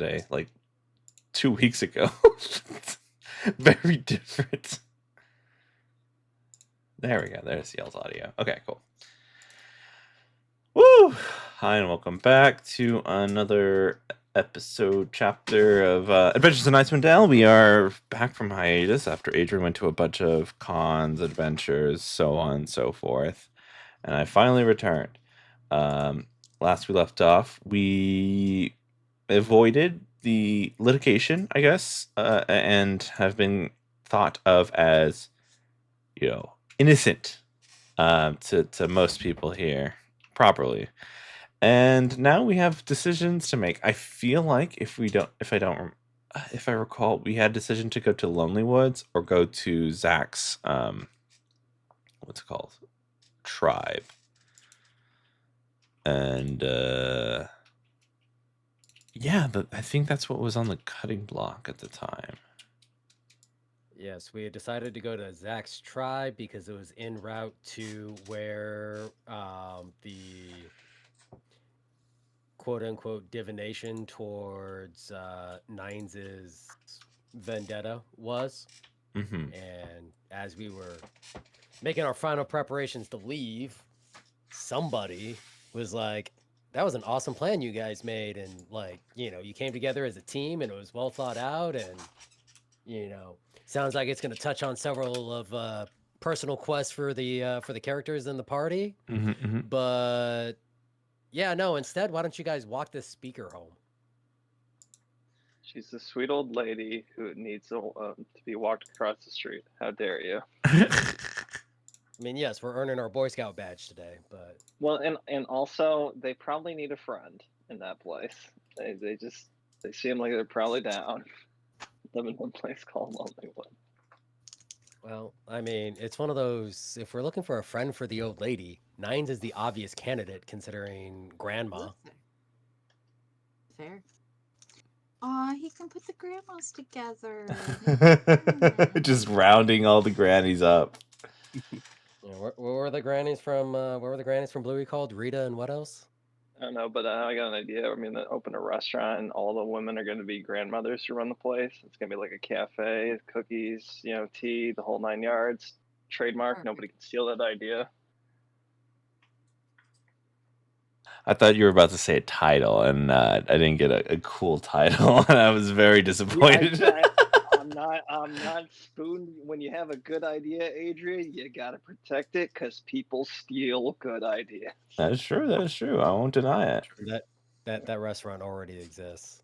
today, like 2 weeks ago. Very different. There we go. There's Yale's audio. Okay, cool. Woo! Hi, and welcome back to another chapter of Adventures in Icewind Dale. We are back from hiatus after Adrian went to a bunch of cons, adventures, so on and so forth. And I finally returned. Last we left off, we avoided the litigation, I guess, and have been thought of as, innocent to most people here, properly. And now we have decisions to make. I feel like if I recall, we had a decision to go to Lonely Woods or go to Zach's, what's it called? Tribe. And yeah, I think that's what was on the cutting block at the time. Yes, we had decided to go to Zach's tribe because it was en route to where the quote-unquote divination towards Nines' vendetta was. Mm-hmm. And as we were making our final preparations to leave, somebody was like, that was an awesome plan you guys made, and you came together as a team and it was well thought out, and sounds like it's going to touch on several of personal quests for the characters in the party. Mm-hmm, mm-hmm. But yeah, no, instead, why don't you guys walk this speaker home? She's a sweet old lady who needs to be walked across the street. How dare you? I mean, yes, we're earning our Boy Scout badge today, but well, and also they probably need a friend in that place. They seem like they're probably down. Live in one place called Lonelywood. Well, I mean, it's one of those. If we're looking for a friend for the old lady, Nines is the obvious candidate, considering Grandma. Fair. Aw, he can put the grandmas together. Just rounding all the grannies up. Where were the grannies from? Where were the grannies from Bluey called? Rita and what else? I don't know, but I got an idea. I mean, they open a restaurant, and all the women are going to be grandmothers who run the place. It's going to be like a cafe, cookies, tea, the whole 9 yards. Trademark. Perfect. Nobody can steal that idea. I thought you were about to say a title, and I didn't get a cool title, and I was very disappointed. Yeah, I'm not spoon. When you have a good idea, Adrian, you gotta protect it because people steal good ideas. That is true. That is true. I won't deny it. That restaurant already exists.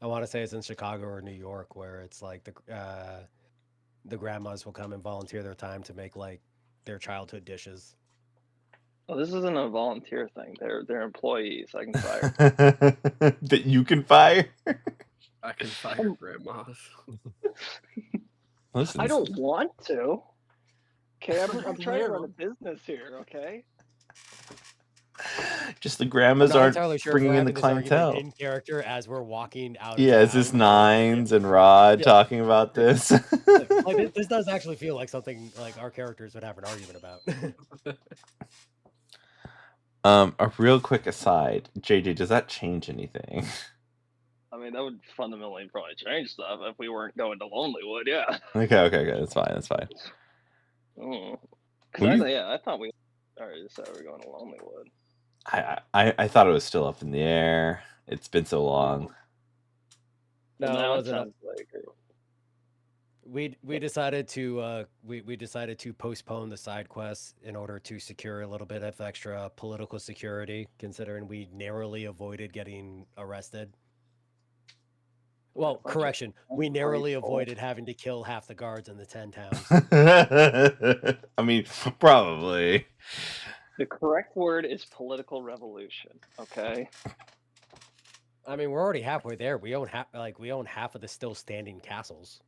I want to say it's in Chicago or New York, where it's like the grandmas will come and volunteer their time to make like their childhood dishes. Oh, this isn't a volunteer thing. They're employees. I can fire. That you can fire? I can fire grandmas. Listen, I don't want to. Okay, I'm trying to run a business here. Okay. Just the grandmas aren't bringing in the clientele. In character as we're walking out. Yeah, is this Nines and Rod talking about this? This does actually feel like something like our characters would have an argument about. A real quick aside, JJ, does that change anything? I mean, that would fundamentally probably change stuff if we weren't going to Lonelywood, yeah. Okay, that's fine. Oh, I thought we already decided we were going to Lonelywood. I thought it was still up in the air. It's been so long. No, it wasn't. We decided to we decided to postpone the side quests in order to secure a little bit of extra political security, considering we narrowly avoided getting arrested. Well, correction, we narrowly avoided having to kill half the guards in the 10 towns. I mean, probably. The correct word is political revolution, okay? I mean, we're already halfway there. We own half of the still standing castles.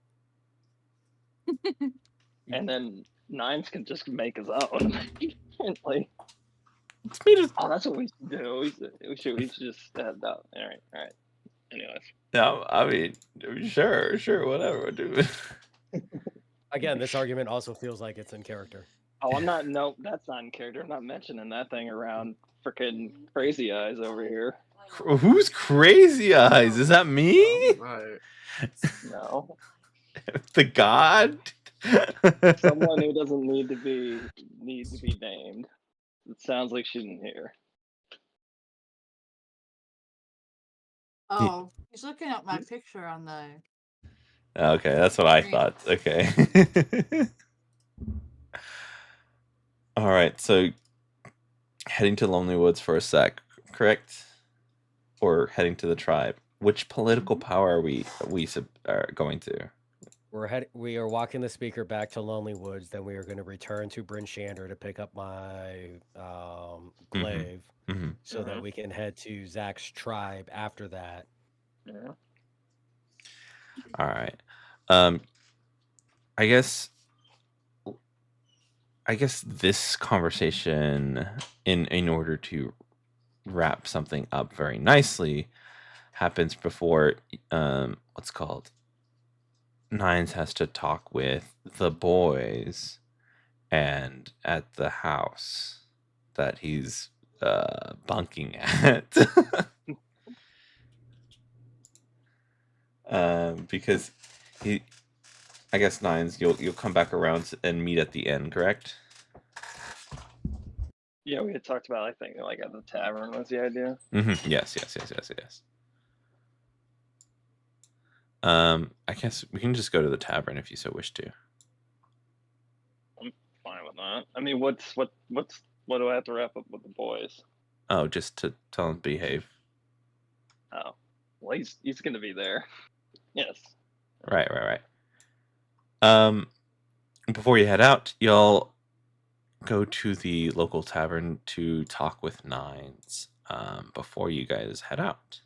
And then Nines can just make his own. Like, oh, that's what we should do. We should just all right. Anyways. No, I mean, sure, whatever, dude. Again, this argument also feels like it's in character. Oh, no, that's not in character. I'm not mentioning that thing around freaking Crazy Eyes over here. Who's Crazy Eyes? Is that me? Alright. No, The god? someone who doesn't need to be named. It sounds like she's in here. Oh, he's looking at my picture on the. Okay, that's what I Great. thought. Okay. All right, so heading to Lonely Woods for a sec, correct? Or heading to the tribe. Which political power are we are going to? We are walking the speaker back to Lonely Woods. Then we are going to return to Bryn Shander to pick up my glaive, Mm-hmm. so that we can head to Zach's tribe after that. Yeah. All right. I guess this conversation, in order to wrap something up very nicely, happens before what's called Nines has to talk with the boys and at the house that he's bunking at. Because I guess Nines, you'll come back around and meet at the end, correct? Yeah, we had talked about, I think, like at the tavern was the idea. Mm-hmm. Yes. I guess we can just go to the tavern if you so wish to. I'm fine with that. I mean, what do I have to wrap up with the boys? Oh, just to tell him to behave. Oh, well, he's gonna be there. Yes. Right. Before you head out, y'all go to the local tavern to talk with Nines. Before you guys head out.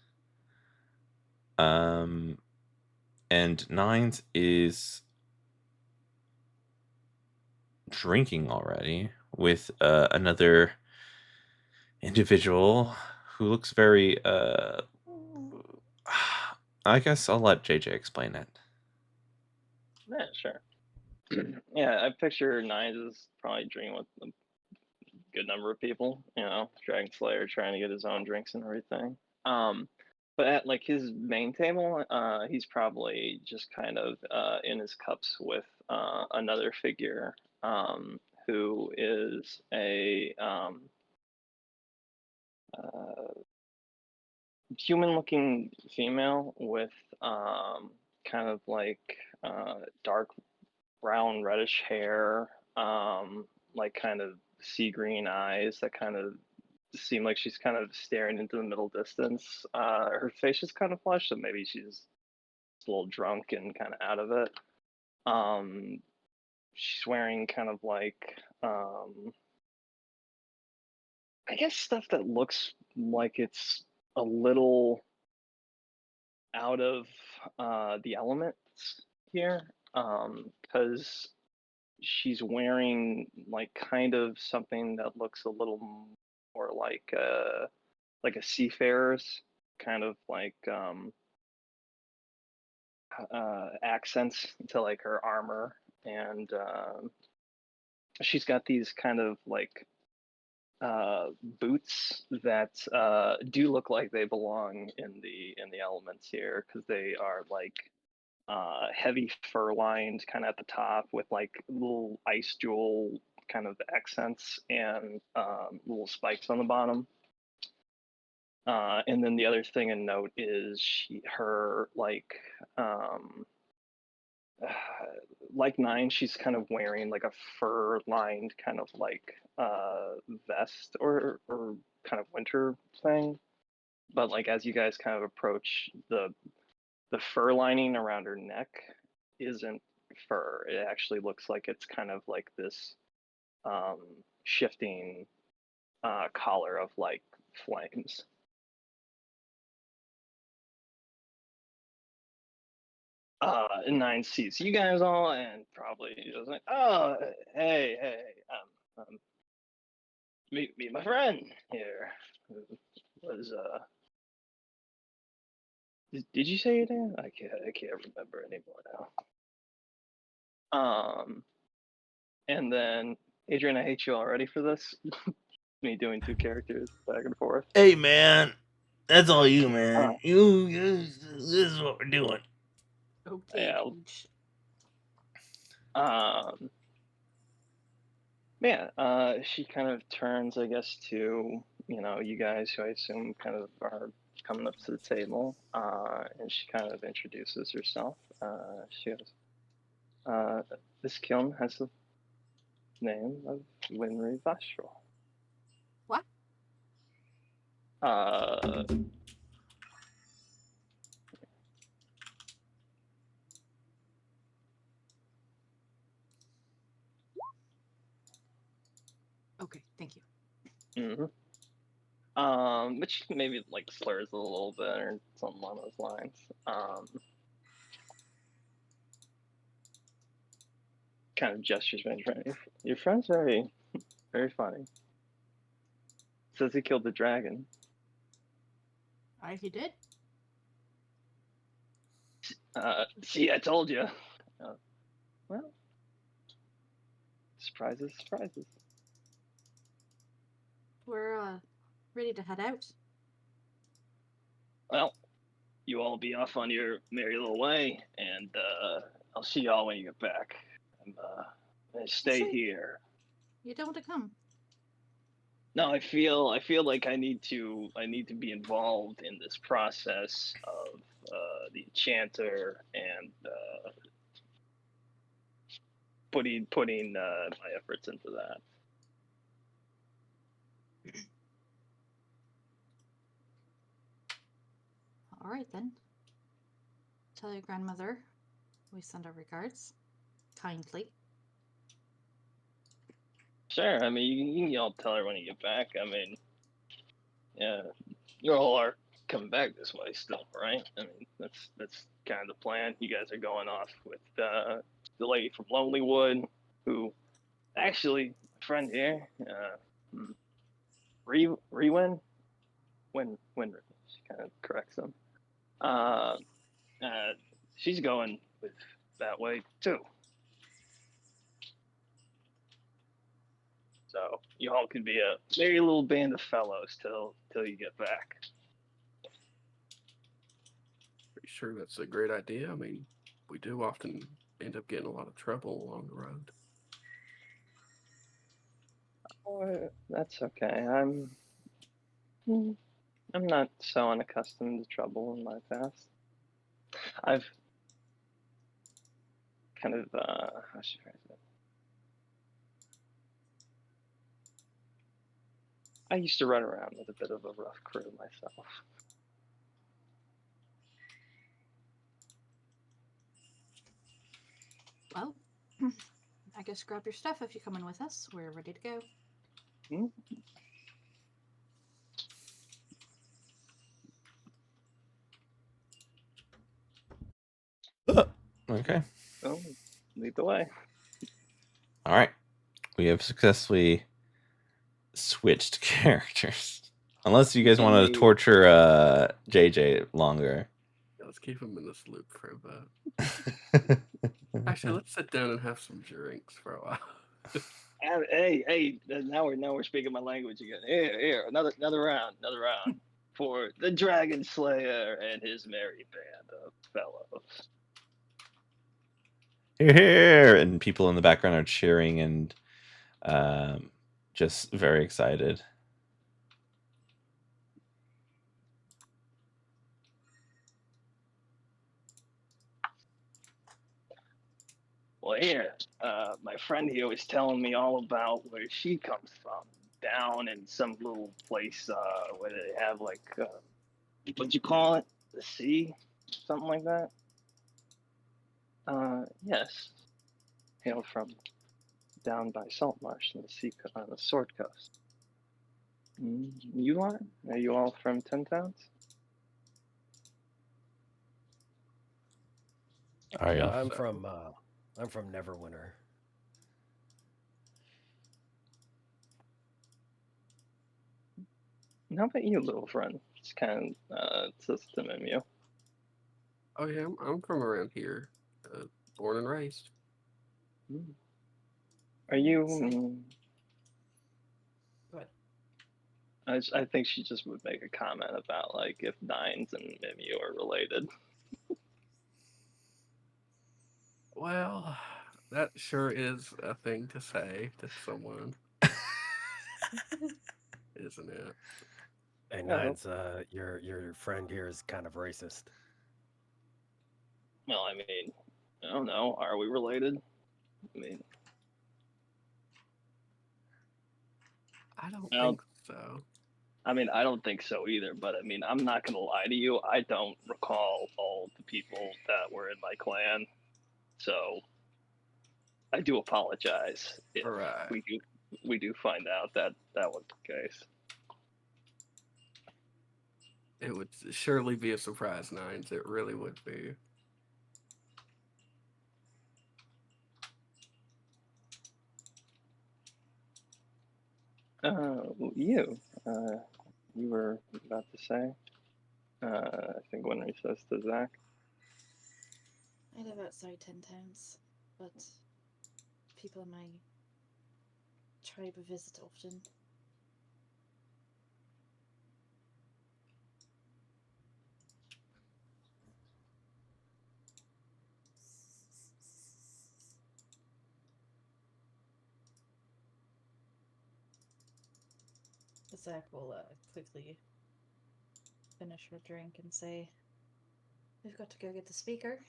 And Nines is drinking already with another individual who looks very I guess I'll let JJ explain it. Yeah, sure. Yeah, I picture Nines is probably drinking with a good number of people. You know, Dragon Slayer trying to get his own drinks and everything. But at like his main table, he's probably just kind of in his cups with another figure who is a human-looking female with kind of like dark brown reddish hair, like kind of sea green eyes that kind of seem like she's kind of staring into the middle distance. Her face is kind of flushed, so maybe she's a little drunk and kind of out of it. She's wearing kind of like I guess stuff that looks like it's a little out of the elements here, because she's wearing like kind of something that looks a little more like a seafarer's kind of like accents to like her armor, and she's got these kind of like boots that do look like they belong in the elements here, because they are like heavy fur lined kind of at the top with like little ice jewel kind of accents and little spikes on the bottom. And then the other thing to note is her like Nine, she's kind of wearing like a fur lined kind of like vest or kind of winter thing. But like as you guys kind of approach, the fur lining around her neck isn't fur. It actually looks like it's kind of like this shifting collar of like flames. And Nine sees you guys all and probably is like, oh, hey, meet my friend here. Who was did you say your name? I can't remember anymore now. And then Adrian, I hate you already for this. Me doing two characters back and forth. Hey man, That's all you, man. This is what we're doing. Okay, Yeah. Pooch. She kind of turns, I guess, to, you guys who I assume kind of are coming up to the table, and she kind of introduces herself. She goes, this kiln has the name of Winry Vastral. What? Okay, thank you. But she maybe like slurs a little bit or something along those lines. Kind of gestures my friend. Your friend's very, very funny. Says he killed the dragon. He did? See, I told you. Well, surprises, surprises. We're ready to head out. Well, you all be off on your merry little way, and I'll see y'all when you get back. I'm gonna stay Sure. here. You don't want to come. No, I feel like I need to be involved in this process of the enchanter and putting my efforts into that. All right then. Tell your grandmother we send our regards. Kindly. Sure. I mean, you can all tell her when you get back. I mean, yeah, you all are coming back this way still, right? I mean, that's kind of the plan. You guys are going off with the lady from Lonelywood, who actually, my friend here, Rewin, when she kind of corrects him. She's going with that way too. So you all can be a merry little band of fellows till you get back. Pretty sure that's a great idea. I mean, we do often end up getting a lot of trouble along the road. Oh, that's okay. I'm not so unaccustomed to trouble in my past. I've kind of how should I say it? I used to run around with a bit of a rough crew myself. Well, I guess grab your stuff if you're coming with us. We're ready to go. Hmm? Okay. Oh, lead the way. All right. We have successfully switched characters. Unless you guys want to Indeed. torture JJ longer. Yeah, let's keep him in this loop for a bit. Actually, let's sit down and have some drinks for a while. Hey! Now we're speaking my language again. Here, another round for the Dragon Slayer and his merry band of fellows. Here, and people in the background are cheering and just very excited. Well, here, my friend here was telling me all about where she comes from, down in some little place where they have like, what'd you call it? The sea, something like that. Yes, hail from down by Saltmarsh in the sea on the Sword Coast. You are? Are you all from Ten Towns? Are you? I'm from Neverwinter. How about you, little friend? Just kind of says to Mimio. Oh yeah, I'm from around here, born and raised. Are you? Go I think she just would make a comment about like if Nines and Mimmy are related. Well, that sure is a thing to say to someone, isn't it? Hey, Yeah, Nines, your friend here is kind of racist. well, I mean, I don't know. Are we related? I mean, I don't I don't. think so. I mean, I don't think so either. But I mean, I'm not gonna lie to you. I don't recall all the people that were in my clan, so I do apologize if Right. we do find out that that was the case. It would surely be a surprise, Nines. It really would be. You were about to say. I think when he says to Zach. I live outside 10 towns, but people in my tribe visit often. Zach will quickly finish her drink and say, "We've got to go get the speaker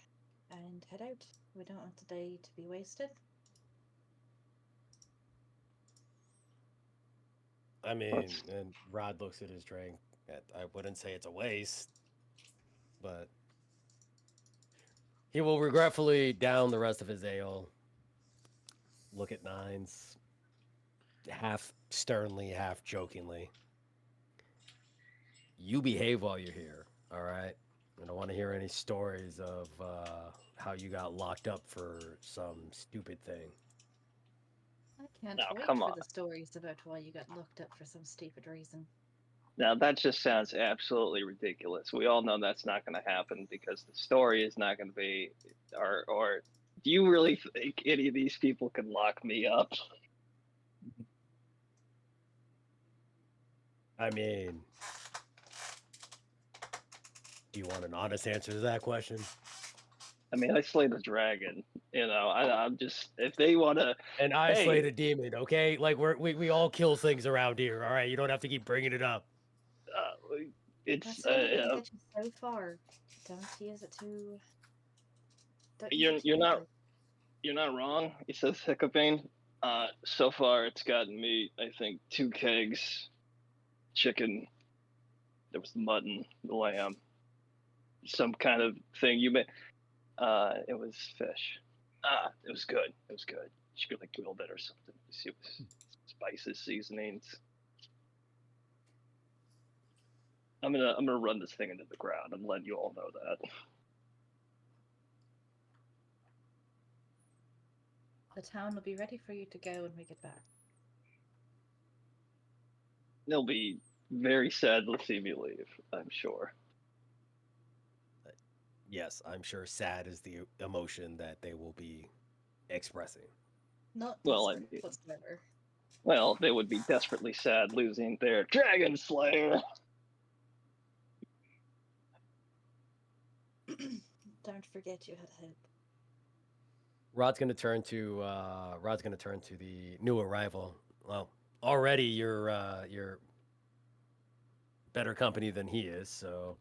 and head out. We don't want the day to be wasted." I mean, and Rod looks at his drink. I wouldn't say it's a waste, but he will regretfully down the rest of his ale. Look at Nines, half sternly, half jokingly. You behave while you're here, all right? I don't want to hear any stories of how you got locked up for some stupid thing. I can't Now, wait come for on. the stories about why you got locked up for some stupid reason. Now that just sounds absolutely ridiculous. We all know that's not going to happen because the story is not going to be, or do you really think any of these people can lock me up? I mean, do you want an honest answer to that question? I mean, I slayed a dragon. You know, I'm just if they want to. And I Hey, slayed a demon, okay? Like we all kill things around here, all right? You don't have to keep bringing it up. it's That's only gonna get you so far. Don't use it too. Don't use it too quickly. you're not wrong. He says Hiccupane. So far it's gotten me, I think, 2 kegs, chicken. There was mutton, the lamb, some kind of thing you made. It was fish. It was good. It was good. She could like grilled it or something. It was spices, seasonings. I'm gonna run this thing into the ground and let you all know that. The town will be ready for you to go when we get back. They'll be very sad to see me leave, I'm sure. Yes, I'm sure sad is the emotion that they will be expressing. Not Well, I desperate mean, whatsoever. well, they would be desperately sad losing their Dragon Slayer. Don't forget you had hope. Rod's gonna turn to the new arrival. Well, already you're better company than he is, so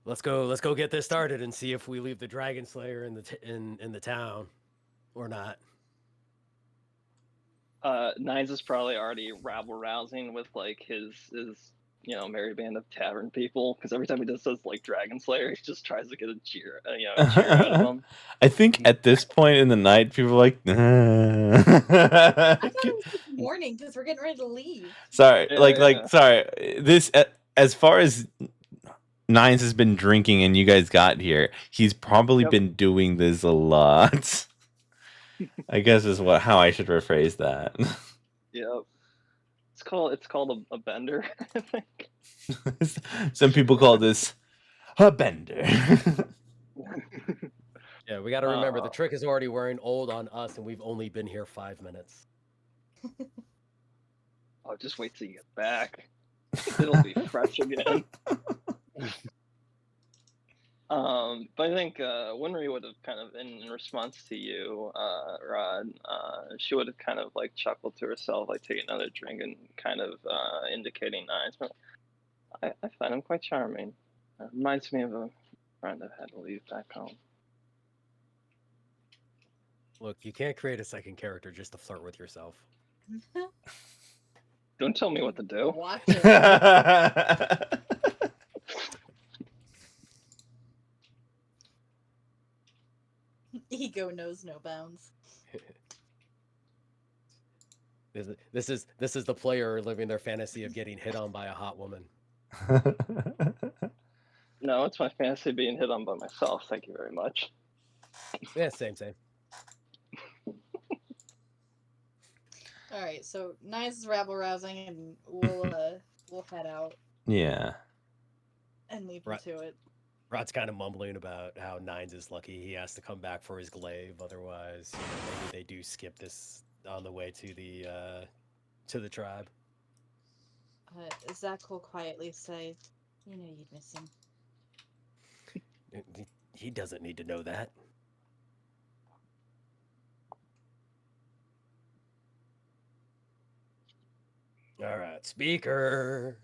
let's go get this started and see if we leave the Dragon Slayer in the town or not. Nines is probably already rabble rousing with like his merry band of tavern people because every time he does says like Dragon Slayer, he just tries to get a cheer out of them. I think at this point in the night, people are like, I thought it was like morning because we're getting ready to leave. sorry, Yeah. sorry. This, as far as Nines has been drinking and you guys got here, he's probably Yep. been doing this a lot. I guess is how I should rephrase that. Yep. It's called a bender, I think. Some people call this a bender. Yeah, we got to remember the trick is already wearing old on us, and we've only been here 5 minutes. Oh, just wait till you get back. It'll be fresh again. But I think Winry would have kind of, in response to you, Rod, she would have kind of like chuckled to herself, like taking another drink and kind of indicating Nines. But I find him quite charming. Reminds me of a friend I had to leave back home. Look, you can't create a second character just to flirt with yourself. Don't tell me what to do. Watch it. Ego knows no bounds. This is the player living their fantasy of getting hit on by a hot woman. No, it's my fantasy being hit on by myself. Thank you very much. Yeah, same. All right, so Nines is rabble rousing, and we'll head out Yeah. and leave Right. him to it. Rod's kind of mumbling about how Nines is lucky he has to come back for his glaive. Otherwise, maybe they do skip this on the way to the tribe. Zach will quietly say, "You know you'd miss him." He doesn't need to know that. All right, speaker.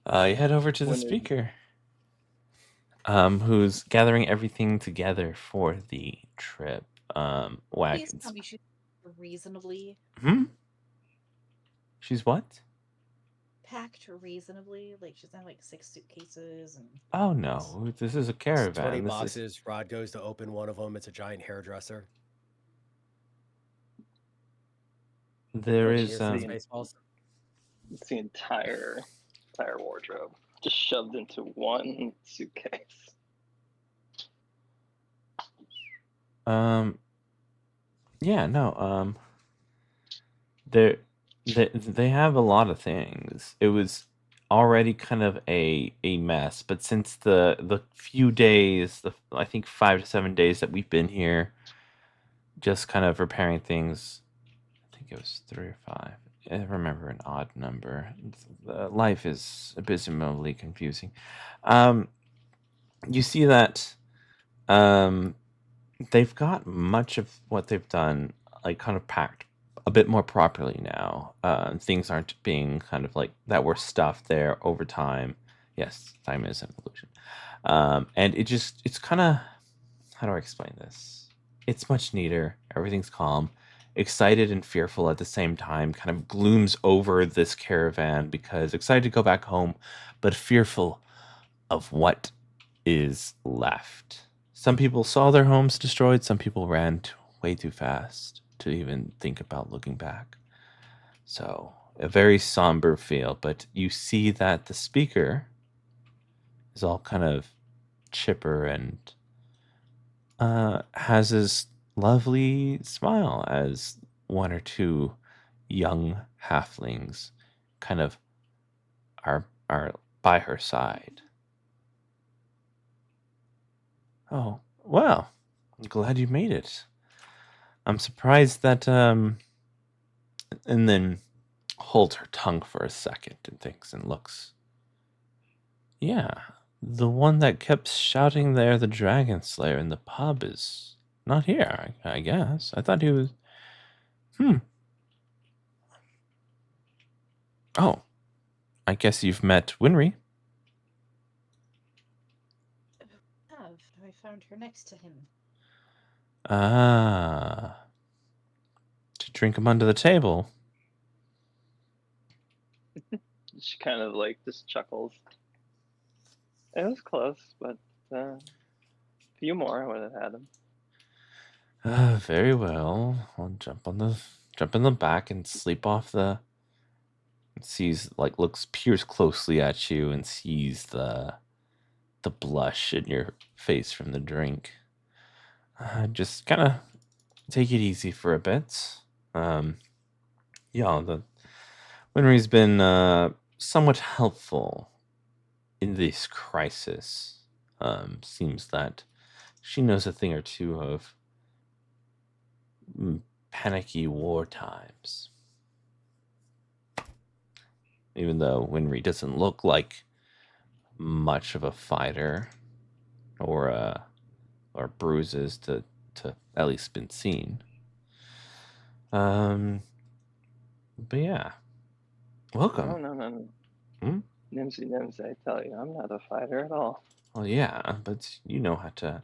You head over to the When speaker, who's gathering everything together for the trip. Please Wagons. tell me she's reasonably She's what? packed reasonably. Like she's not like 6 suitcases and. Oh no, this is a It's caravan. 20 This is- boxes. Rod goes to open one of them. It's a giant hairdresser. There Look, is here's some Spaceballs. it's the entire wardrobe just shoved into one suitcase. Yeah, no, they have a lot of things. It was already kind of a mess, but since the few days, I think 5 to 7 days that we've been here, just kind of repairing things. I think it was 3 or 5. I remember an odd number. Life is abysmally confusing. You see that they've got much of what they've done like kind of packed a bit more properly now. Things aren't being kind of like that were stuffed there over time. Yes, time is an illusion. And it's kind of, how do I explain this? It's much neater. Everything's calm. Excited and fearful at the same time kind of glooms over this caravan because excited to go back home, but fearful of what is left. Some people saw their homes destroyed. Some people ran way too fast to even think about looking back. So a very somber feel, but you see that the speaker is all kind of chipper and has this lovely smile as one or two young halflings kind of are by her side. Oh, well, I'm glad you made it. I'm surprised that and then holds her tongue for a second and thinks and looks. Yeah, the one that kept shouting there, the Dragon Slayer in the pub, is not here, I guess. I thought he was. Oh, I guess you've met Winry. I found her next to him. Ah. To drink him under the table. She kind of like just chuckles. It was close, but a few more I would have had him. Very well. I'll jump in the back and sleep off the. Sees peers closely at you and sees the blush in your face from the drink. Just kind of take it easy for a bit. The Winry's been somewhat helpful in this crisis. Seems that she knows a thing or two of panicky war times. even though Winry doesn't look like much of a fighter, or bruises to at least been seen. But yeah, welcome. No. Hmm? Nimsy, I tell you, I'm not a fighter at all. Well, yeah, but you know how to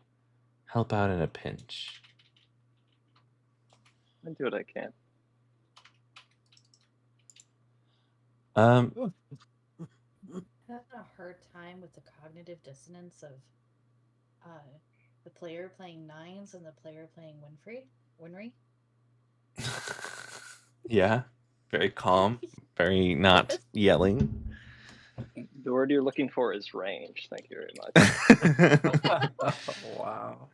help out in a pinch. I do what I can. Um, Having a hard time with the cognitive dissonance of the player playing nines and the player playing Winry. yeah, very calm, very not Yes. yelling. The word you're looking for is range. Thank you very much. Wow.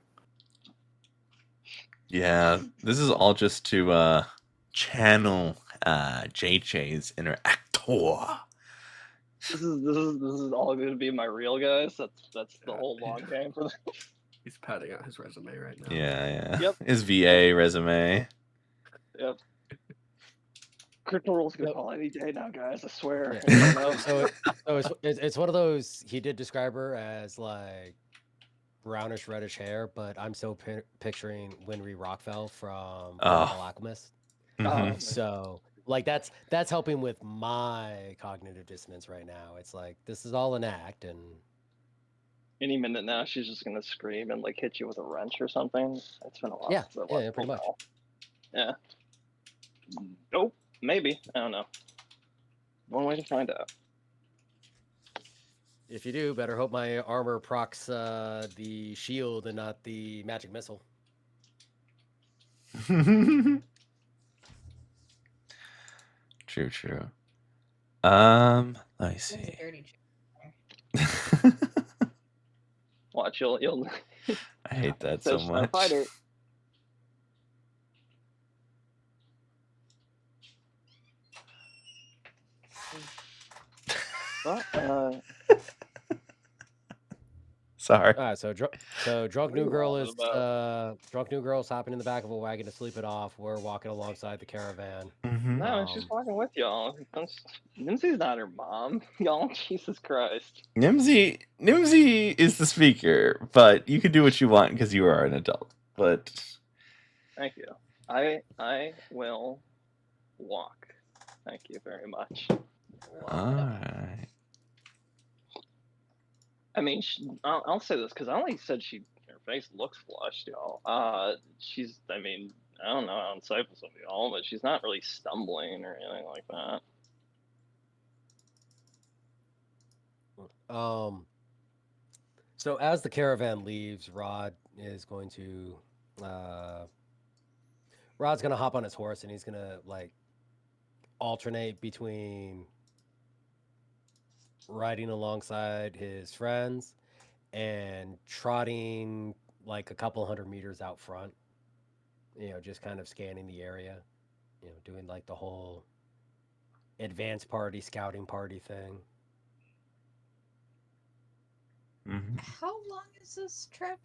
Yeah, this is all just to channel JJ's inner actor. This is all going to be my real guys. That's the whole long game for this. He's padding out his resume right now. Yeah. Yep. His VA resume. Yep. Critical Role's gonna Yep. call any day now, guys. I swear. Yeah. I don't know. So it's one of those. He did describe her as like brownish reddish hair, but I'm so picturing Winry Rockfell from Fullmetal Alchemist. Mhm. So like that's helping with my cognitive dissonance right now. It's like this is all an act, and Any minute now, she's just gonna scream and like hit you with a wrench or something. It's been a while yeah, since I watched yeah, pretty much. Fullmetal. Yeah. Nope. Maybe. I don't know. One way to find out. If you do, better hope my armor procs the shield and not the magic missile. True. Let me There's a see. dirty chick there. Watch, you'll. I hate that so Says she's not a much. fighter. Well, Sorry. All right, so drunk What are new you girl laughing is drunk new girl's hopping in the back of a wagon to sleep it off. We're walking alongside the caravan. Mhm. no, she's walking with y'all. Nimsy's not her mom. Y'all, Jesus Christ. Nimsy is the speaker, but you can do what you want because you are an adult. But Thank you. I will walk. Thank you very much. all right. I mean, I'll say this because I only said her face looks flushed, y'all. She's, I mean, I don't know how insightful some of y'all, but she's not really stumbling or anything like that. So as the caravan leaves, Rod's gonna hop on his horse and he's gonna like alternate between riding alongside his friends and trotting like a couple hundred meters out front. Just kind of scanning the area. Doing like the whole advance party, scouting party thing. Mhm. How long is this trek?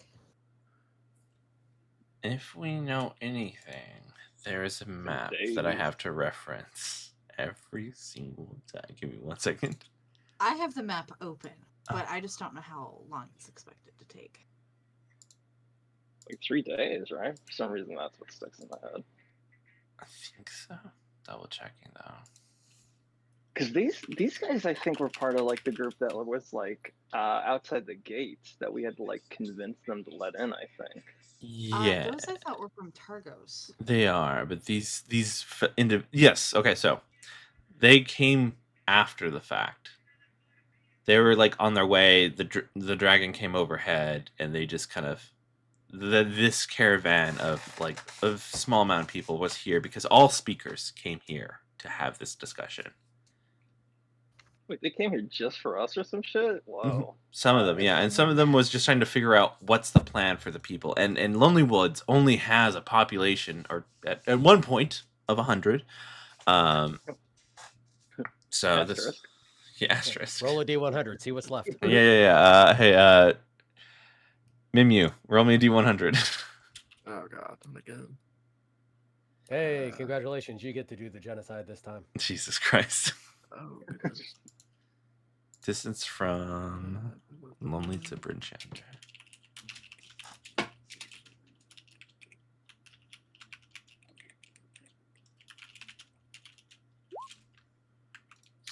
If we know anything, there is a map that I days. have to reference every single time. Give me 1 second. I have the map open, but I just don't know how long it's expected to take. Like 3 days, right? For some reason, that's what sticks in my head. I think so. Double checking though. Because these guys, I think, were part of like the group that was like outside the gates that we had to like convince them to let in. I think. Yeah, Those I thought were from Targos. they are, but yes. Okay, so they came after the fact. They were like on their way. The dragon came overhead, and they just kind of this caravan of small amount of people was here because all speakers came here to have this discussion. Wait, they came here just for us or some shit? Whoa. Some of them, yeah, and some of them was just trying to figure out what's the plan for the people. And Lonely Woods only has a population, or at one point, of 100. So this, Asterisk. yeah, asterisk. Roll a d100, see what's left. Yeah. Hey, Mimu, roll me a d100. Oh god, not again. Hey, congratulations, you get to do the genocide this time. Jesus Christ. Oh, goodness. Distance from Lonely to Bridgehampton.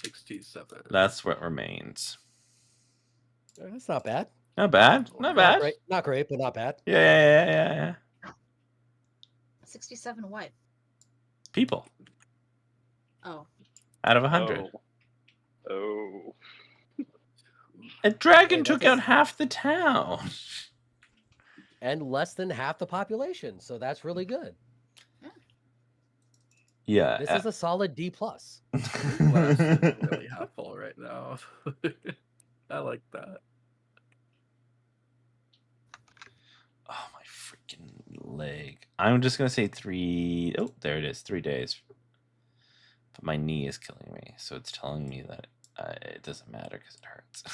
$67. That's what remains. That's not bad. Not bad. Not Not bad. great. Not great, but not bad. Yeah. 67 what? People Oh. out of 100. Oh. A dragon Hey, took that's out half the town. And less than half the population, so that's really good. Yeah. This is a solid D+. Glass is really half full right now. I like that. Oh, my freaking leg. I'm just going to say 3. Oh, there it is. 3 days. But my knee is killing me. So it's telling me that it doesn't matter because it hurts.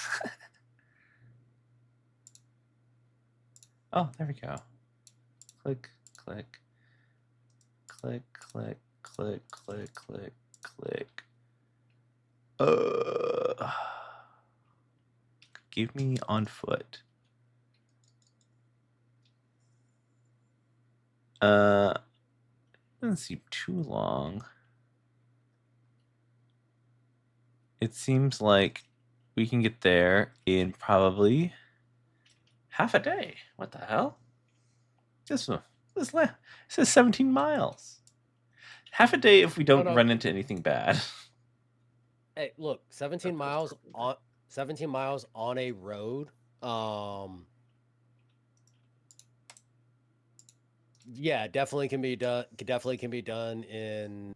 Oh, there we go. Click, click, click, click, click, click, click, click. Give me on foot. Doesn't seem too long. It seems like we can get there in probably half a day. What the hell? This says 17 miles. Half a day if we don't no. run into anything bad. Hey, look, 17 miles on a road. Yeah, definitely can be done. Definitely can be done in.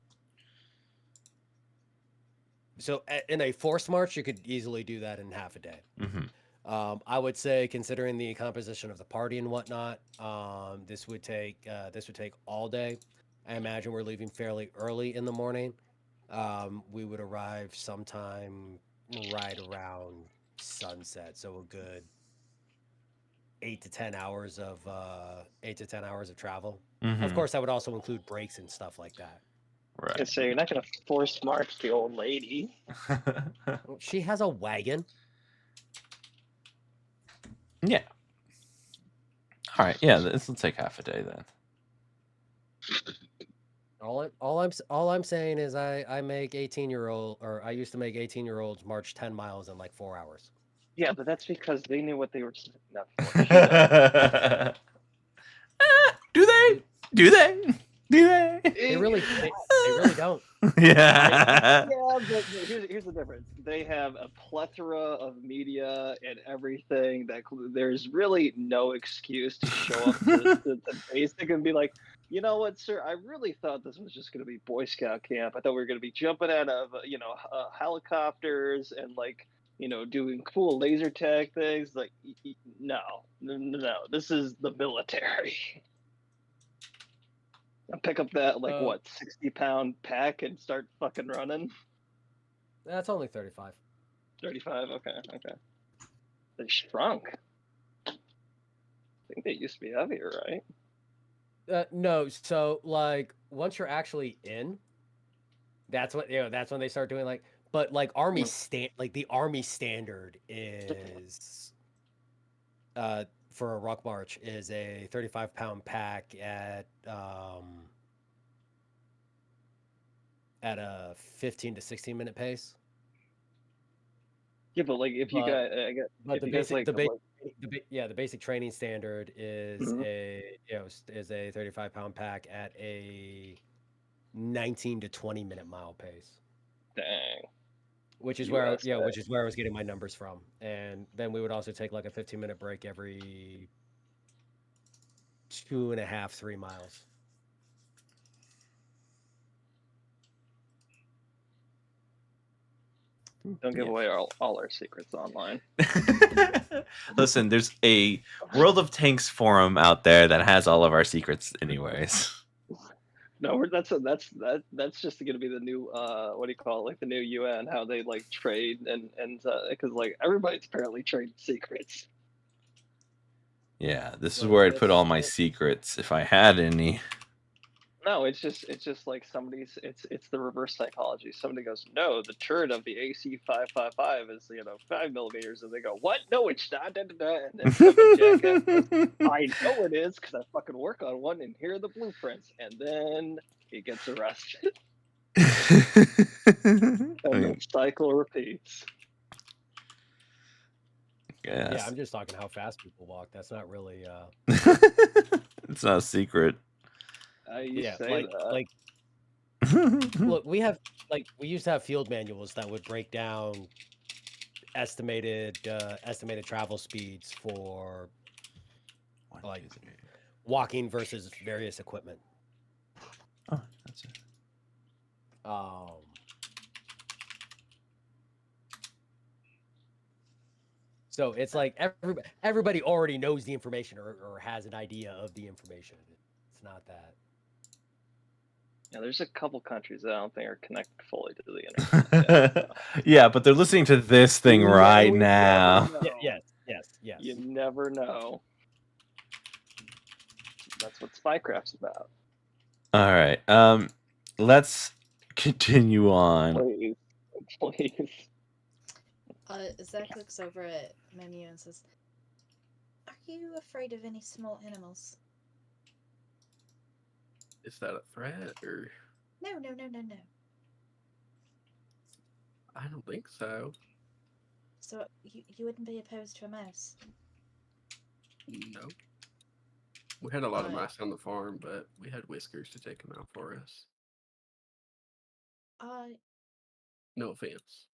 So in a forced march, you could easily do that in half a day. Mm-hmm. I would say, considering the composition of the party and whatnot, this would take all day. I imagine we're leaving fairly early in the morning. We would arrive sometime right around sunset, so a good 8 to 10 hours of 8 to 10 hours of travel. Mm-hmm. Of course, that would also include breaks and stuff like that. Right. So you're not gonna force march the old lady. She has a wagon. Yeah. All right. Yeah, this will take half a day then. All I'm saying is I make 18-year-old, or I used to make 18-year-olds march 10 miles in like 4 hours. Yeah, but that's because they knew what they were signing up for. Do they? Do they? Do they? They really don't. Yeah. Yeah, but here's the difference. They have a plethora of media and everything that there's really no excuse to show up to the basic and be like, you know what, sir? I really thought this was just going to be Boy Scout camp. I thought we were going to be jumping out of helicopters and like doing cool laser tag things. Like, no. This is the military. Pick up that 60-pound pack and start fucking running. That's only 35. 35. Okay. They shrunk. I think they used to be heavier, right? No, so like once you're actually in, that's when they start doing like, but like the army standard is for a ruck march is a 35-pound pack at a 15 to 16 minute pace. Yeah, but like if you got, but the basic training standard is is a 35-pound pack at a 19 to 20 minute mile pace. Dang. Which is where I was getting my numbers from. And then we would also take like a 15-minute break every 2.5, 3 miles. Don't give away all our secrets online. Listen, there's a World of Tanks forum out there that has all of our secrets anyways. No, that's just going to be the new what do you call it? Like the new UN, how they like trade and because like everybody's apparently trading secrets. Yeah, this is where I'd put all my secrets if I had any. No, it's just like somebody's. It's the reverse psychology. Somebody goes, no, the turret of the AC-555 is 5 millimeters, and they go, what? No, it's not. Da, da, da. And then some jackass goes, I know it is because I fucking work on one, and here are the blueprints. And then he gets arrested, and the cycle repeats. Yeah, Yes. I'm just talking how fast people walk. That's not really. It's not a secret. You Yeah, say that. like look, we used to have field manuals that would break down estimated travel speeds for One, like two, three. walking versus various equipment. Oh, that's it. So it's like everybody already knows the information or has an idea of the information. It's not that. Yeah, there's a couple countries that I don't think are connected fully to the internet yet, so. Yeah, but they're listening to this thing right We now. never know. Yes. You never know. That's what Spycraft's about. All right. Let's continue on. Please. Zach looks over at Menu and says, "Are you afraid of any small animals?" Is that a threat or? No. I don't think so. So you wouldn't be opposed to a mouse? No. We had a lot of Uh, mice on the farm, but we had Whiskers to take them out for us. No offense.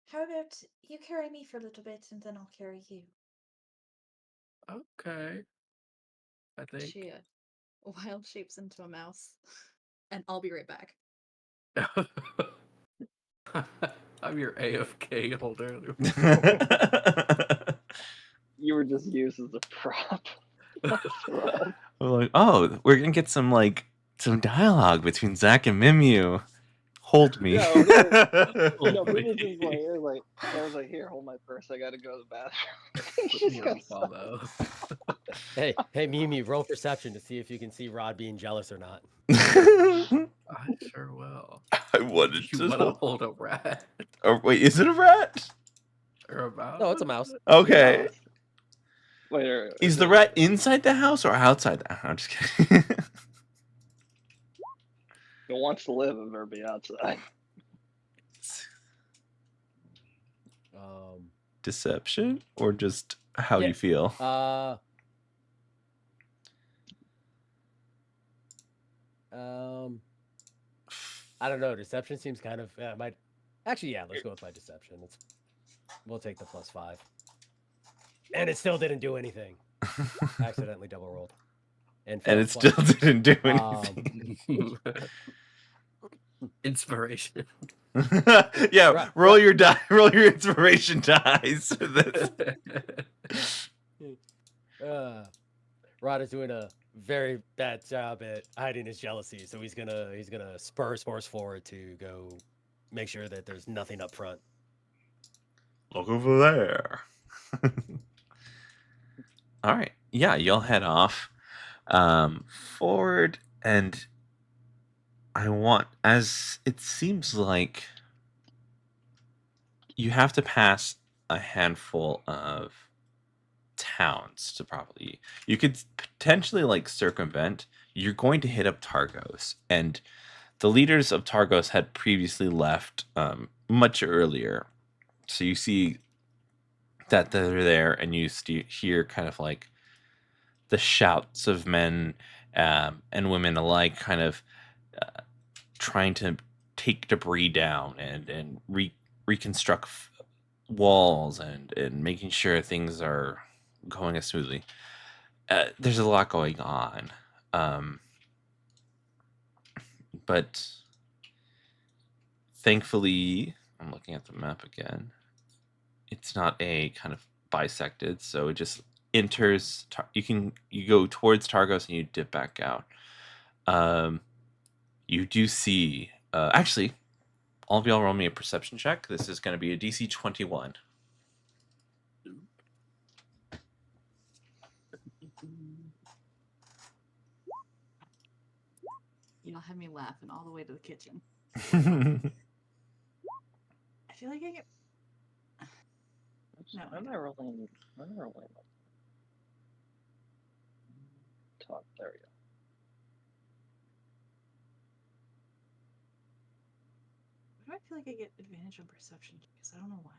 How about you carry me for a little bit and then I'll carry you? Okay. I think. She wild shapes into a mouse, and I'll be right back. I'm your AFK holder. You were just used as a prop. We're like, oh, we're gonna get some dialogue between Zach and Mimu. Hold me. No, Mimi just like, I was like, here, hold my purse. I gotta go to the bathroom. Put me on follow. Hey, Mimi, roll perception to see if you can see Rod being jealous or not. I sure will. I wanted You to want to hold a rat Oh wait, is it a rat? or a mouse? No, it's a mouse. Okay. Wait, Is the rat inside the house or outside the house? I'm just kidding. It wants to live and better be outside. Deception or just how Yeah. you feel? I don't know. Deception seems kind of might. Actually, yeah. Let's go with my deception. We'll take the +5. And it still didn't do anything. Accidentally double rolled. And it failed still twice. didn't do anything. Inspiration. Yeah, Right. roll your die. Roll your inspiration dice. Rod is doing a very bad job at hiding his jealousy, so he's gonna spur his horse forward to go make sure that there's nothing up front. Look over there. All right. Yeah, you'll head off forward, and as it seems like you have to pass a handful of towns to probably. You could potentially circumvent. You're going to hit up Targos, and the leaders of Targos had previously left much earlier. So you see that they're there, and you hear kind of the shouts of men and women alike, kind of trying to take debris down and reconstruct walls and making sure things are going as smoothly. There's a lot going on, but thankfully, I'm looking at the map again. It's not a kind of bisected, so it just enters. You go towards Targos and you dip back out. You do see. Actually, all of y'all roll me a perception check. This is going to be a DC 21. have me laughing all the way to the kitchen. I feel like I get. No, I'm not rolling. Talk. There we go. Why do I feel like I get advantage on perception? Because I don't know why.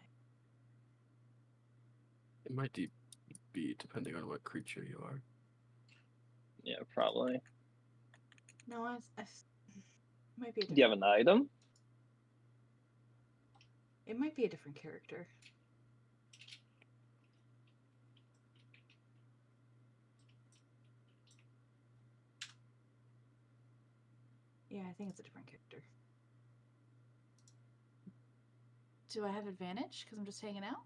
It might be depending on what creature you are. Yeah, probably. No, it might be a Do you have different. an item? It might be a different character. Yeah, I think it's a different character. Do I have advantage because I'm just hanging out?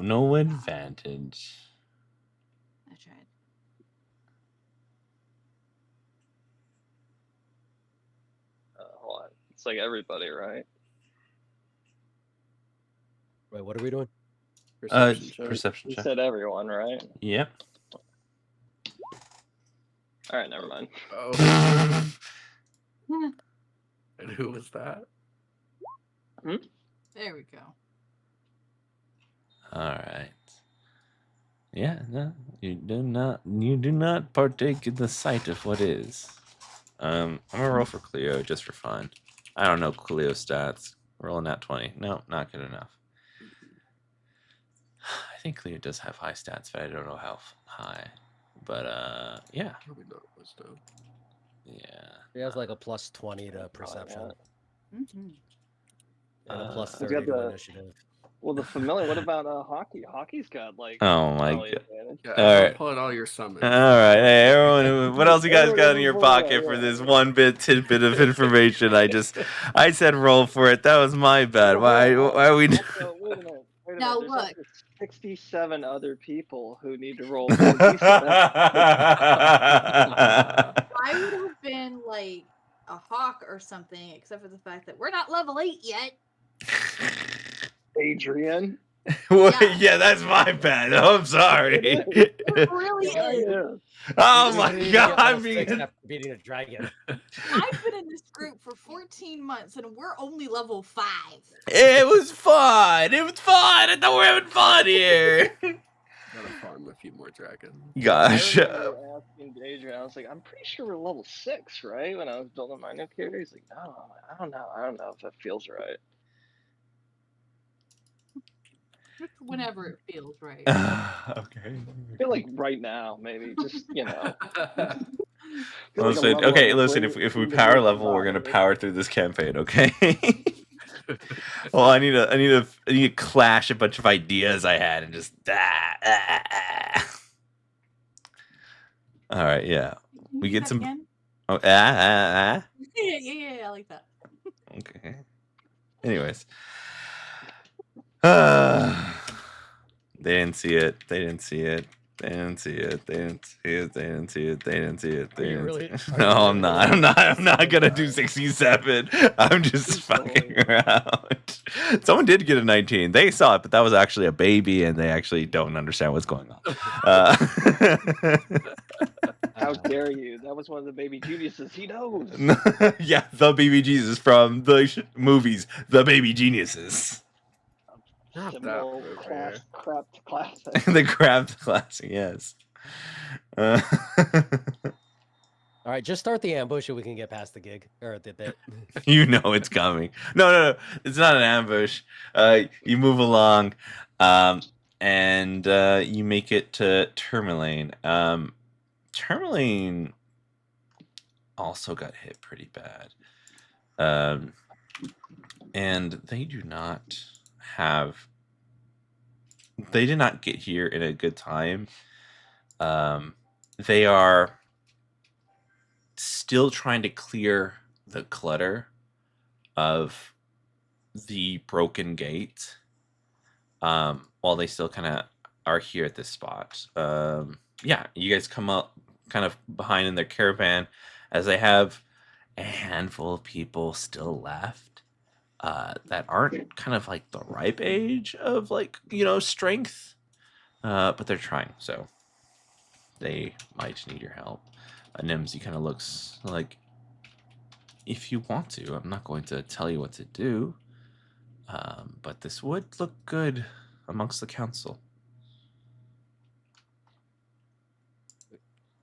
No advantage. I tried. Hold on. It's like everybody, right? Wait, what are we doing? Perception check. Perception You check. said everyone, right? Yep. All right, never mind. Oh. And who was that? There we go. All right. Yeah, no, you do not partake in the sight of what is. I'm gonna roll for Cleo just for fun. I don't know Cleo's stats. Rolling at 20. No, not good enough. I think Cleo does have high stats, but I don't know how high. But yeah. Probably not wisdom. Yeah. He has like a plus 20 to perception Mm-hmm. and a plus He's 30 got to the- initiative. Well, the familiar. What about hockey? Hockey's got like. Oh my probably god. advantage. Yeah, All everyone right. pull out all your summons. All right, hey everyone, what else you guys got in your Everyone, pocket for yeah. this one tidbit of information? I said roll for it. That was my bad. Why are we? Also, wait a minute. Now There's look. also 67 other people who need to roll. I would have been like a hawk or something, except for the fact that we're not level 8 yet. Adrian. Well, Yeah. yeah, that's my bad. Oh, I'm sorry. It really Yeah, is. yeah. Oh We my didn't even get god, level 6 being- after beating a dragon. I've been in this group for 14 months and we're only level 5. it was fun. It was fun. I thought we were having fun here. Gotta farm a few more dragons. Gosh. I remember asking Adrian, I was like, I'm pretty sure we're level 6, right? When I was building my new character. He's like, no, I don't know if that feels right. Whenever it feels right. Okay. I feel like right now, maybe. Just, I feel like a Listen, level okay, up listen, brings if we into power the level, we're gonna body. power through this campaign, okay? Well, I need to clash a bunch of ideas I had and just All right, yeah. We get some Again? oh, Yeah, I like that. Okay. Anyways. They didn't see it. They didn't see it. They didn't see it. They didn't see it. They didn't see it. They didn't see it. They Are you didn't really- see it. are No, you I'm really not. gonna I'm not do gonna do 67? 67. I'm just He's fucking going. around. Someone did get a 19. They saw it, but that was actually a baby, and they actually don't understand what's going on. How dare you? That was one of the baby geniuses. He knows. Yeah, the baby Jesus from the movies, The Baby Geniuses. Not that Seminal movie. crap classic. The Craft Classic, yes. All right, just start the ambush so we can get past the gig or the bit. You know it's coming. No. It's not an ambush. You move along, and you make it to Tourmaline. Tourmaline also got hit pretty bad. And they do not have... They did not get here in a good time. They are still trying to clear the clutter of the broken gate, while they still kind of are here at this spot. Yeah, you guys come up kind of behind in their caravan as they have a handful of people still left that aren't kind of like the ripe age of strength, but they're trying, so they might need your help. Nimsy kind of looks like, if you want to, I'm not going to tell you what to do, but this would look good amongst the council.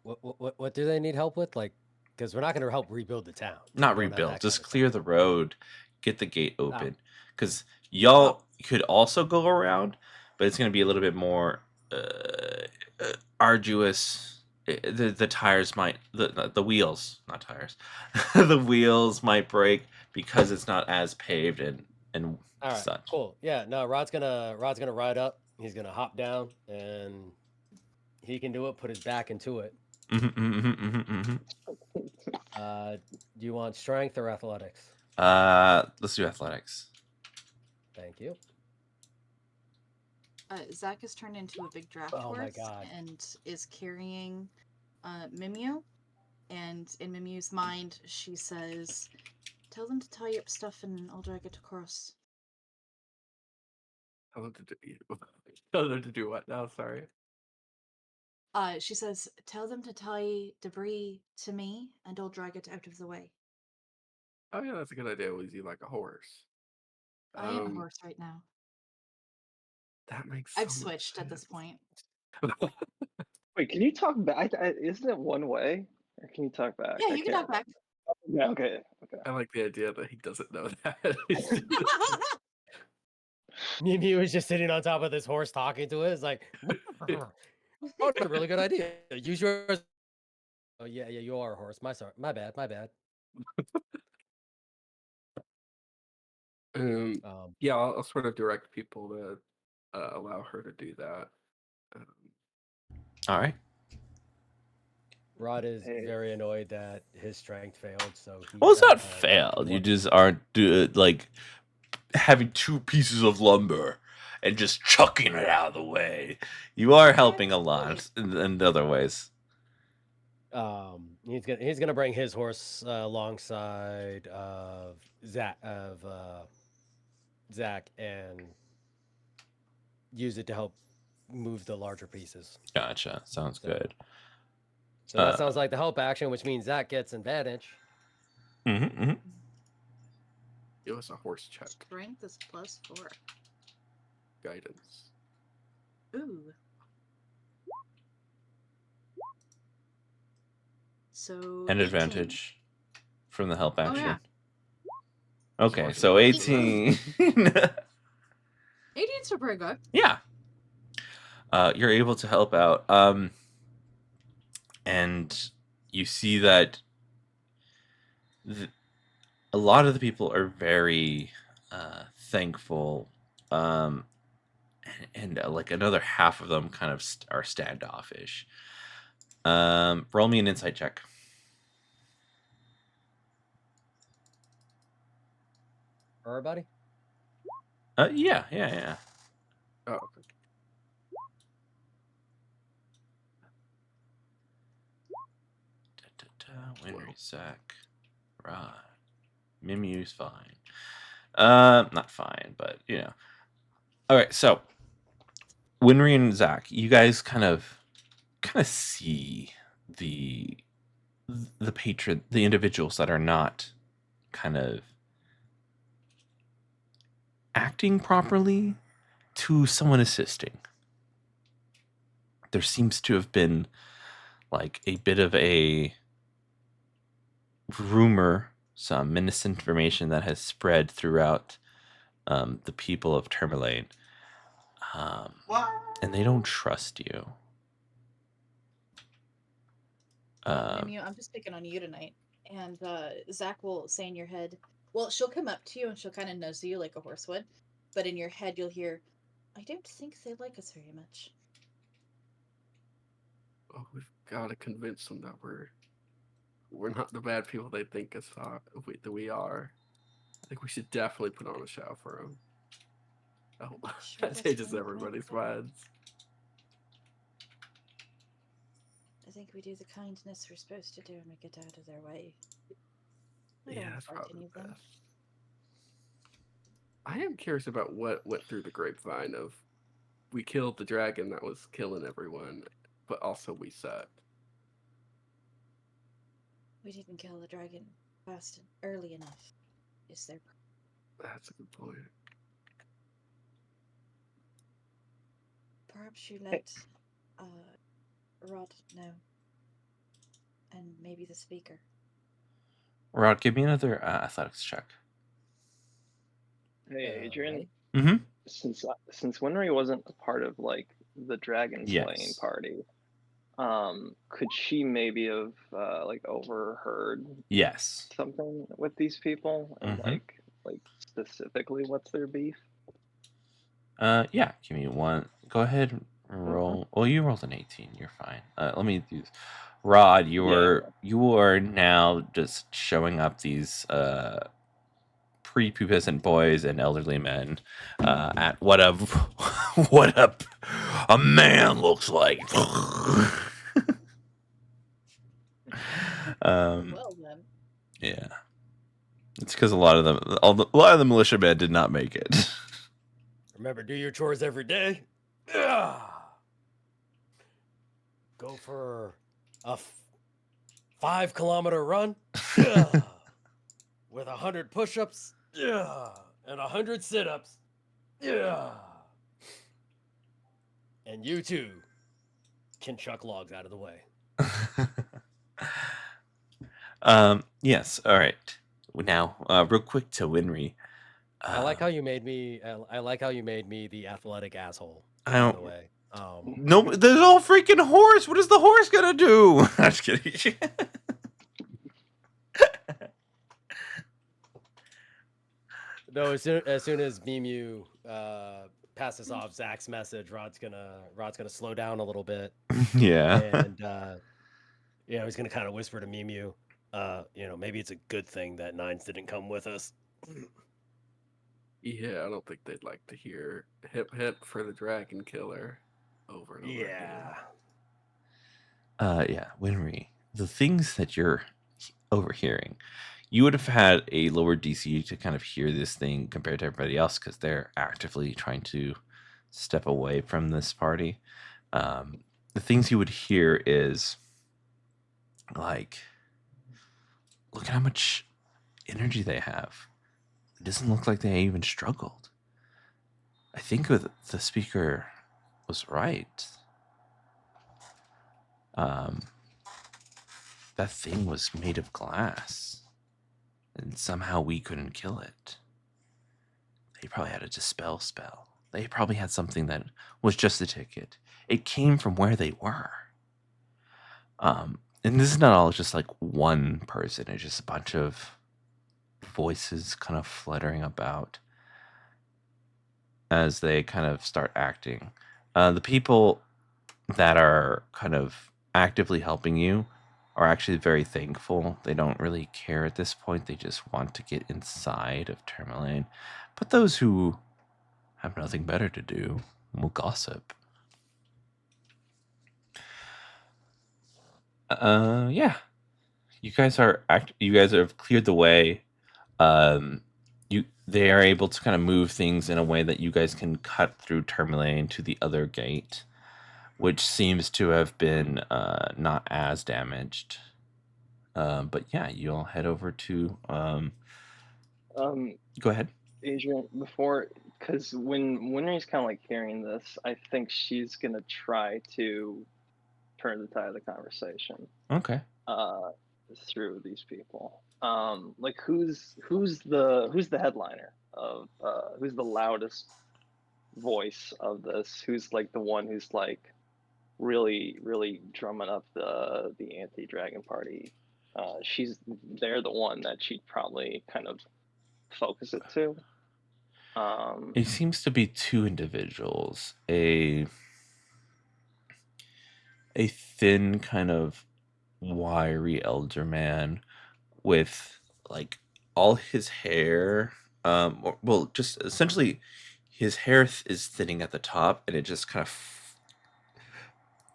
What do they need help with? Like, because we're not going to help rebuild the town. Not We don't have rebuild, that just kind of clear stuff. the road, get the gate open. Because y'all could also go around, but it's going to be a little bit more arduous. The tires might, the wheels, not tires, the wheels might break because it's not as paved and All right, such. cool. Yeah, no, Rod's gonna ride up. He's gonna hop down, and he can do it. Put his back into it. Do you want strength or athletics? Let's do athletics. Thank you. Zach has turned into a big draft Oh my horse God. and is carrying Mimeo. And in Mimiu's mind, she says, "Tell them to tie up stuff and I'll drag it across." Tell them to do. Tell them to do what now? Sorry. She says, "Tell them to tie debris to me and I'll drag it out of the way." Oh yeah, that's a good idea. Was you like a horse? I am a horse right now. That makes. I've so much switched at this sense. point. Wait, can you talk back? Isn't it one way, or can you talk back? Yeah, I you can can't talk back. remember. Yeah, okay, okay. I like the idea that he doesn't know that. Mimi was just sitting on top of this horse talking to it. It's like, oh, that's a really good idea. Use yours. Oh yeah, you are a horse. My bad. um, Um, yeah, I'll sort of direct people to allow her to do that. All right. Rod is Hey. very annoyed that his strength failed, so he. Well, it's not he failed. You wants- just aren't like having 2 pieces of lumber and just chucking it out of the way. You are helping a lot in other ways. He's gonna bring his horse alongside of Zach and use it to help move the larger pieces. Gotcha. Sounds So- good. So that sounds like the help action, which means Zach gets advantage. Mm-hmm. Give us a horse check. Strength is +4. Guidance. Ooh. So And 18. advantage from the help action. yeah. Okay, Horse so is 18. 18's still pretty good. Yeah. You're able to help out. And you see that a lot of the people are very thankful. And like another half of them kind of are standoffish. Roll me an insight check. Everybody? Yeah. Oh, okay. Winry, Zach, Rod, Mimiu's fine. Not fine, but you know. All right, so Winry and Zach, you guys kind of see the individuals that are not kind of acting properly to someone assisting. There seems to have been like a bit of a rumor, some misinformation that has spread throughout the people of Tourmaline. And they don't trust you. Mimeo, I'm just picking on you tonight. And Zach will say in your head, well, she'll come up to you and she'll kind of nose you like a horse would. But in your head, you'll hear, "I don't think they like us very much." Oh, we've got to convince them that we're not the bad people they think us that we are. I think we should definitely put on a show for them. Oh, Sure, that that's changes fine, everybody's thanks. minds. I think we do the kindness we're supposed to do and we get out of their way. I don't Yeah, want that's to fight probably any of the them. best. I am curious about what went through the grapevine of we killed the dragon that was killing everyone, but also we sucked. We didn't kill the dragon fast and early enough. Is there? That's a good point. Perhaps you let Rod know, and maybe the speaker. Rod, give me another athletics check. Hey, Adrian. Mm-hmm. Since Winry wasn't a part of like the dragon slaying Yes. party, could she maybe have like overheard Yes. something with these people and Mhm. like specifically what's their beef? Yeah. Give me one. Go ahead and roll. Well, you rolled an 18. You're fine. Let me do this. Rod, you are now just showing up these prepubescent boys and elderly men at what a man looks like. Well then. Yeah, it's because a lot of the militiamen did not make it. Remember, do your chores every day. Go for a 5-kilometer run with 100 push-ups and 100 sit-ups. And you too can chuck logs out of the way. Yes. All right. Now, real quick to Winry. I like how you made me. I like how you made me the athletic asshole. I By don't. the way. No, there's all freaking horse. What is the horse gonna do? I'm just kidding. No, as soon as Mimu passes off Zach's message, Rod's gonna slow down a little bit. Yeah. And he's gonna kind of whisper to Mimu, maybe it's a good thing that Nines didn't come with us. Yeah, I don't think they'd like to hear "hip hip for the dragon killer" over and over again. Yeah, Winry, the things that you're overhearing, you would have had a lower DC to kind of hear this thing compared to everybody else because they're actively trying to step away from this party. The things you would hear is like, look at how much energy they have. It doesn't look like they even struggled. I think the speaker was right. That thing was made of glass, and somehow we couldn't kill it. They probably had a dispel spell. They probably had something that was just a ticket. It came from where they were. And this is not all just like one person. It's just a bunch of voices kind of fluttering about as they kind of start acting. The people that are kind of actively helping you are actually very thankful. They don't really care at this point. They just want to get inside of Tourmaline. But those who have nothing better to do will gossip. Yeah. You guys have cleared the way. They are able to kind of move things in a way that you guys can cut through Tourmaline to the other gate, which seems to have been not as damaged. But yeah, you'll head over to. Go ahead, Adrian. Because when Winry's kind of like hearing this, I think she's gonna try to turn the tide of the conversation. Okay. Through these people. Like who's the headliner of who's the loudest voice of this? Who's like the one who's like really drumming up the anti-dragon party? They're the one that she'd probably kind of focus it to. It seems to be two individuals. A thin, kind of wiry elder man with like all his hair. Just essentially, his hair is thinning at the top, and it just kind of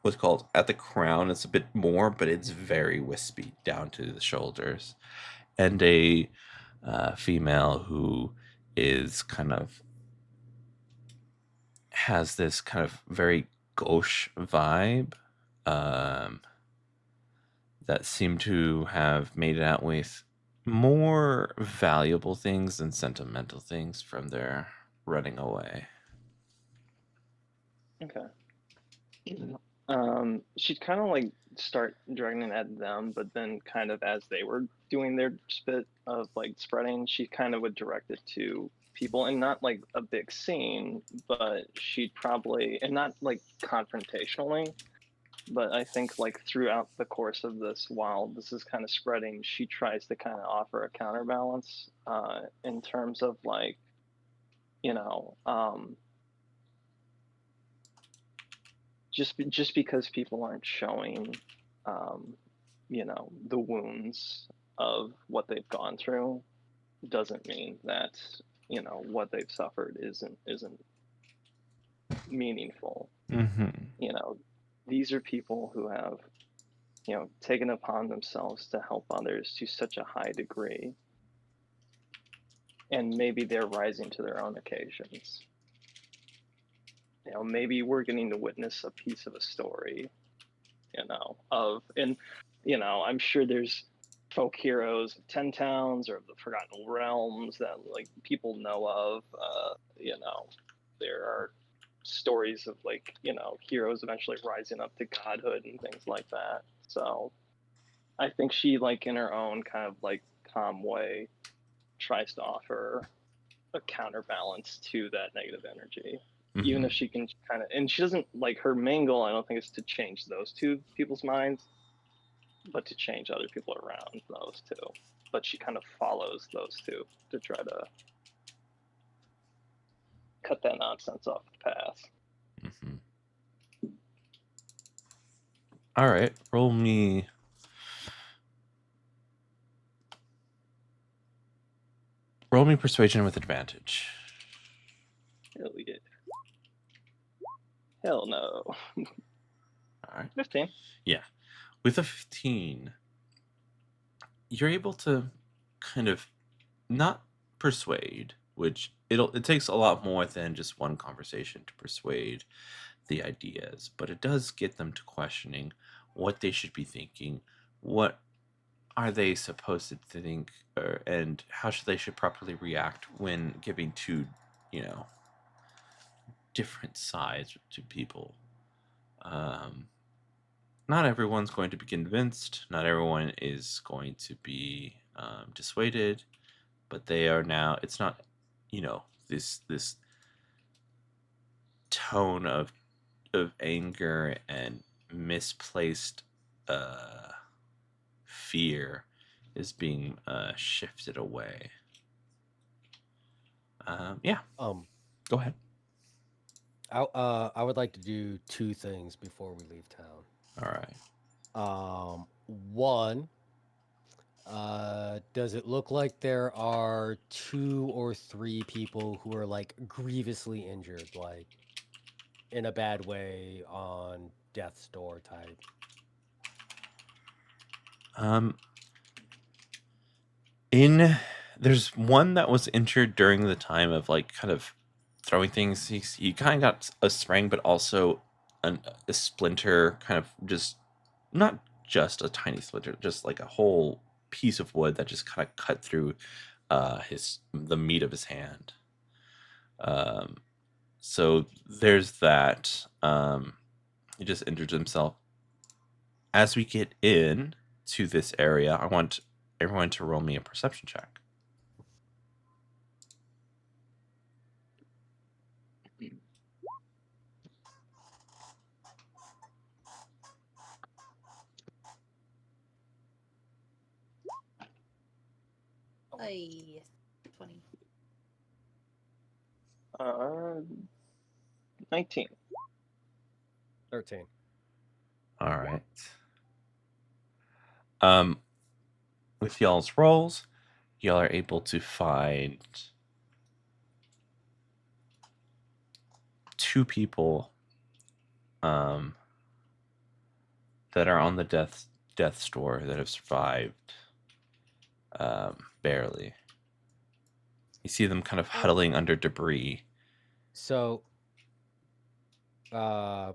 what's called at the crown. It's a bit more, but it's very wispy down to the shoulders. And a female who is kind of has this kind of very gauche vibe. that seem to have made it out with more valuable things than sentimental things from their running away. Okay. She'd kind of like start directing at them, but then kind of as they were doing their spit of like spreading, she kind of would direct it to people, and not like a big scene, but she'd probably, and not like confrontationally, but I think like throughout the course of this, while this is kind of spreading, she tries to kind of offer a counterbalance in terms of like, you know, just because people aren't showing, you know, the wounds of what they've gone through, doesn't mean that, you know, what they've suffered isn't meaningful. Mm-hmm. You know, these are people who have, you know, taken upon themselves to help others to such a high degree, and maybe they're rising to their own occasions. You know, maybe we're getting to witness a piece of a story, you know, of, and, you know, I'm sure there's folk heroes of 10 Towns or the Forgotten Realms that like people know of. You know, there are stories of like, you know, heroes eventually rising up to godhood and things like that. So I think she, like, in her own kind of like calm way, tries to offer a counterbalance to that negative energy. Mm-hmm. Even if she can kind of, and she doesn't, like, her main goal, I don't think, is to change those two people's minds, but to change other people around those two. But she kind of follows those two to try to cut that nonsense off the path. Mm-hmm. All right, roll me persuasion with advantage. Hell yeah. Hell no. All right. 15. Yeah. With a 15, you're able to kind of not persuade, which it takes a lot more than just one conversation to persuade the ideas, but it does get them to questioning what they should be thinking, what are they supposed to think, and how they should properly react when giving two, you know, different sides to people. Not everyone's going to be convinced. Not everyone is going to be dissuaded, but they are now. It's not, you know, this tone of anger and misplaced fear is being shifted away. Yeah. Go ahead. I would like to do two things before we leave town. All right. One, does it look like there are 2 or 3 people who are like grievously injured, like in a bad way, on death's door type? There's one that was injured during the time of like kind of throwing things. He kind of got a sprain, but also a splinter, kind of just not just a tiny splinter, just like a whole piece of wood that just kind of cut through the meat of his hand. So there's that. He just injured himself. As we get in to this area, I want everyone to roll me a perception check. Ay, 20. 19. 13. All right. With y'all's rolls, y'all are able to find 2 people that are on the death's door that have survived barely. You see them kind of huddling under debris. So, I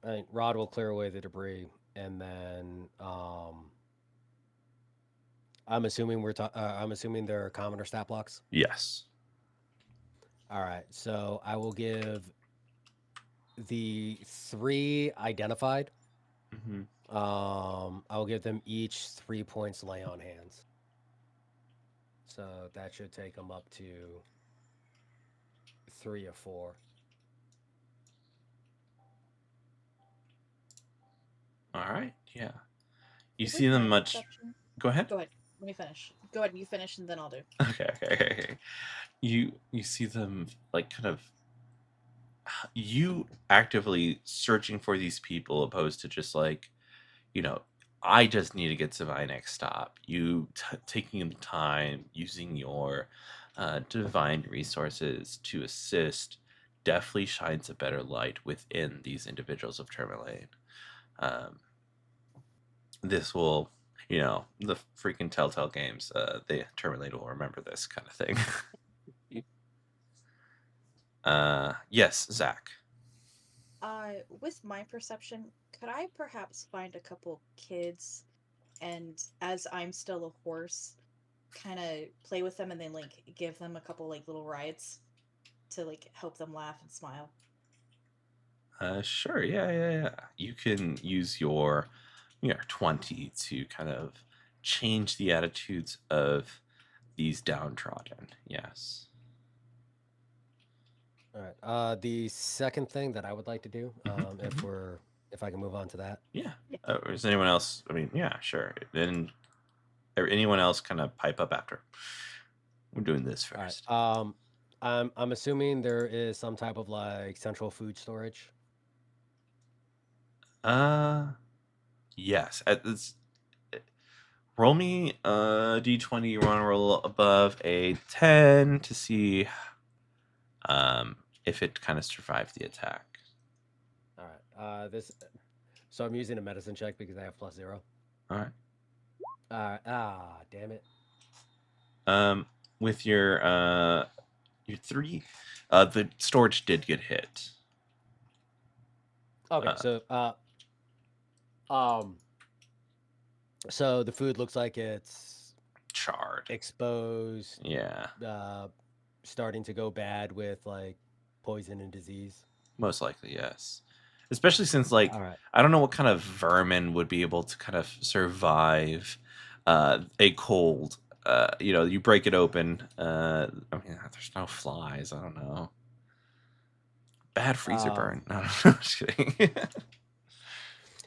think Rod will clear away the debris, and then I'm assuming I'm assuming they're common or stat blocks. Yes. All right, so I will give the 3 identified. Mm-hmm. I will give them each 3 points lay on hands. So that should take them up to 3 or 4. All right. Yeah. You With see them my much. perception- Go ahead. Go ahead. Let me finish. Go ahead. You finish, and then I'll do. Okay. You see them like kind of you actively searching for these people opposed to just like, I just need to get to my next stop. You taking the time, using your divine resources to assist, definitely shines a better light within these individuals of Tourmaline. This will, the freaking Telltale games, the Tourmaline will remember this kind of thing. Yes, Zach. With my perception, could I perhaps find a couple kids, and as I'm still a horse, kind of play with them, and then like give them a couple like little rides to like help them laugh and smile? Sure. Yeah. You can use your 20 to kind of change the attitudes of these downtrodden. Yes. All right. The second thing that I would like to do, Mhm. if I can move on to that. Yeah. Yeah. Is anyone else? I mean, yeah, sure. Then anyone else kind of pipe up after? We're doing this All first. right. I'm assuming there is some type of like central food storage. Yes. Roll me a d20. You want to roll above a 10 to see if it kind of survived the attack. All right. So I'm using a medicine check because I have +0. All right. Damn it. With your 3, the storage did get hit. Okay. So the food looks like it's Charred. exposed, Yeah, starting to go bad with like poison and disease. most likely yes. Especially since like All right. I don't know what kind of vermin would be able to kind of survive a cold. You break it open. I mean, there's no flies. I don't know. Bad freezer burn. No, just kidding.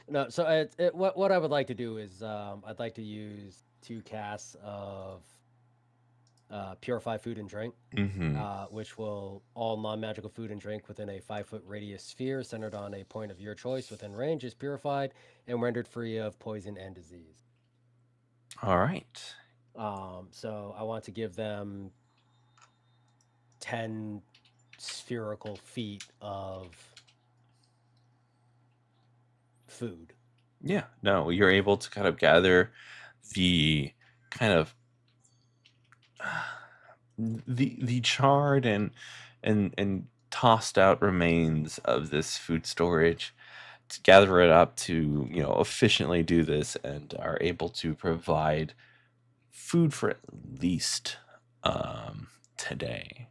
No, so what I would like to do is I'd like to use 2 casts of purify food and drink, Mm-hmm. which will all non-magical food and drink within a 5-foot radius sphere centered on a point of your choice within range is purified and rendered free of poison and disease. All right. So I want to give them 10 spherical feet of food. Yeah. No, you're able to kind of gather the kind of the charred and tossed out remains of this food storage, to gather it up to efficiently do this, and are able to provide food for at least today.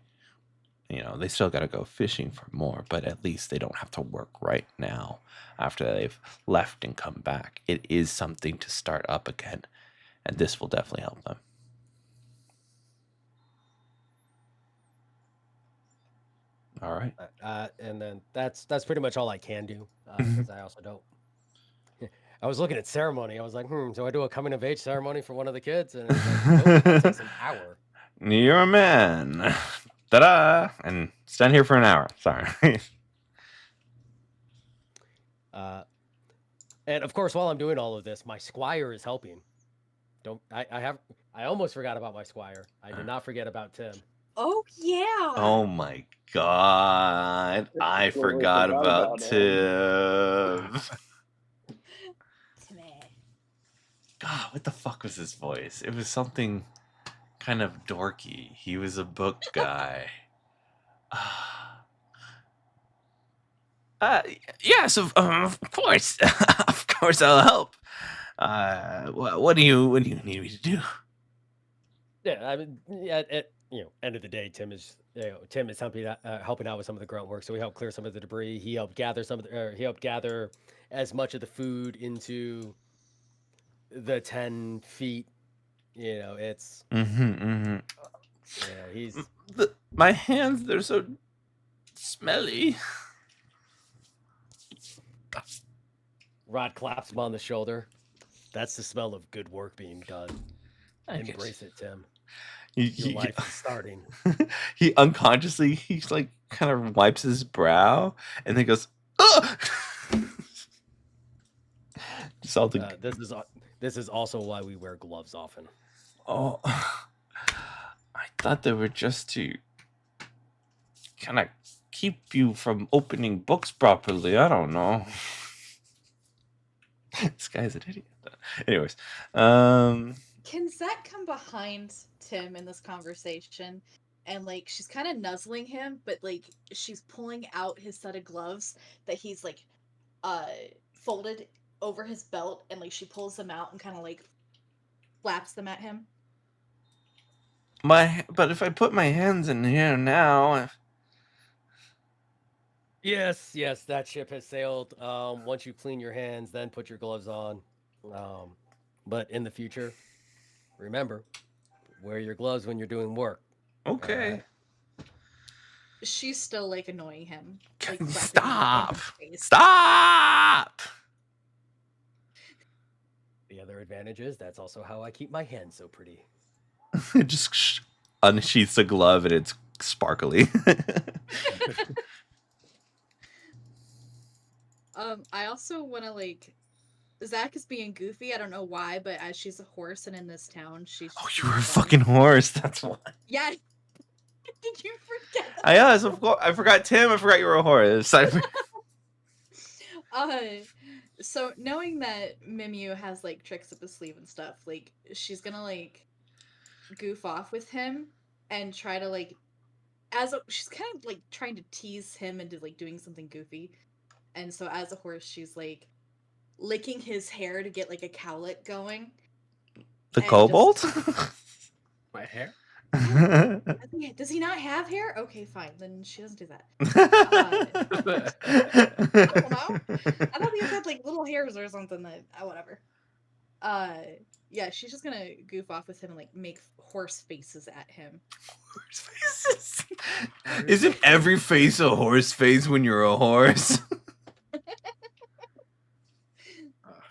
They still got to go fishing for more, but at least they don't have to work right now after they've left and come back. It is something to start up again, and this will definitely help them. All right. And then that's pretty much all I can do because I also don't. I was looking at ceremony. I was like, do I do a coming of age ceremony for one of the kids? And it's like, nope, that takes an hour. You're a man. Ta-da! And stand here for an hour. Sorry. And of course, while I'm doing all of this, my squire is helping. I almost forgot about my squire. I did not forget about Tim. Oh yeah. Oh my god. I Totally forgot forgot about about Tim. Timmy. God, what the fuck was his voice? It was something kind of dorky. He was a book guy. Yes, of course. Of course, I'll help. What do you need me to do? Yeah, I mean, end of the day, Tim is helping out with some of the grunt work. So we helped clear some of the debris. He helped gather he helped gather as much of the food into the 10 feet. It's he's My hands, they're so smelly. Rod claps him on the shoulder. That's the smell of good work being done. I guess. Embrace it, Tim. Your Your life is starting. He unconsciously, he's like kind of wipes his brow and then goes, "Ugh!" Just all the This is also why we wear gloves often. oh, I thought they were just to kind of keep you from opening books properly. I don't know. This guy's an idiot. Anyways, Can Zach come behind Tim in this conversation? And like she's kind of nuzzling him, but like she's pulling out his set of gloves that he's like folded over his belt, and like she pulls them out and kind of like flaps them at him. but if I put my hands in here now, Yes, that ship has sailed. Once you clean your hands, then put your gloves on. But in the future, remember, wear your gloves when you're doing work. okay. Alright. She's still like annoying him. Like Stop! Face. Stop! The other advantage is that's also how I keep my hands so pretty. It just unsheaths a glove and it's sparkly. I also want to like. Zach is being goofy. I don't know why, but as she's a horse and in this town, she's. Oh, you were a fucking horse. That's why. Yeah. Did you forget? Yes, of course. I forgot Tim. I forgot you were a horse. So knowing that Mimyu has like tricks up his sleeve and stuff, like she's gonna like goof off with him and try to like she's kind of like trying to tease him into like doing something goofy. And so as a horse, she's like licking his hair to get like a cowlick going. The kobold? My hair? Does he not have hair? Okay, fine. Then she doesn't do that. I don't know. I thought he had like little hairs or something that whatever. Yeah, she's just gonna goof off with him and like make horse faces at him. Horse faces? Isn't every face a horse face when you're a horse?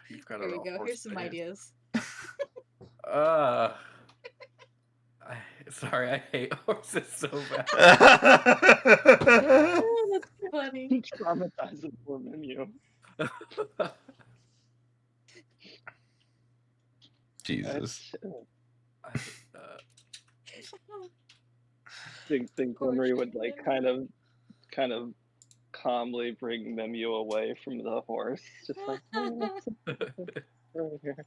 You've got Here we a go. horse Here's some face. ideas. Sorry, I hate horses so bad. Oh, that's funny. Traumatizing for Mimyu. Jesus. Think Winry would like kind of calmly bring Mimyu away from the horse, just like right here.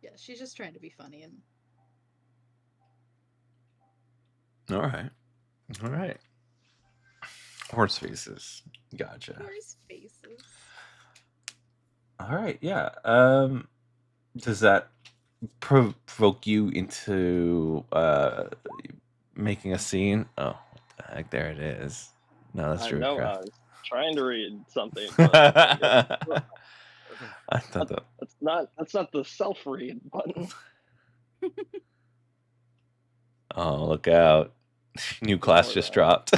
Yeah, she's just trying to be funny and. All right. Horse faces. Gotcha. Horse faces. All right. Yeah. Does that provoke you into making a scene? Oh, what the heck! There it is. No, that's I true. know. Crap. I was trying to read something. But I thought that. That's not the self-read button. Oh, look out! New class just dropped.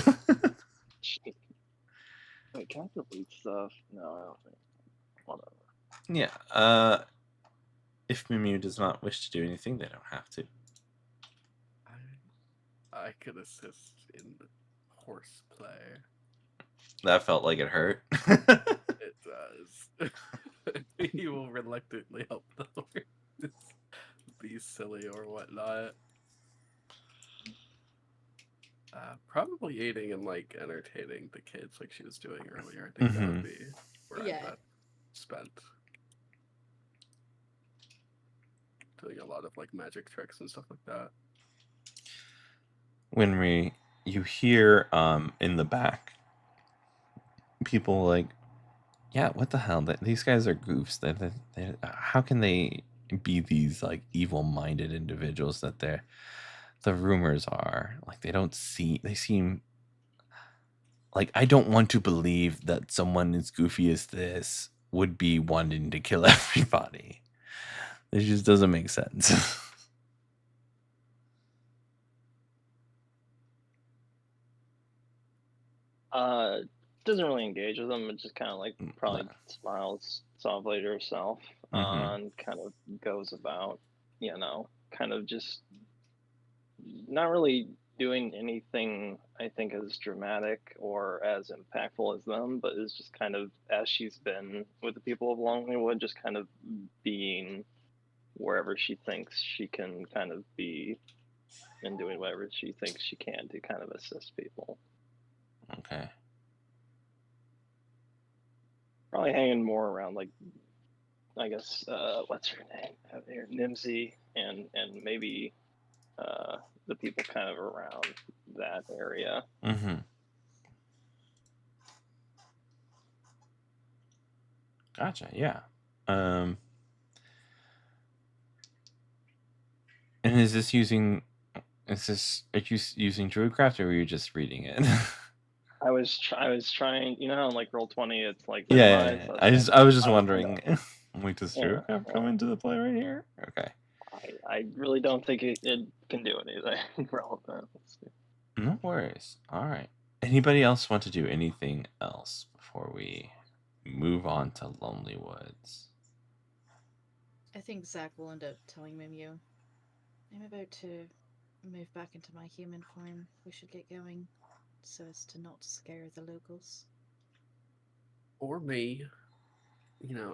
Wait, can I delete stuff? No, I don't think. Whatever. Yeah. If Mimyu does not wish to do anything, they don't have to. I could assist in horseplay. That felt like it hurt. It does. He will reluctantly help the horse be silly or whatnot. Probably aiding and like entertaining the kids like she was doing earlier. I think that would be where Yeah. I got spent. Doing a lot of like magic tricks and stuff like that. Winry you hear in the back people like, yeah, what the hell? These guys are goofs. How can they be these like evil-minded individuals that the rumors are? Like they seem like, I don't want to believe that someone as goofy as this would be wanting to kill everybody. It just doesn't make sense. Doesn't really engage with them. It just kind of like probably smiles softly to herself, and kind of goes about, kind of just not really doing anything I think as dramatic or as impactful as them, but is just kind of, as she's been with the people of Longwood, just kind of being wherever she thinks she can kind of be, and doing whatever she thinks she can to kind of assist people. Okay. Probably hanging more around, like, I guess, what's her name out there, Nimsy, and maybe the people kind of around that area. Mm-hmm. Gotcha. Yeah. And are you using Druidcraft, or were you just reading it? I was trying, how in like Roll20 it's like Yeah. randomized. I was just wondering. Like, does Yeah, Druidcraft come into the play right here? Okay. I really don't think it can do anything relevant. Let's see. No worries. All right. Anybody else want to do anything else before we move on to Lonely Woods? I think Zach will end up telling Mimyu, I'm about to move back into my human form. We should get going so as to not scare the locals. Or me.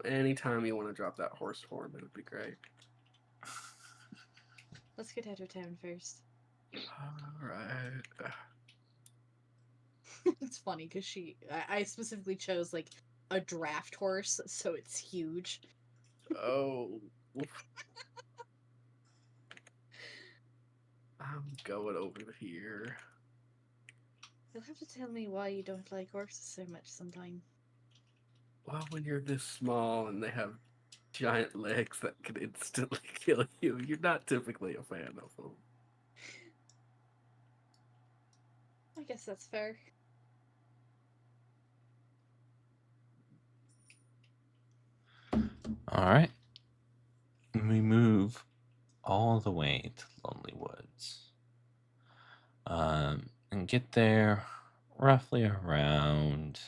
Anytime you want to drop that horse form, it would be great. Let's get out of town first. Alright. It's funny because I specifically chose like a draft horse, so it's huge. Oh. I'm going over here. You'll have to tell me why you don't like horses so much sometime. Well, when you're this small and they have giant legs that can instantly kill you, you're not typically a fan of them. I guess that's fair. All right. We move all the way to Lonely Woods. And get there roughly around,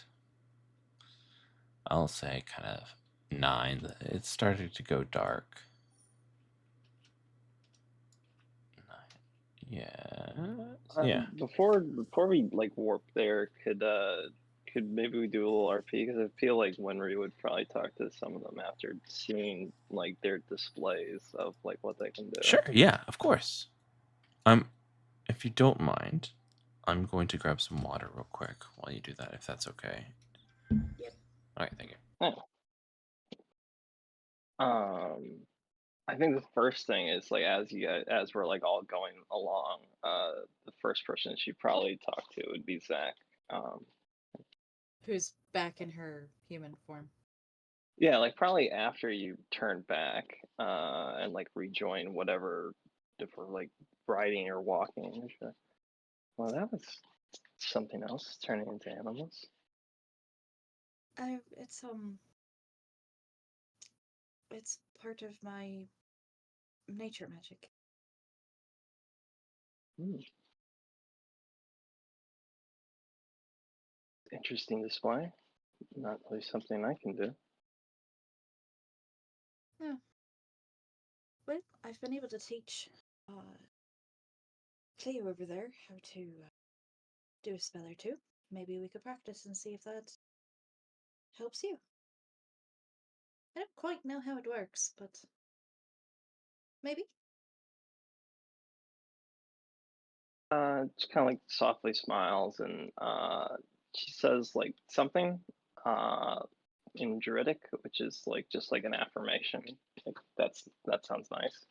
I'll say, kind of 9. It started to go dark. 9. Yeah. Before we like warp there, could maybe we do a little RP, because I feel like Winry would probably talk to some of them after seeing like their displays of like what they can do. Sure. Yeah. Of course. If you don't mind, I'm going to grab some water real quick while you do that, if that's okay. Yep. All right. Thank you. I think the first thing is, like, as we're like all going along, the first person she'd probably talk to would be Zach. Who's back in her human form. Yeah, like probably after you turn back and like rejoin whatever, if we're like riding or walking. Well, that was something else, turning into animals. It's part of my nature magic. Interesting display. Not really something I can do. Yeah. Well, I've been able to teach Cleo over there how to do a spell or two. Maybe we could practice and see if that helps you. I don't quite know how it works, but maybe. Just kind of like softly smiles, and she says like something in Druidic, which is like just like an affirmation. Like, that sounds nice.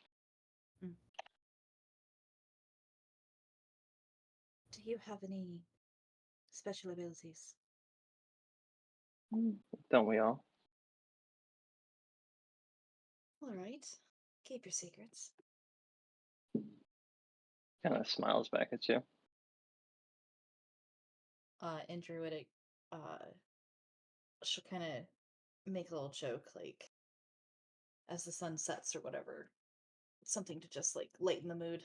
you have any special abilities? Don't we all? All right. Keep your secrets. Kind of smiles back at you. In Druidic, she'll kind of make a little joke, like, as the sun sets or whatever. Something to just, like, lighten the mood.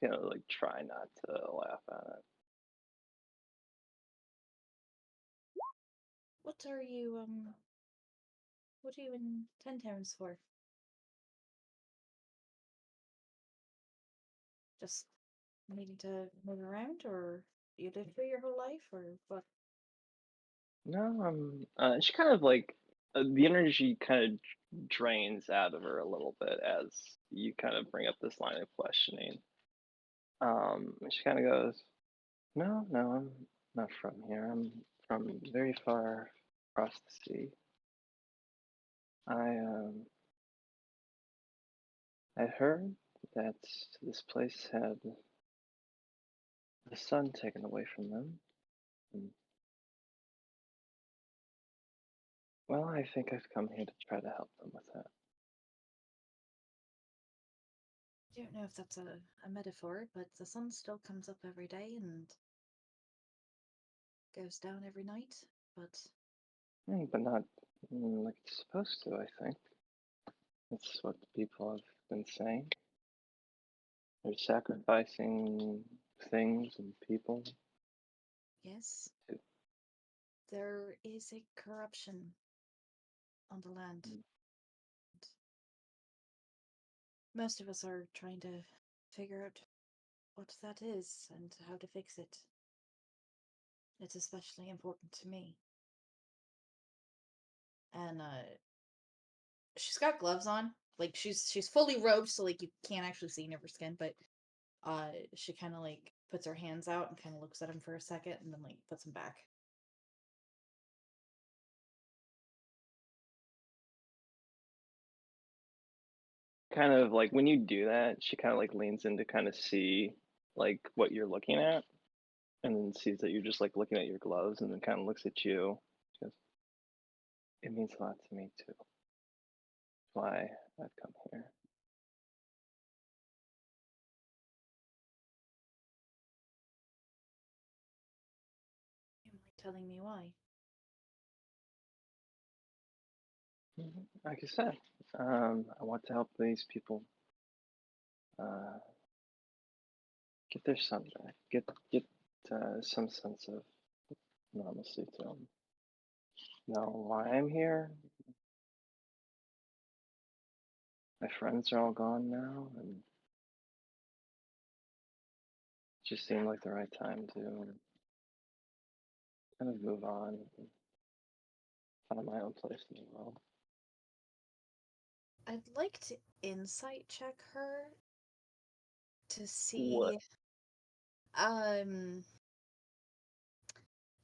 Like try not to laugh at it. What are you, what are you in 10 Towns for? Just needing to move around, or you lived here your whole life, or what? No, she kind of like the energy kind of drains out of her a little bit as you kind of bring up this line of questioning. And she kind of goes, "No, no, I'm not from here. I'm from very far across the sea. I heard that this place had the sun taken away from them, and well, I think I've come here to try to help them with that." I don't know if that's a metaphor, but the sun still comes up every day and goes down every night. But But not like it's supposed to, I think. That's what the people have been saying. They're sacrificing things and people. yes, to- there is a corruption on the land. Mm. Most of us are trying to figure out what that is and how to fix it. It's especially important to me. And she's got gloves on. Like she's fully robed, so like you can't actually see any of her skin, but she kind of like puts her hands out and kind of looks at him for a second and then like puts them back. Kind of like when you do that, she kind of like leans in to kind of see like what you're looking at, and then sees that you're just like looking at your gloves, and then kind of looks at you. She goes, "It means a lot to me too. That's why I've come here." You mind telling me why? Like I said, I want to help these people uh, get their son back, get some sense of normalcy to them. Now, why I'm here? My friends are all gone now, and it just seemed like the right time to kind of move on and find my own place in the world. I'd like to insight check her to What? see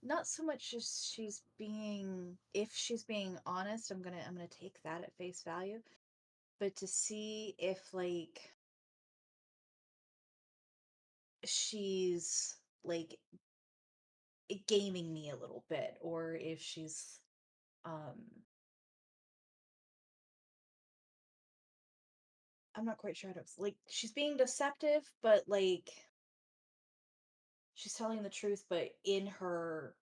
not so much as she's being if she's being honest, I'm gonna take that at face value, but to see if like she's like gaming me a little bit or if she's um I'm not quite sure how to like she's being deceptive, but like she's telling the truth, but in her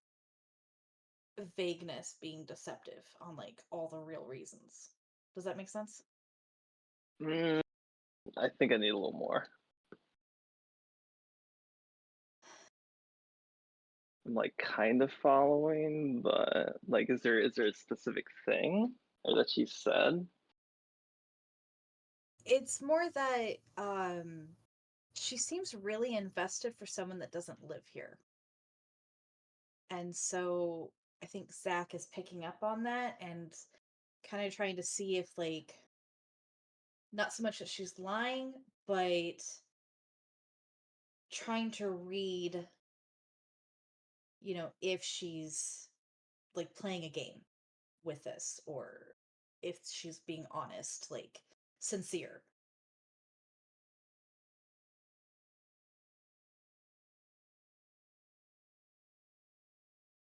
vagueness being deceptive on like all the real reasons. Does that make sense? Mm, I think I need a little more. I'm like kind of following, but like, is there a specific thing or that she said? It's more that she seems really invested for someone that doesn't live here. And so I think Zach is picking up on that and kind of trying to see if like not so much that she's lying, but trying to read, if she's like playing a game with this or if she's being honest, like sincere.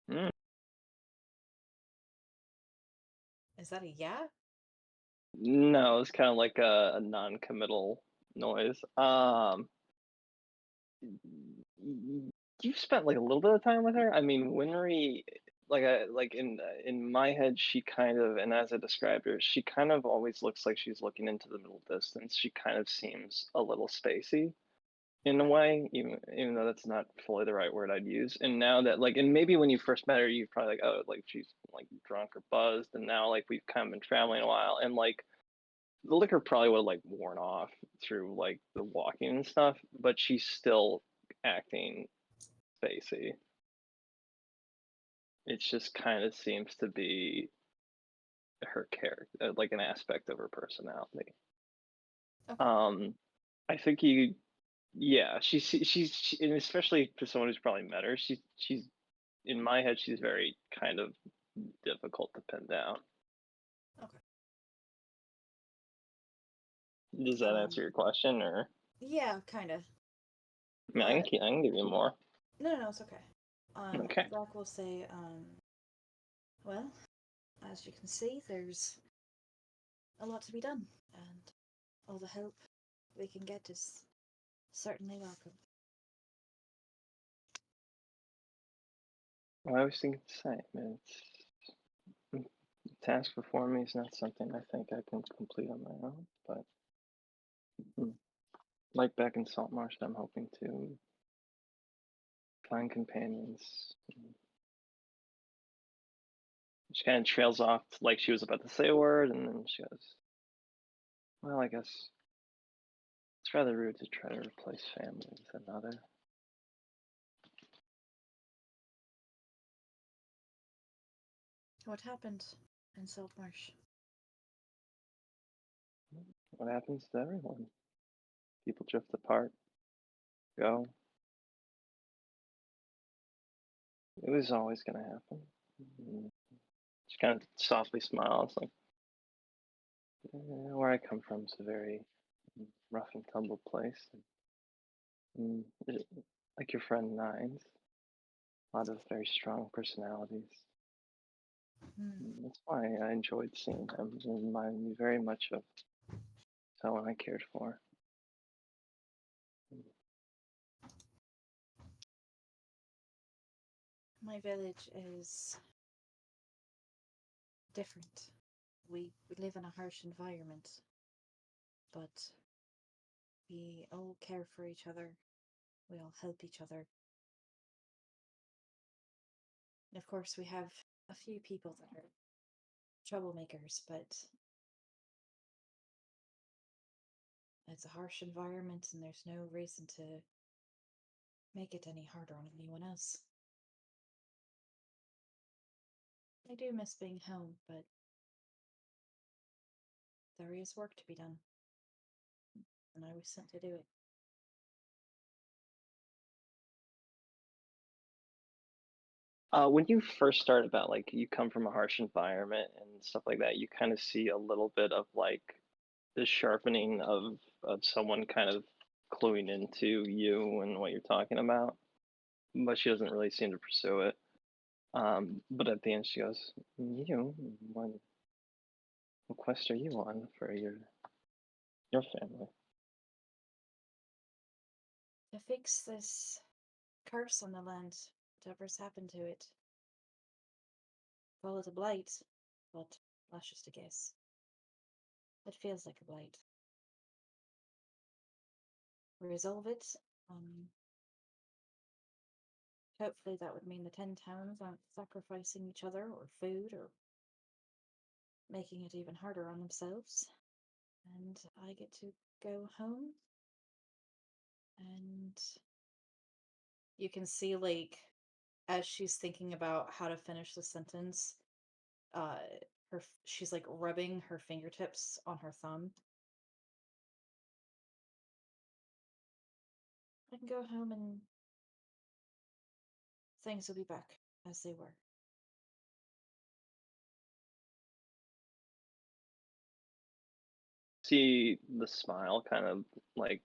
Mm. Is that a yeah? No, it's kind of like a non-committal noise. You spent like a little bit of time with her. I mean, Winry, like in my head, she kind of, and as I described her, she kind of always looks like she's looking into the middle distance. She kind of seems a little spacey in a way, even though that's not fully the right word I'd use. And now that like, and maybe when you first met her, you're probably like, oh, like she's like drunk or buzzed, and now like we've kind of been traveling a while, and like the liquor probably would have like worn off through like the walking and stuff, but she's still acting spacey. It just kind of seems to be her character, like an aspect of her personality. Okay. I think yeah, and especially for someone who's probably met her, she's in my head, she's very kind of difficult to pin down. Okay. Does that answer your question, or? Yeah, kind of. I mean, I can give you more. No, it's okay. Okay. Zach will say, well, as you can see, there's a lot to be done, and all the help we can get is certainly welcome. Well, I was thinking the same. The task before me is not something I think I can complete on my own, but like back in Saltmarsh, I'm hoping to find companions. She kind of trails off like she was about to say a word, and then she goes, well, I guess it's rather rude to try to replace family with another. What happened in Saltmarsh? What happens to everyone? People drift apart, go. It was always going to happen. She kind of softly smiles, like, where I come from is a very rough and tumble place. Like your friend Nines, a lot of very strong personalities. That's why I enjoyed seeing him. It reminded me very much of someone I cared for. My village is different. We live in a harsh environment, but we all care for each other. We all help each other. And of course, we have a few people that are troublemakers, but it's a harsh environment and there's no reason to make it any harder on anyone else. I do miss being home, but there is work to be done, and I was sent to do it. When you first start about like you come from a harsh environment and stuff like that, you kind of see a little bit of like the sharpening of someone kind of cluing into you and what you're talking about, but she doesn't really seem to pursue it. But at the end, she goes, "You, what quest are you on for your family?" To fix this curse on the land, whatever's happened to it. Call it a blight, but that's just a guess. It feels like a blight. Resolve it. Hopefully that would mean the 10 towns aren't sacrificing each other or food or making it even harder on themselves. And I get to go home. And you can see, like, as she's thinking about how to finish the sentence, she's like rubbing her fingertips on her thumb. I can go home and things will be back as they were. see the smile kind of like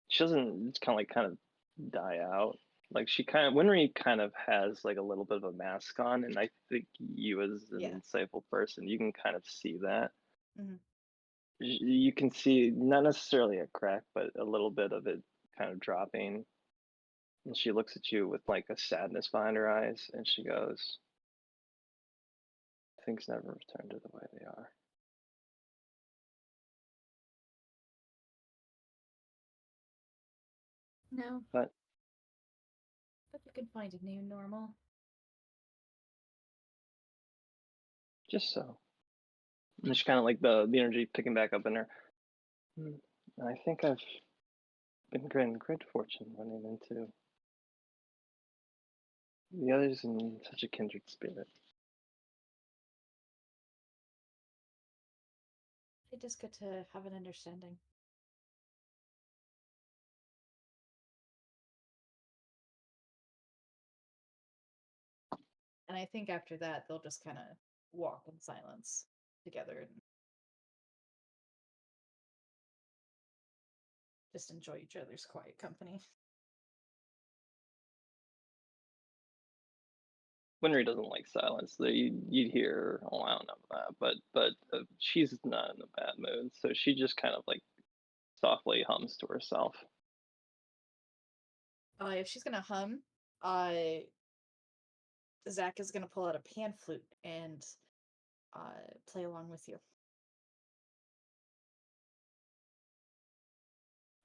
she doesn't it's kind of die out. Like she kind of Winry kind of has like a little bit of a mask on, and I think you as an Yeah. insightful person, you can kind of see that. Mhm. You can see not necessarily a crack, but a little bit of it kind of dropping. And she looks at you with like a sadness behind her eyes, and she goes, "Things never return to the way they are." No, But but you can find a new normal. just so. And she kind of like the energy picking back up in her. "Hmm, I think I've been granted great fortune running into the others in such a kindred spirit." It is good to have an understanding. And I think after that, they'll just kind of walk in silence together and just enjoy each other's quiet company. Winry doesn't like silence. You'd hear, oh, I don't know that, but she's not in a bad mood, so she just kind of like softly hums to herself. If she's gonna hum, Zach is gonna pull out a pan flute and play along with you.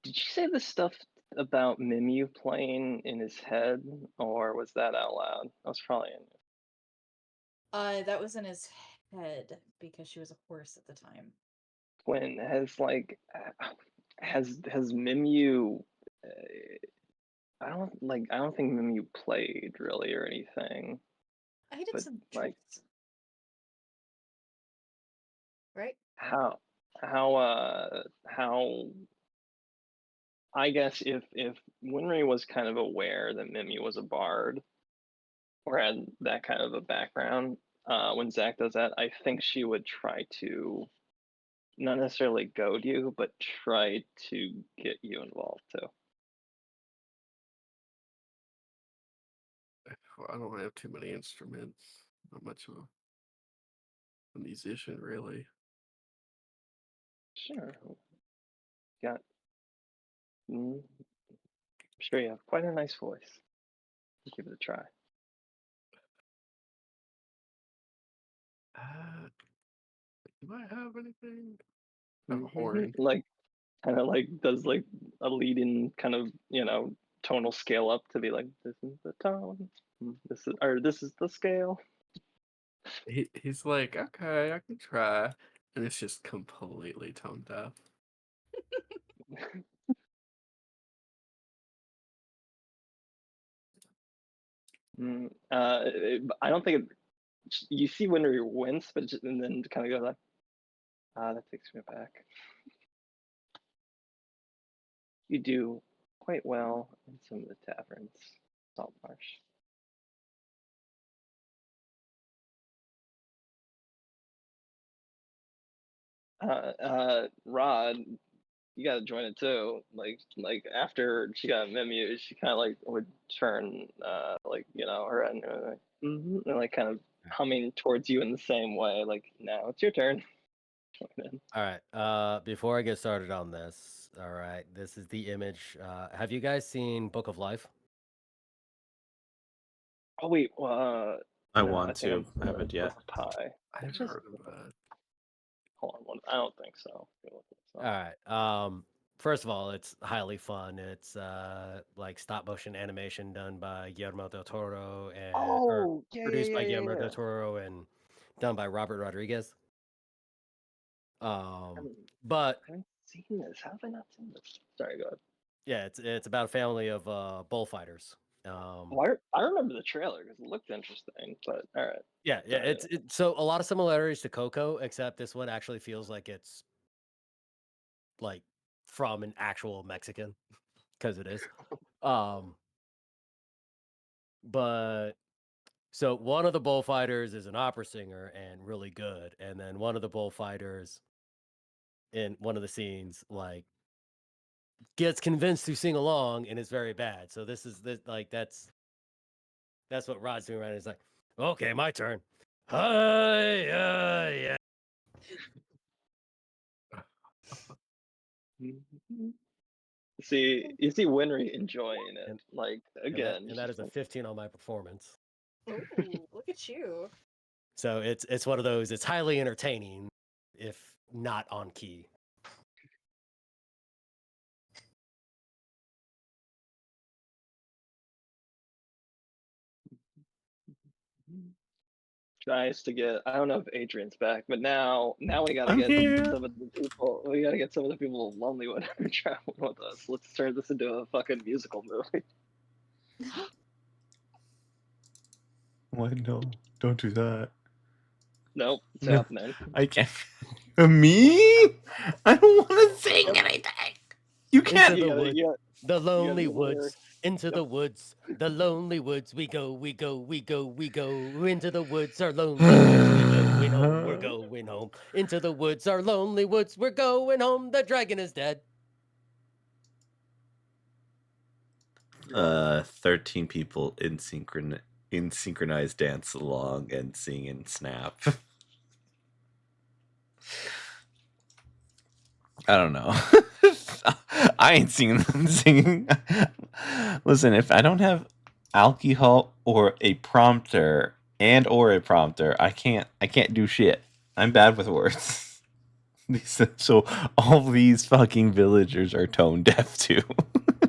Did you say the stuff about Mimyu playing in his head, or was that out loud? That was probably in. That was in his head because she was a horse at the time. When has like has Mimyu? I don't think Mimyu played really or anything, I did but some like tricks, right? how I guess if Winry was kind of aware that Mimi was a bard or had that kind of a background, when Zach does that, I think she would try to not necessarily goad you, but try to get you involved too. Well, I don't have too many instruments. Not much of a musician, really. Sure, got. I'm sure you have quite a nice voice. Give it a try. Do I have anything? I have a horn. Like kind of like does like a leading kind of tonal scale up to be like this is the tone, this is the scale. He's like, okay, I can try, and it's just completely tone deaf. I don't think you see when you wince, but and then kind of go like, that takes me back. You do quite well in some of the taverns, Saltmarsh. Rod, you gotta join it too. Like after she got Memu, she kind of like would turn like her head and like, and like kind of humming towards you in the same way. Like now it's your turn. Join in. All right. Before I get started on this, all right, this is the image. Have you guys seen Book of Life? Oh wait, I no, I want think I'm to. I haven't yet. with Pi. I Which haven't is heard of that. hold on, I don't think so. All right. First of all, it's highly fun. It's like stop motion animation done by Guillermo del Toro and or Oh yeah, yeah, produced yeah, by yeah, Guillermo del yeah. Toro and done by Robert Rodriguez. I Um, haven't, but I haven't seen this. How have I not seen this? Sorry, go ahead. yeah, it's about a family of bullfighters. Oh, I remember the trailer because it looked interesting. But all right, Yeah, sorry. so a lot of similarities to Coco, except this one actually feels like it's like from an actual Mexican because it is. Um, but so one of the bullfighters is an opera singer and really good, and then one of the bullfighters in one of the scenes, like gets convinced to sing along and is very bad. So this is like that's what Rod's doing right now. He's like, okay, my turn. Hi, yeah. See, you see Winry enjoying it. And- Like And again, that is a 15 on my performance. Ooh, look at you. So it's one of those. It's highly entertaining, if not on key. tries to get. I don't know if Adrian's back, but now we gotta I'm get here. some of the people. We gotta get some of the people of Lonelywood who are traveling with us. Let's turn this into a fucking musical movie. What? No, don't do that. Nope, it's No. happening. I can't. Me? I don't want to sing anything. You can't. Into the You gotta- woods, you gotta- the lonely the woods. lyrics. Into the woods, the lonely woods. We go, we go, we go, we go. Into the woods, our lonely woods. We going home, we're going home. Into the woods, our lonely woods. We're going home. The dragon is dead. 13 people in synchronized dance along and sing and snap. I don't know. I ain't singing. Listen, if I don't have alcohol or a prompter I can't do shit. I'm bad with words. So all these fucking villagers are tone deaf too. A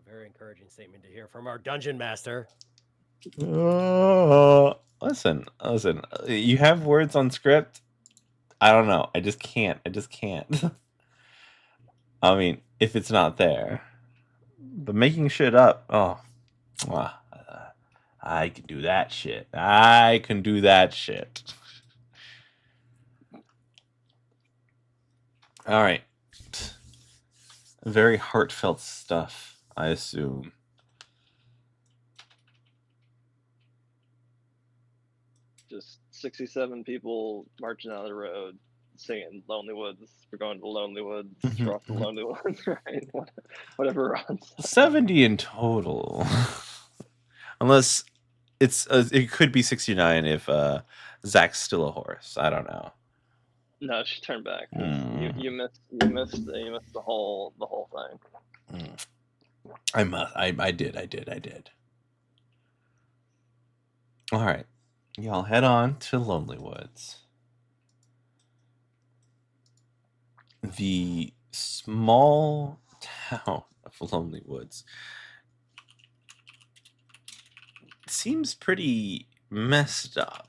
very encouraging statement to hear from our dungeon master. Listen. You have words on script. I don't know. I just can't. I mean, if it's not there. But making shit up, I can do that shit. All right. Very heartfelt stuff, I assume. Just 67 people marching down the road singing Lonely Woods. We're going to Lonely Woods. We're off to Lonely Woods, right? Whatever runs. 70 in total. Unless it could be 69 if Zach's still a horse. I don't know. No, she turned back. You missed the whole thing. I did. All right. Y'all head on to Lonely Woods. The small town of Lonely Woods seems pretty messed up.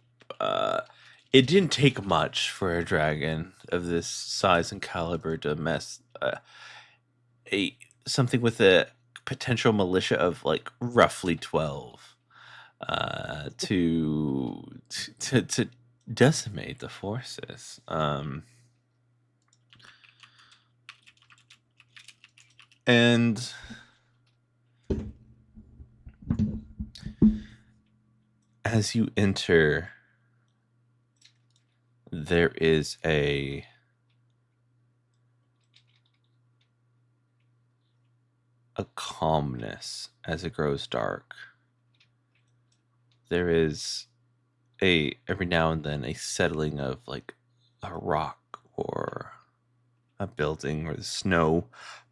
It didn't take much for a dragon of this size and caliber to mess something with a potential militia of like roughly 12 to decimate the forces. And as you enter, there is a calmness as it grows dark. There is every now and then a settling of like a rock or a building, or the snow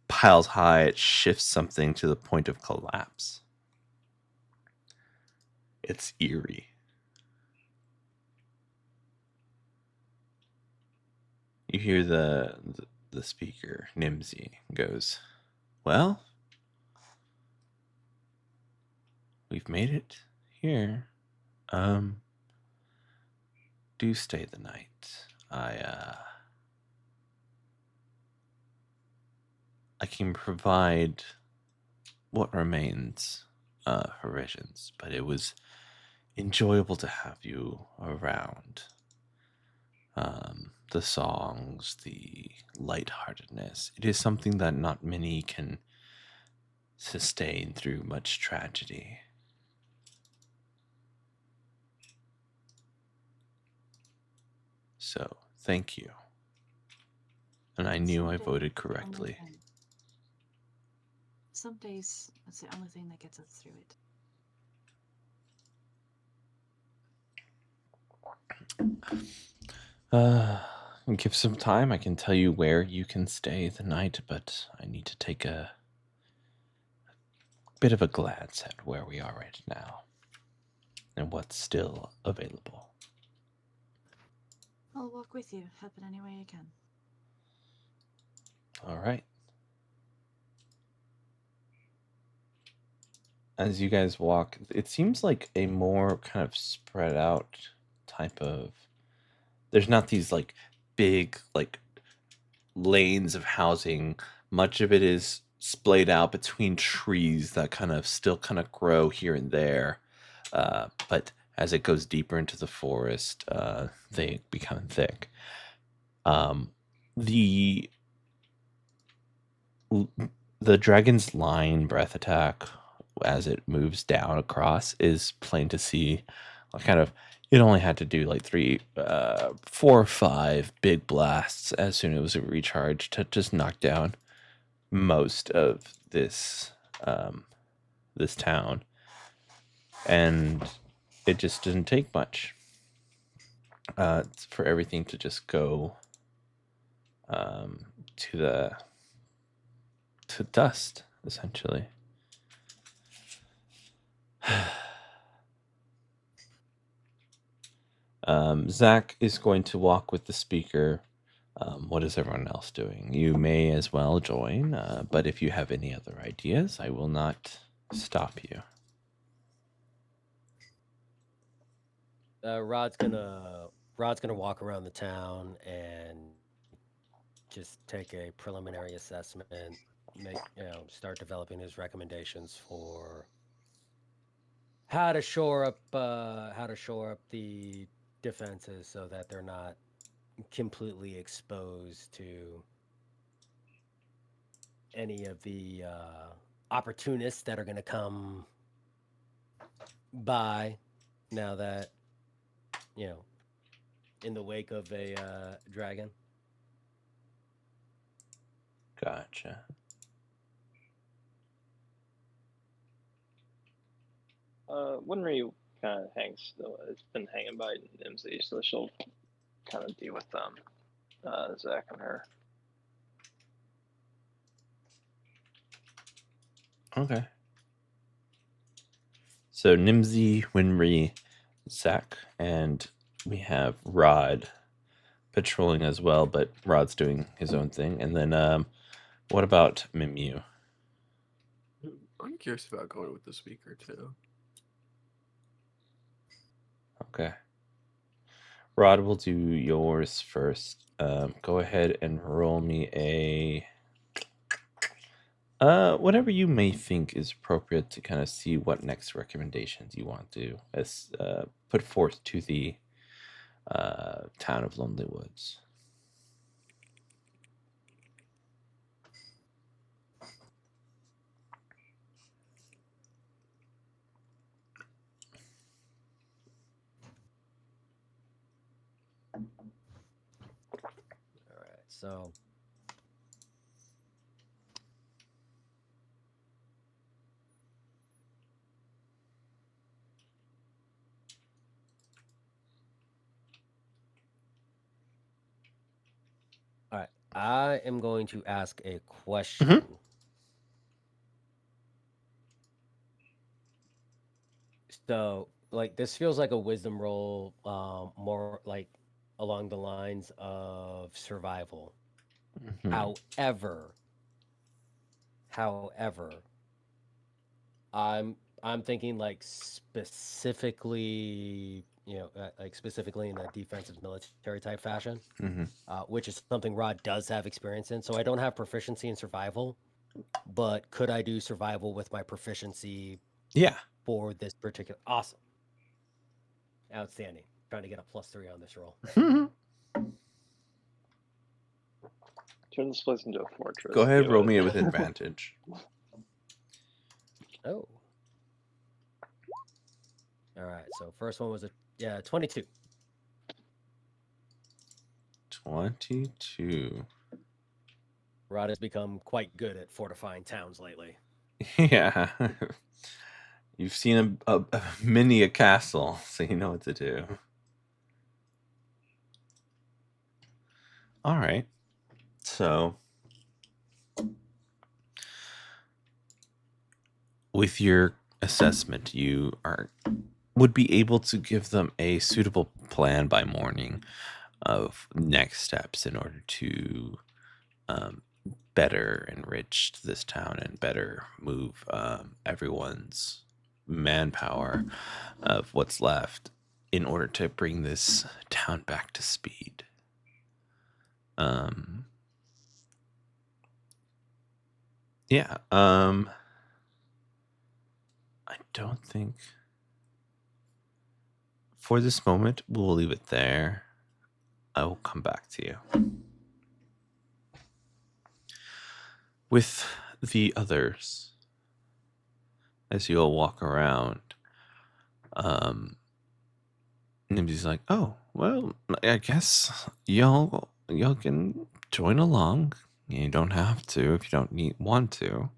piles high, it shifts something to the point of collapse. It's eerie. You hear the speaker, Nimsy, goes, "Well, we've made it here. Do stay the night. I can provide what remains provisions, but it was enjoyable to have you around. The songs, the lightheartedness. It is something that not many can sustain through much tragedy. So, thank you. And I knew I Some voted days, the only correctly. thing. Some days, that's the only thing that gets us through it. Give some time. I can tell you where you can stay the night, but I need to take a bit of a glance at where we are right now and what's still available. I'll walk with you, help in any way I can. All right. As you guys walk, it seems like a more kind of spread out type of. There's not these like big like lanes of housing. Much of it is splayed out between trees that kind of still kind of grow here and there. But as it goes deeper into the forest, they become thick. The dragon's line breath attack, as it moves down across, is plain to see. Kind of, it only had to do like 4 or 5 big blasts as soon as it was recharged to just knock down most of this this town, and it just didn't take much for everything to just go to dust, essentially. Zach is going to walk with the speaker. What is everyone else doing? You may as well join, but if you have any other ideas, I will not stop you. Rod's gonna walk around the town and just take a preliminary assessment, start developing his recommendations for how to shore up the defenses so that they're not completely exposed to any of the opportunists that are going to come by now that, in the wake of a dragon. Gotcha. Winry kind of hangs. It's been hanging by Nimsy, so she'll kind of deal with Zach and her. Okay. So Nimsy, Winry, Zach, and we have Rod patrolling as well, but Rod's doing his own thing. And then what about Mimu? I'm curious about going with the speaker too. Okay. Rod will do yours first. Go ahead and roll me a whatever you may think is appropriate to kind of see what next recommendations you want to put forth to the town of Lonely Woods. All right, so all right, I am going to ask a question. So, like, this feels like a wisdom roll, more like along the lines of survival. However, I'm thinking like specifically, like specifically in a defensive military type fashion, which is something Rod does have experience in. So I don't have proficiency in survival, but could I do survival with my proficiency? Yeah. For this particular, awesome, outstanding. Trying to get a +3 on this roll. Turn this place into a fortress. Go ahead, roll me it with advantage. Oh. All right. So first one was a 22. 22. Rod has become quite good at fortifying towns lately. Yeah. You've seen many a castle, so you know what to do. All right. So, with your assessment, you would be able to give them a suitable plan by morning of next steps in order to better enrich this town and better move everyone's manpower of what's left in order to bring this town back to speed. Yeah. I don't think for this moment we'll leave it there. I will come back to you. With the others, as you all walk around, Nimsy's like, "Oh, well, I guess y'all can join along. You don't have to if you don't want to.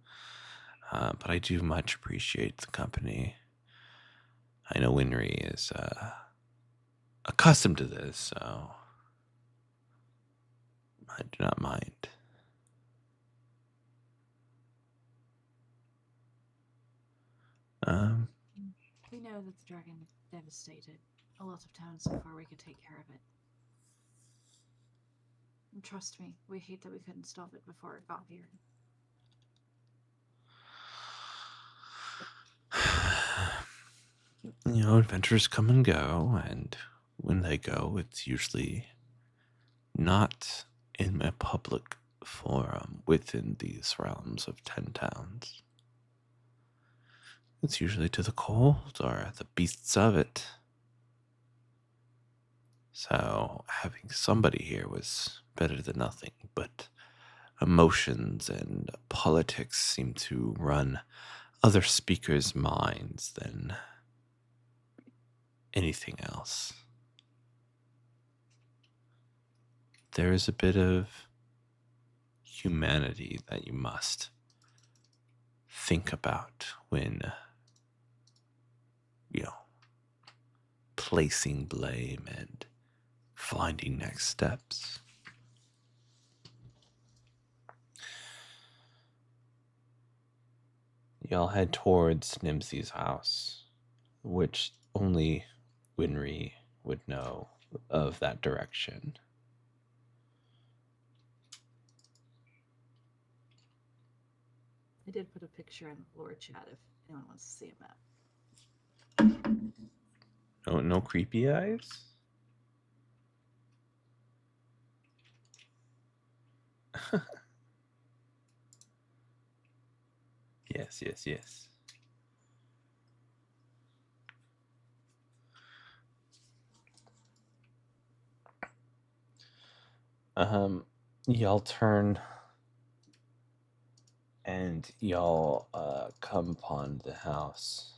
But I do much appreciate the company. I know Winry is accustomed to this, so I do not mind." We know that the dragon devastated a lot of towns so far. We could take care of it. And trust me, we hate that we couldn't stop it before it got here. You know, adventures come and go, and when they go, it's usually not in a public forum within these realms of 10 towns. It's usually to the cold or the beasts of it. So having somebody here was better than nothing, but emotions and politics seem to run other speakers' minds than anything else. There is a bit of humanity that you must think about when, placing blame and finding next steps. Y'all head towards Nimsy's house, which only Winry would know of that direction. I did put a picture in the lore chat if anyone wants to see a map. No creepy eyes? Yes. Y'all turn and y'all come upon the house.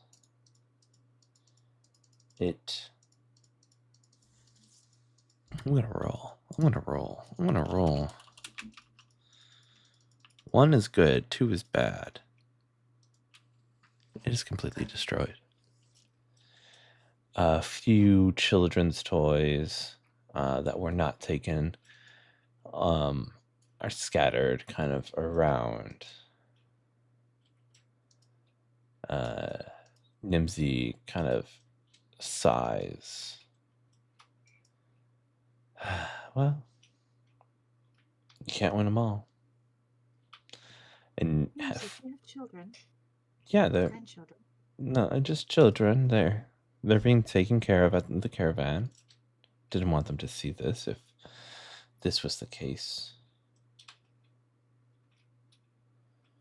I'm gonna roll. 1 is good, 2 is bad. It is completely destroyed. A few children's toys that were not taken are scattered kind of around. Nimsy kind of sighs. Well, you can't win them all. And No, so if you have children, yeah, they're grandchildren. no, just children. They're being taken care of at the caravan. Didn't want them to see this if this was the case.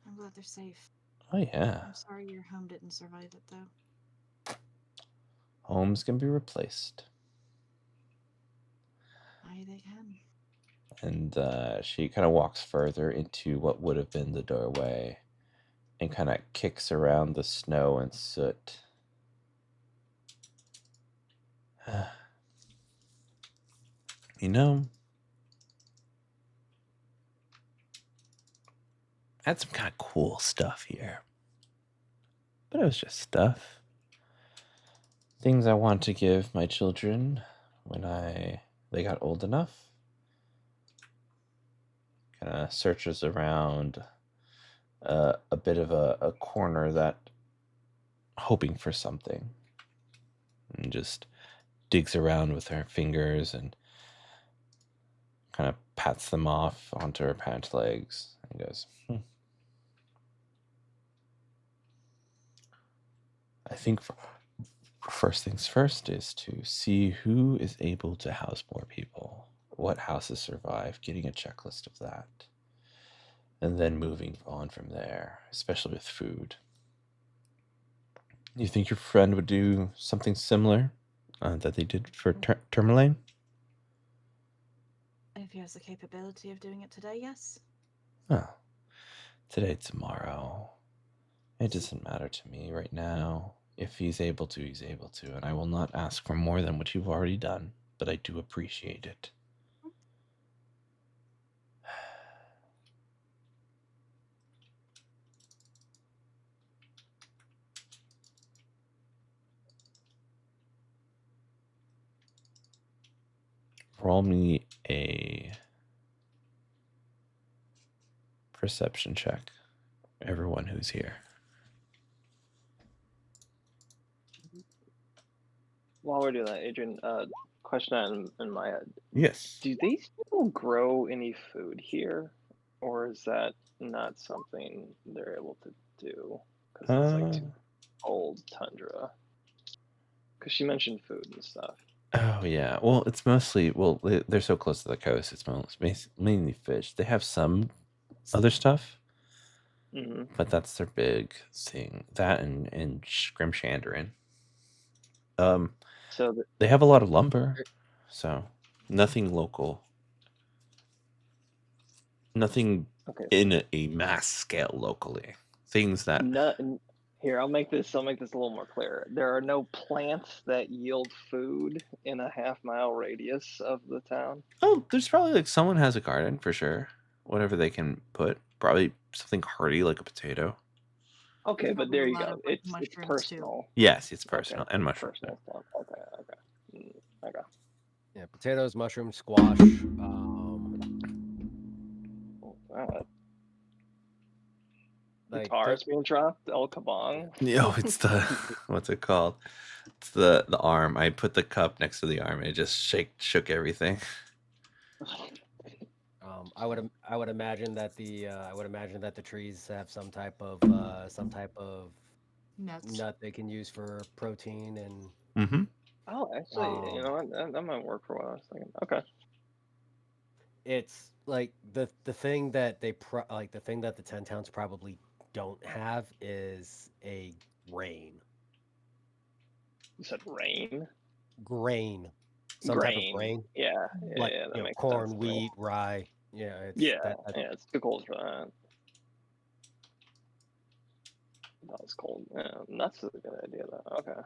I'm glad they're safe. Oh yeah. I'm sorry your home didn't survive it though. Homes can be replaced. Aye, they can. And she kind of walks further into what would have been the doorway and kind of kicks around the snow and soot. You know, I had some kind of cool stuff here. But it was just stuff. Things I want to give my children when they got old enough. Kind of searches around a bit of a corner that hoping for something. And just digs around with her fingers and kind of pats them off onto her pant legs and goes, I think first things first is to see who is able to house more people, what houses survive, getting a checklist of that, and then moving on from there, especially with food. You think your friend would do something similar that they did for Tourmaline? If he has the capability of doing it today, yes. Oh, today, tomorrow. It doesn't matter to me right now. If he's able to, he's able to, and I will not ask for more than what you've already done, but I do appreciate it. Roll me a perception check, everyone who's here. While we're doing that, Adrian, question in my head. Yes. Do these people grow any food here? Or is that not something they're able to do? Because it's like too cold tundra. Because she mentioned food and stuff. Oh, yeah. Well, it's mostly, they're so close to the coast, it's mainly fish. They have some other stuff, but that's their big thing. That and scrimshandarin. So they have a lot of lumber, so nothing local. Nothing in a mass scale locally. Things that here, I'll make this a little more clear. There are no plants that yield food in a half-mile radius of the town. Oh, there's probably like someone has a garden for sure. Whatever they can put, probably something hardy like a potato. Okay, but there you go. It's personal. Too. Yes, it's personal and mushrooms. Personal stuff. Okay. Yeah, potatoes, mushrooms, squash. Guitars being dropped. El Kabong. No, it's the what's it called? It's the arm. I put the cup next to the arm and it just shook everything. I would imagine that the trees have some type of nut they can use for protein and. Mm-hmm. Oh, actually, you know what? That might work for what I was thinking. Okay. It's like the thing that the thing that the 10 towns probably don't have is a grain. You said rain? Grain. Some type of grain. Yeah. Like that makes corn, sense wheat, rye. Yeah, it's it's too cold for that. That was cold. Yeah, nuts is a good idea though. Okay.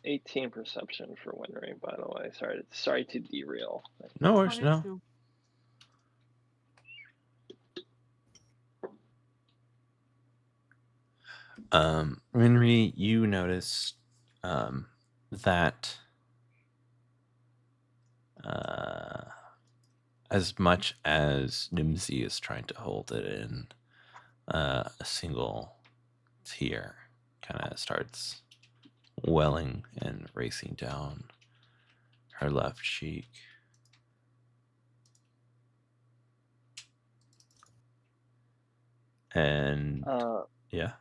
18 perception for Winry, by the way. Sorry to derail. No worries, no. Winry, you notice that as much as Nimsy is trying to hold it in, a single tear kind of starts welling and racing down her left cheek. And yeah.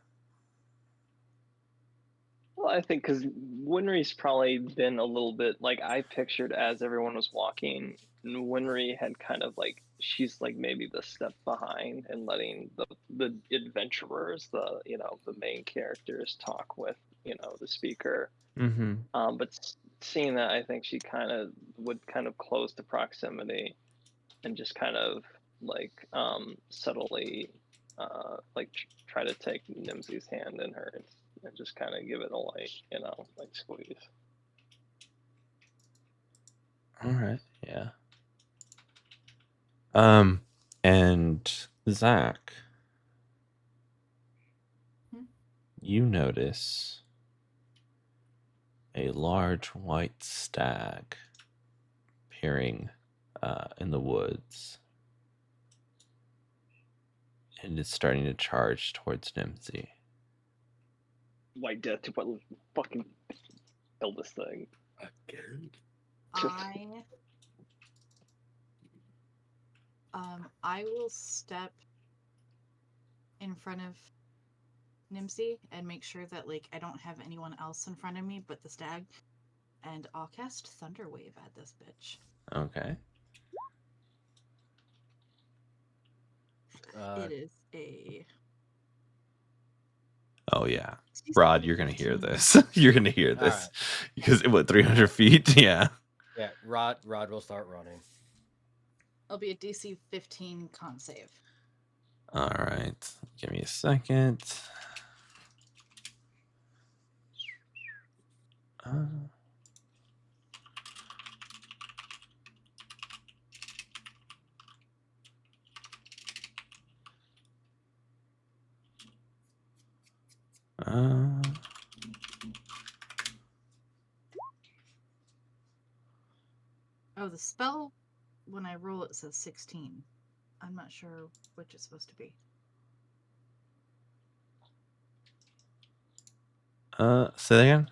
Well, I think because Winry's probably been a little bit like I pictured as everyone was walking, and Winry had kind of like she's like maybe the step behind and letting the adventurers, the main characters talk with the speaker. Mm-hmm. But seeing that, I think she would close the proximity and just kind of like subtly like try to take Nimsy's hand in hers and just kind of give it a like squeeze. All right. Yeah. And Zach, you notice a large white stag appearing in the woods. And it's starting to charge towards Nimsy. White Death 2.0 fucking kill this thing. Again? I will step in front of Nimsy and make sure that like I don't have anyone else in front of me but the stag, and I'll cast Thunder Wave at this bitch. Okay. It is a. Oh yeah, Excuse Rod, me, you're gonna hear 15. this. You're gonna hear this right. because what 300 feet? Yeah. Yeah, Rod will start running. It'll be a DC 15 con save. All right. Give me a second. Oh, the spell, when I roll it says 16. I'm not sure which it's supposed to be. Say that again.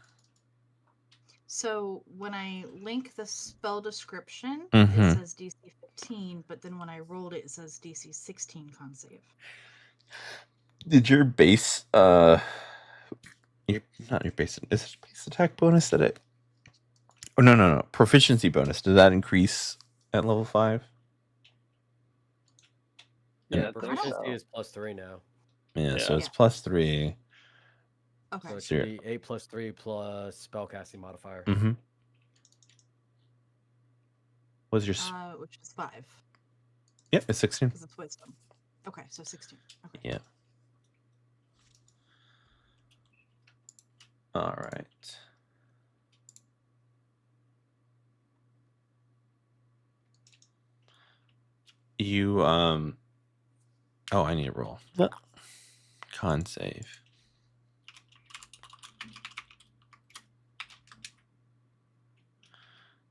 So when I link the spell description, Mhm. it says DC 15, but then when I rolled it, it says DC 16 con save. Did your base not your base, is it base attack bonus that it oh no proficiency bonus, did that increase at level 5? Yeah, I think proficiency so. is +3 now. Yeah, so Yeah. it's +3. Okay. So it So should you're- be 8 + 3 plus spellcasting modifier. Mm-hmm. What's your Which is 5. Yep, it's 16. Because it's wisdom. Okay, so 16. Okay. Yeah. All right. You oh, I need to roll. Con save.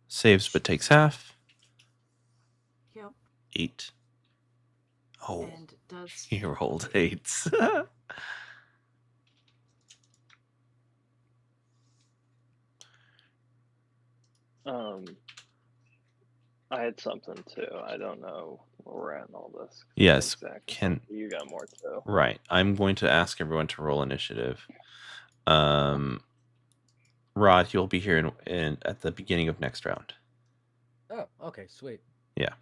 Saves but takes half. Yep. 8. Oh, And does he rolled 8s. I had something too. I don't know where we're at in all this. Yes, Exactly. You got more too. Right. I'm going to ask everyone to roll initiative. Rod, you'll be here in at the beginning of next round. Oh, okay, sweet. Yeah.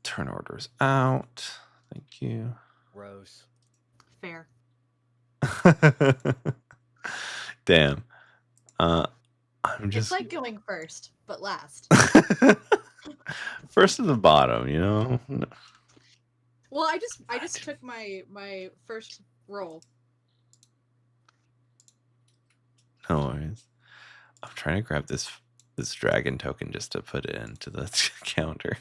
Turn orders out. Thank you. Rose. Fair. Damn. I'm just It's like going first, but last. first to the bottom, you know. Well, I just took my first roll. No worries. I'm trying to grab this dragon token just to put it into the counter.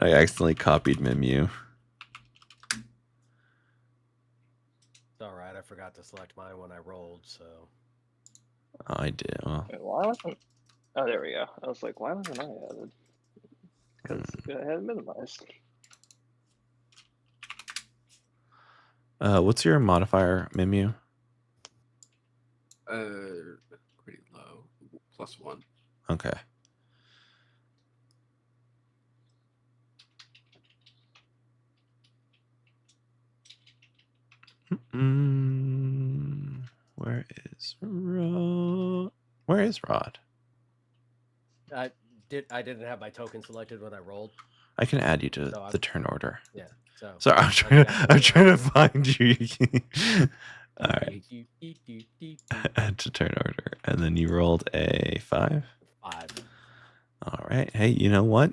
I accidentally copied Mimu. It's all right. I forgot to select mine when I rolled, so. Oh, I did. Well, Wait, why wasn't? Oh, there we go. I was like, why wasn't I added? Because I had minimized. what's your modifier, Mimu? Pretty low. +1. Okay. Where is Rod? Where is Rod? I didn't have my token selected when I rolled. I can add you to So the turn order. Yeah. So Sorry, I'm trying to find you. All right. Add to turn order, and then you rolled a 5. 5. All right. Hey, you know what?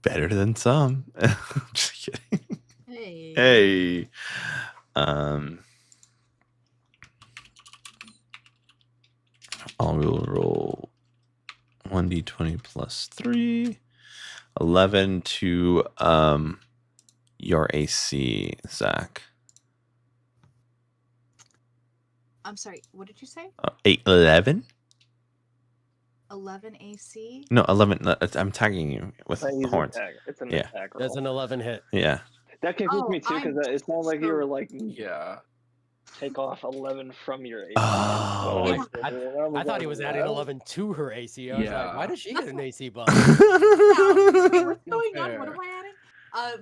Better than some. Just kidding. Hey. Hey. I will roll 1d20 plus 3. 11 to your AC, Zach. I'm sorry, what did you say? 11? 11 AC? No, 11. I'm tagging you with He's the an horns. attack. It's an Yeah. attack That's roll. an 11 hit. Yeah. That confused Oh, me too because it sounded like you were like Yeah. take off 11 from your AC. Oh. I I thought he was adding 11 to her AC. I was like, why Yeah. does she get an AC buff? What's going on? Fair. What am I adding?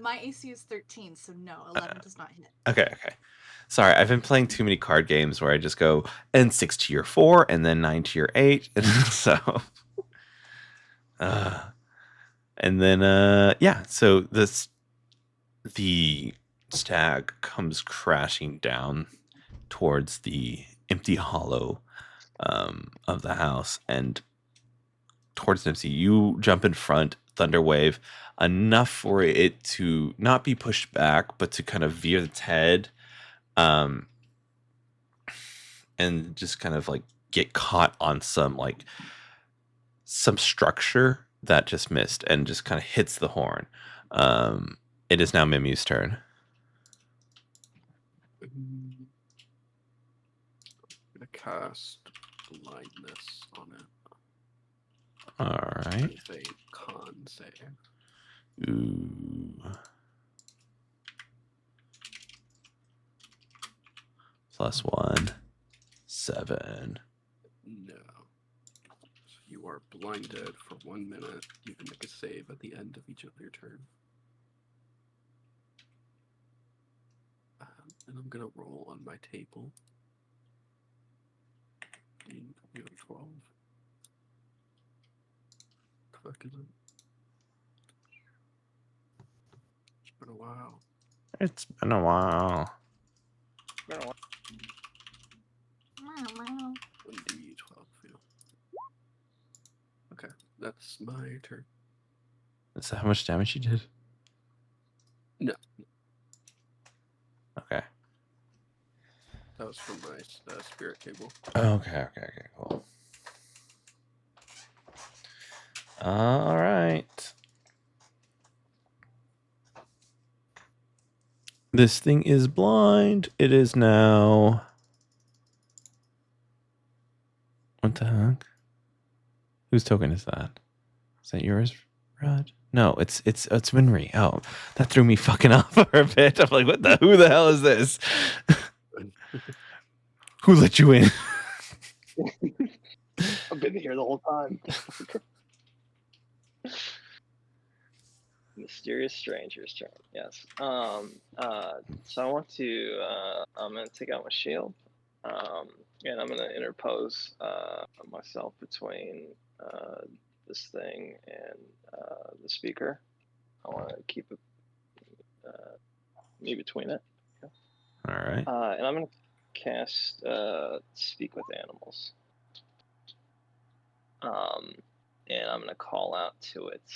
My AC is 13, so no, 11 does not hit. Okay. Sorry, I've been playing too many card games where I just go and 6 to your 4 and then 9 to your 8. So, and then yeah. So the stag comes crashing down towards the empty hollow of the house and towards Nipsey. You jump in front, thunder wave, enough for it to not be pushed back, but to kind of veer its head. And just kind of like get caught on some structure that just missed and just kind of hits the horn. It is now Mimu's turn. I'm gonna cast blindness on it. All right. It's a con save. Ooh. +1, 7. No. So you are blinded for 1 minute. You can make a save at the end of each of your turn. And I'm gonna roll on my table. 12. Fuck is it? It's been a while. It's been a while. 1d12. Yeah. Okay, that's my turn. Is that how much damage you did? No. Okay. That was from my spirit table. Okay, cool. All right. This thing is blind. It is now. What the heck? Whose token is that? Is that yours, Rod? No, it's Winry. Oh, that threw me fucking off for a bit. I'm like, who the hell is this? Who let you in? I've been here the whole time. Mysterious stranger's turn. Yes. So I want to. I'm gonna take out my shield, and I'm gonna interpose myself between this thing and the speaker. I want to keep it me between it. All right. And I'm gonna cast Speak with Animals. And I'm gonna call out to it.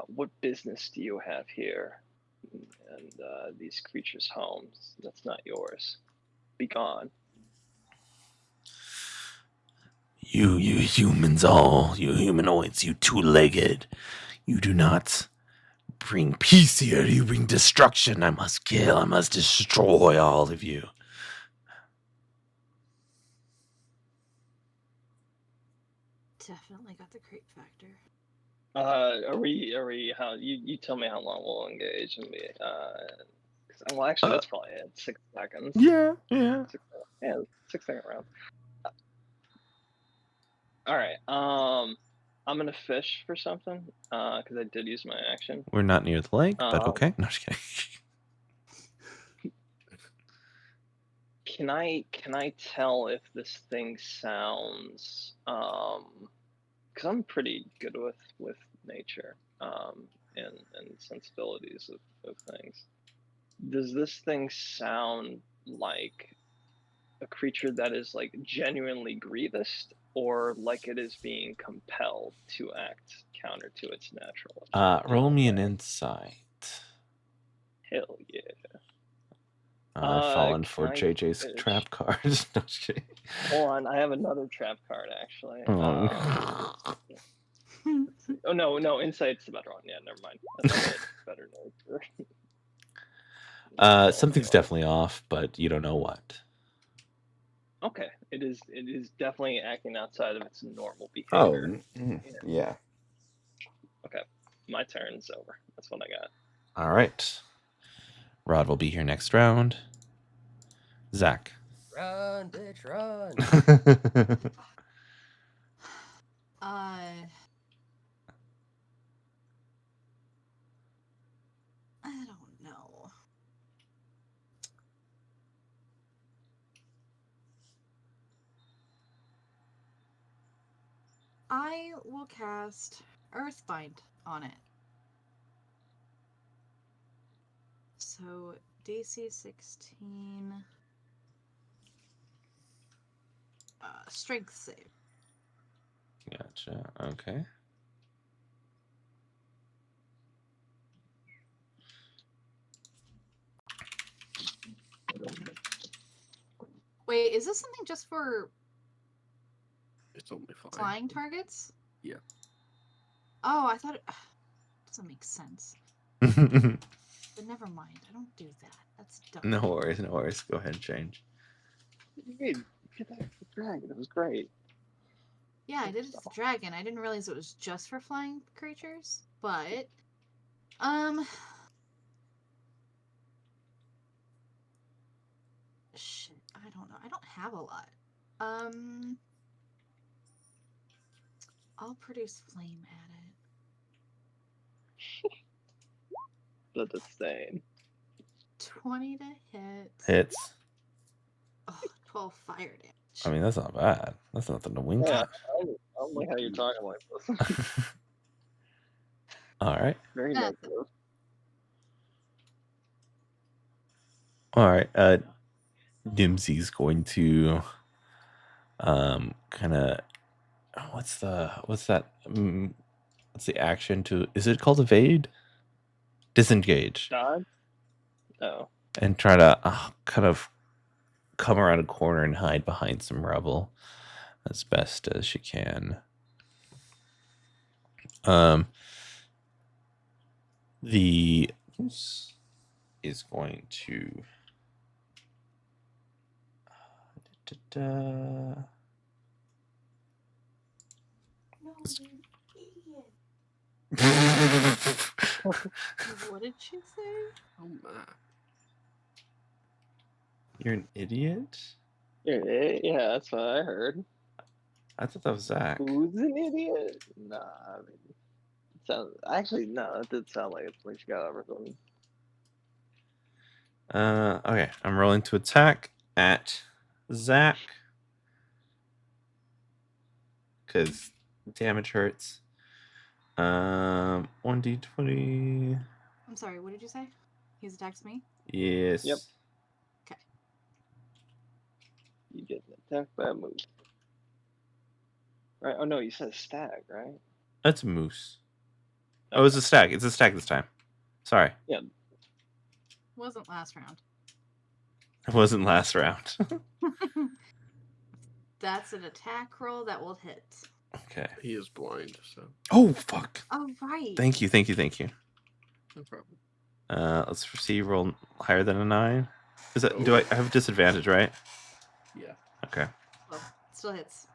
What business do you have here? And these creatures' homes. That's not yours. Be gone. You humans all, you humanoids, you two-legged. You do not bring peace here. You bring destruction. I must kill. I must destroy all of you. Definitely got the creep factor. Are we? How you tell me how long we'll engage and be. Well, actually, that's probably it. 6 seconds. Yeah. 6-second round. All right. I'm gonna fish for something because I did use my action. We're not near the lake, but okay. No, just kidding. Can I tell if this thing sounds because I'm pretty good with nature and sensibilities of things. Does this thing sound like a creature that is like genuinely grievous or like it is being compelled to act counter to its natural? Roll me an insight. Hell yeah. I've fallen for can I JJ's fish? trap cards. No, just kidding. Hold on, I have another trap card actually. Oh. Oh no, insight's the better one. Yeah, never mind. That's a bit better nature. Something's definitely off, but you don't know what. Okay, it is definitely acting outside of its normal Oh, behavior. yeah. Okay, my turn's over. That's what I got. All right. Rod will be here next round. Zach. Run, bitch, run. I don't know. I will cast Earthbind on it. So DC 16. Strength save. Gotcha. Okay. Wait, is this something just for It's only flying targets? Yeah. Oh, I thought it doesn't make sense. But never mind. I don't do that. That's dumb. No worries, no worries. Go ahead and change. Hey, get that dragon. It was great. Yeah, I did it to the dragon. I didn't realize it was just for flying creatures, but shit, I don't know. I don't have a lot. I'll produce flame at it. The disdain. 20 to hit. Hits. Oh, 12 fire damage. I mean, that's not bad. That's nothing to wink Yeah, at. I don't like how you're talking like this. All right. Very That's negative. All right. Dimsy's going to kind of what's that? What's the action to? Is it called evade? Disengage. Dodge? No. And try to kind of come around a corner and hide behind some rubble as best as she can. The is going to No, what did she say? Oh my. You're an idiot? Yeah, that's what I heard. I thought that was Zach. Who's an idiot? Nah, I mean, actually, no, that did sound like it's like she got everything. Okay, I'm rolling to attack at Zach because damage hurts. 1d20. I'm sorry, what did you say? He's attacked me? Yes. Yep. Okay. You get attacked by a moose. Right? Oh no, you said stag, right? That's a moose. Oh, it's a stag. It's a stag this time. Sorry. Yeah. Wasn't last round. It wasn't last round. That's an attack roll that will hit. Okay. He is blind, so Oh, fuck. Oh, right. Thank you. no problem. Let's see. Roll higher than a 9. Is that? Do I have disadvantage? Right. Yeah. Okay. Well, still hits.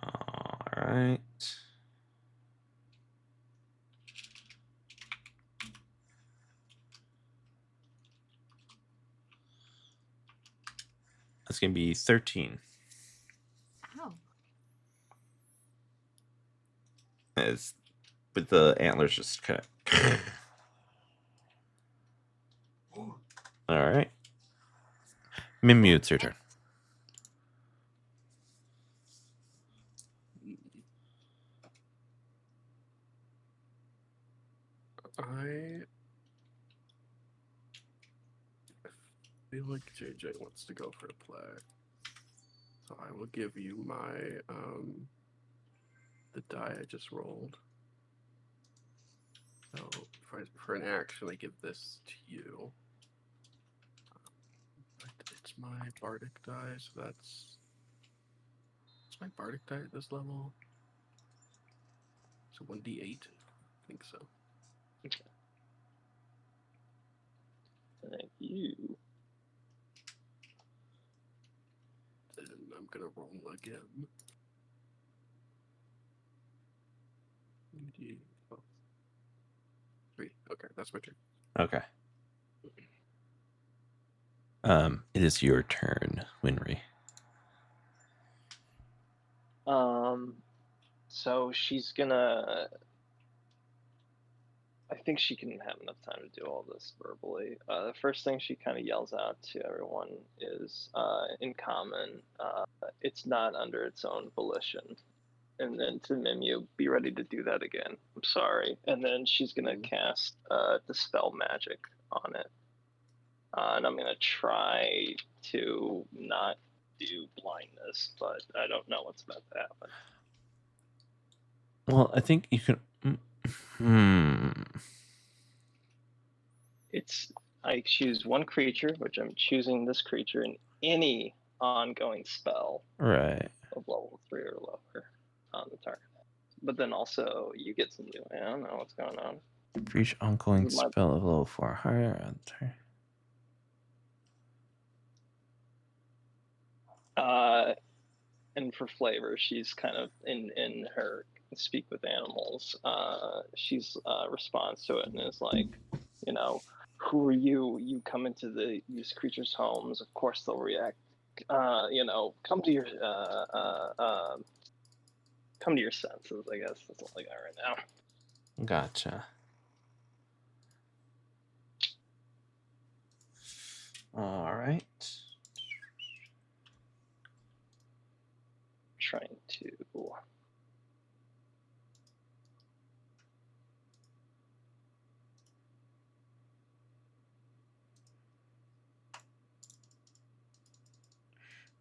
All right. That's gonna be 13. Ow. As with the antlers just kind of. All right. Mimmu, it's your turn. I feel like JJ wants to go for a play. So I will give you my the die I just rolled. So for an action, I give this to you. my bardic die? So that's my bardic die at this level. So 1d8. I think so. Thank you. Then I'm gonna roll again. 1d8. Oh. 3. Okay, that's my turn. Okay. It is your turn, Winry. So she's gonna. I think she can have enough time to do all this verbally. The first thing she kind of yells out to everyone is, in common, it's not under its own volition. And then to Mimyu, be ready to do that again. I'm sorry. And then she's gonna cast Dispel Magic on it. And I'm gonna try to not do blindness, but I don't know what's about to happen. Well, I think you can. It's I choose one creature, which I'm choosing this creature in any ongoing spell Right. of level 3 or lower on the target. But then also you get some new. I don't know what's going on. For each ongoing This is my- spell of level 4 higher on turn. And for flavor, she's kind of in her speak with animals. She's responds to it and is like, you know, who are you? You come into these creatures' homes. Of course they'll react. You know, come to your senses. I guess that's all I got right now. Gotcha. All right. Trying to.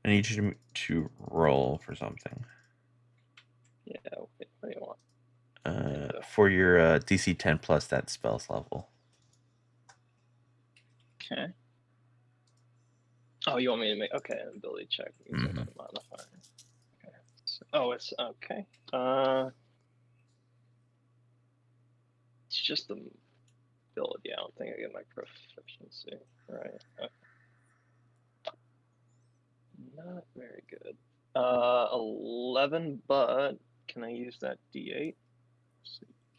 I need you to roll for something. Yeah, what do you want? For your DC 10 plus that spell's level. Okay. Oh, you want me to make an ability check using my modifier? Okay. So, it's okay. It's just the ability. I don't think I get my proficiency. Right. Okay. Not very good. 11, but can I use that D8?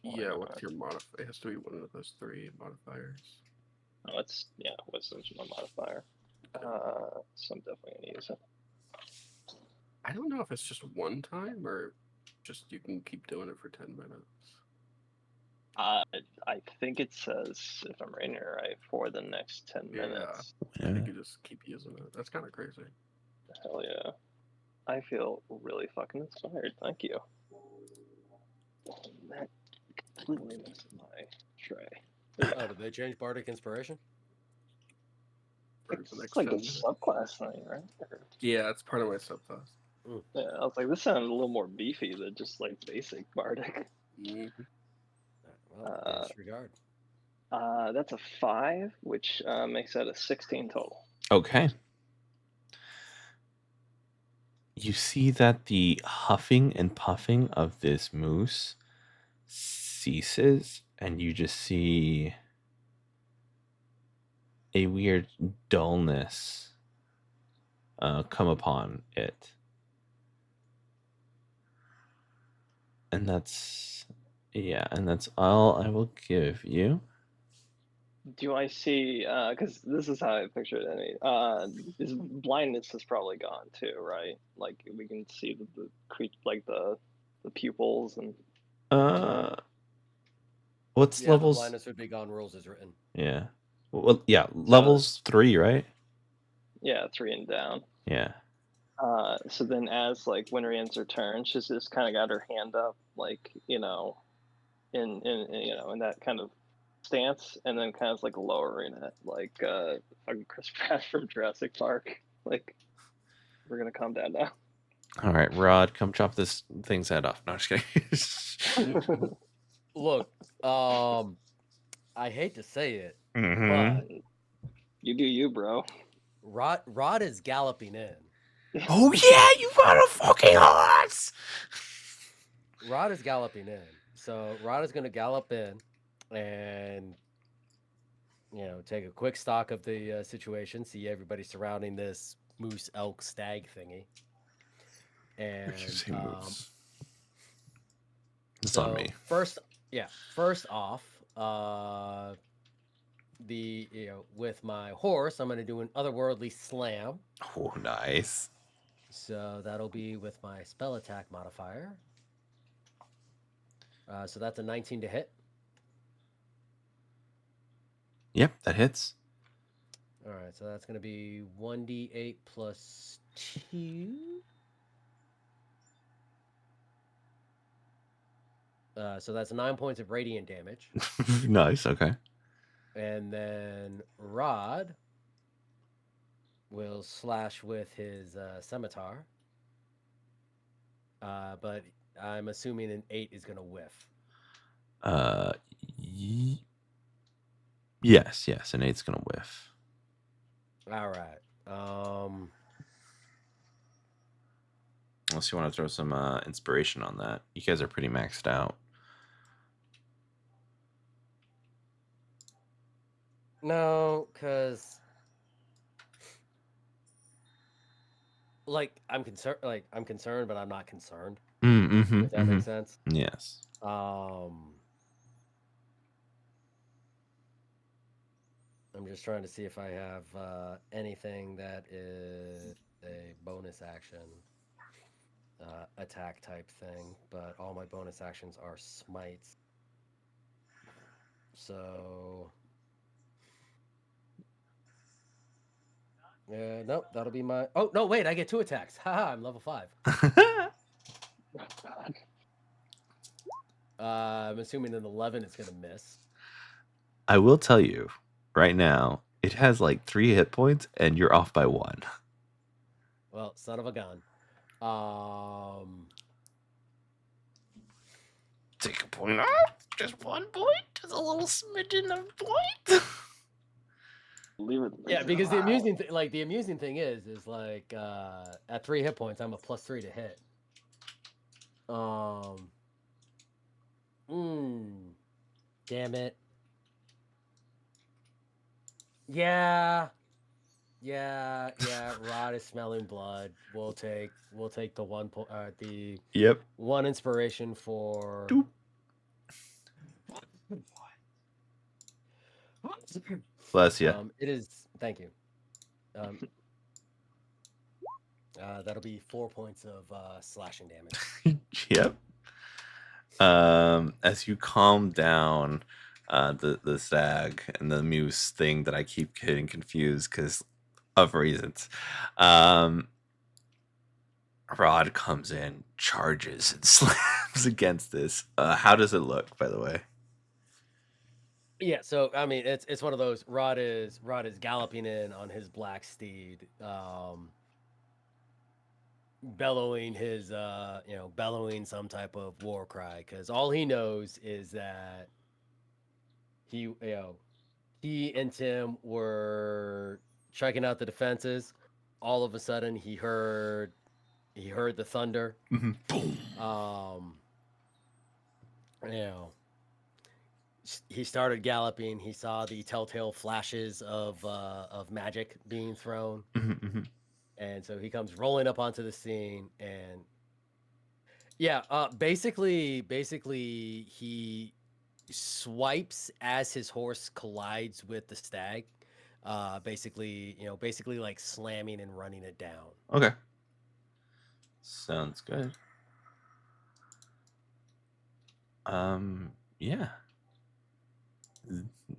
Yeah, what's your modifier? It has to be one of those 3 modifiers. Oh, it's wisdom's my modifier. So I'm definitely gonna use it. I don't know if it's just one time or just you can keep doing it for 10 minutes. I think it says, if I'm reading it right, for the next 10 minutes. I think you just keep using it. That's kind of crazy. Hell yeah. I feel really fucking inspired. Thank you. That completely missed my tray. Oh, did they change Bardic Inspiration? For the It's next like 10 the minutes. subclass thing, right? Yeah, it's part of my subclass. Yeah, I was like, this sounded a little more beefy than just like basic bardic. Mm-hmm. Well, disregard. That's a 5, which makes that a 16 total. Okay. You see that the huffing and puffing of this moose ceases, and you just see a weird dullness come upon it. And that's all I will give you. Do I see? Because this is how I pictured it. His blindness is probably gone too, right? Like we can see the like the pupils and. What's Yeah, levels? the blindness would be gone. Rules is written. Yeah. Well, yeah. Levels 3, right? Yeah, 3 and down. Yeah. So then, as like Winry ends her turn, she's just kind of got her hand up, like in that kind of stance, and then kind of like lowering it, like fucking Chris Pratt from Jurassic Park. Like, we're gonna calm down now. All right, Rod, come chop this thing's head off. No, I'm just kidding. Look, I hate to say it, Mhm. but You do you, bro. Rod is galloping in. Oh yeah, you got a fucking horse. Rod is galloping in. So Rod is going to gallop in and, take a quick stock of the situation, see everybody surrounding this moose, elk, stag thingy. And You say moose. It's so on me. first off, with my horse, I'm going to do an otherworldly slam. Oh, nice. So that'll be with my spell attack modifier. So that's a 19 to hit. Yep, that hits. All right, so that's going to be 1d8 plus 2. So that's 9 points of radiant damage. Nice, okay. And then Rod will slash with his scimitar. But I'm assuming an 8 is going to whiff. Yes, an 8's gonna whiff. All right. Unless you want to throw some inspiration on that. You guys are pretty maxed out. No, because I'm concerned. I'm concerned, but I'm not concerned. Mm-hmm, If that makes sense. Yes. I'm just trying to see if I have anything that is a bonus action attack type thing, but all my bonus actions are smites. So, nope, that'll be my. Oh no, wait, I get 2 attacks. Haha, I'm level 5. Oh, God. I'm assuming an 11 is gonna miss. I will tell you right now, it has like 3 hit points, and you're off by 1. Well, son of a gun. Take a point off. Just 1 point. Just a little smidgen of point. Leave it. Yeah, because the amusing thing is like at 3 hit points, I'm a +3 to hit. Damn it. Yeah. Rod is smelling blood. We'll take the 1 point. The Yep. 1 inspiration for. Doop. Bless you. It is. Thank you. That'll be 4 points of slashing damage. Yep. As you calm down the stag and the moose thing that I keep getting confused because of reasons, Rod comes in, charges, and slams against this. How does it look, by the way? Yeah, so I mean, it's one of those. Rod is galloping in on his black steed, bellowing his bellowing some type of war cry, because all he knows is that he and Tim were checking out the defenses. All of a sudden, he heard the thunder. Boom. He started galloping. He saw the telltale flashes of magic being thrown. And so he comes rolling up onto the scene, and basically he swipes as his horse collides with the stag, basically like slamming and running it down. Okay, sounds good. Yeah,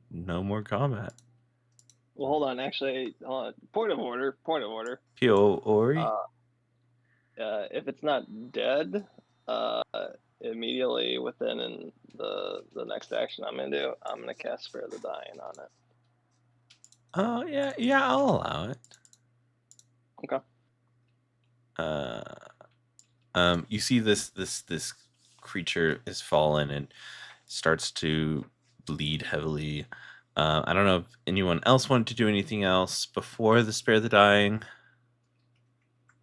no more combat. Well, hold on. Actually, point of order. Ori. If it's not dead, immediately within the next action I'm gonna do, I'm gonna cast Spare the Dying on it. Oh yeah, I'll allow it. Okay. You see this creature is fallen and starts to bleed heavily. I don't know if anyone else wanted to do anything else before the Spare the Dying.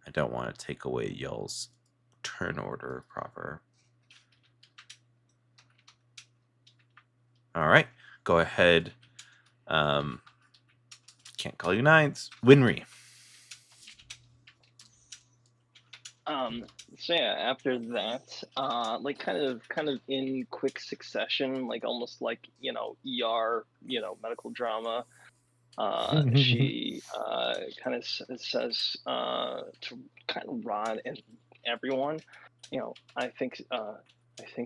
I don't want to take away y'all's turn order proper. All right, go ahead. Can't call you Nines. Winry. So yeah, after that, like kind of in quick succession, like almost like, you know, ER, you know, medical drama. She kind of says to kind of Rod and everyone, you know, I think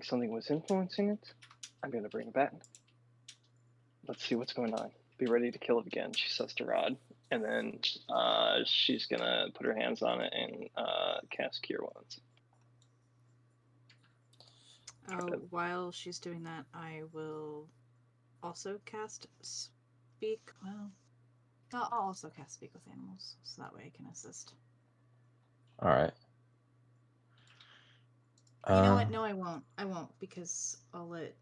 something was influencing it. I'm gonna bring it back. Let's see what's going on. Be ready to kill it again, she says to Rod. And then she's gonna put her hands on it and cast Cure Wounds. While she's doing that, I will also cast Speak. Well, I'll also cast Speak with Animals, so that way I can assist. All right. You know what? No, I won't. I won't, because I'll let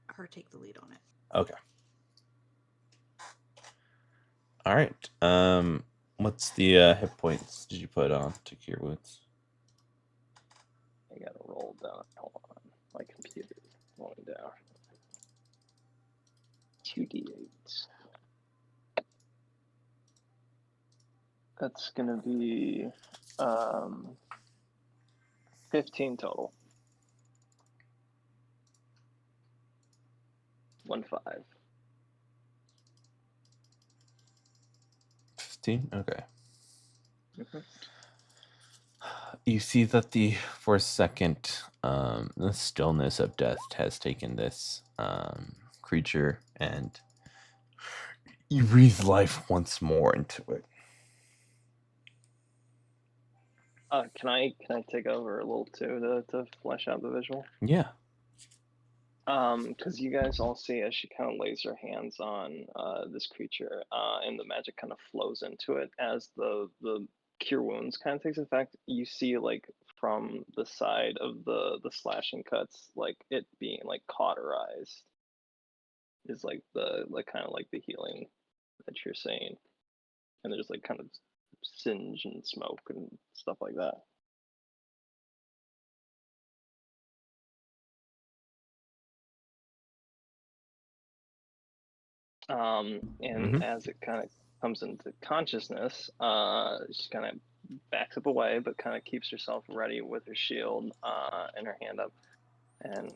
her take the lead on it. Okay. All right. What's the hit points did you put on to Cure Wounds? I gotta roll down. Hold on, my computer is going down. 2d8. That's gonna be 15 total. 15. 15? Okay. Mm-hmm. You see that for a second, the stillness of death has taken this creature, and you breathe life once more into it. Can I take over a little too to flesh out the visual? Yeah. Because you guys all see as she kind of lays her hands on this creature, and the magic kind of flows into it as the Cure Wounds kind of takes effect. You see, like, from the side of the slashing cuts, like it being like cauterized is like the kind of like the healing that you're saying, and there's like kind of singe and smoke and stuff like that. And as it kind of comes into consciousness, she kind of backs up away, but kind of keeps herself ready with her shield and her hand up, and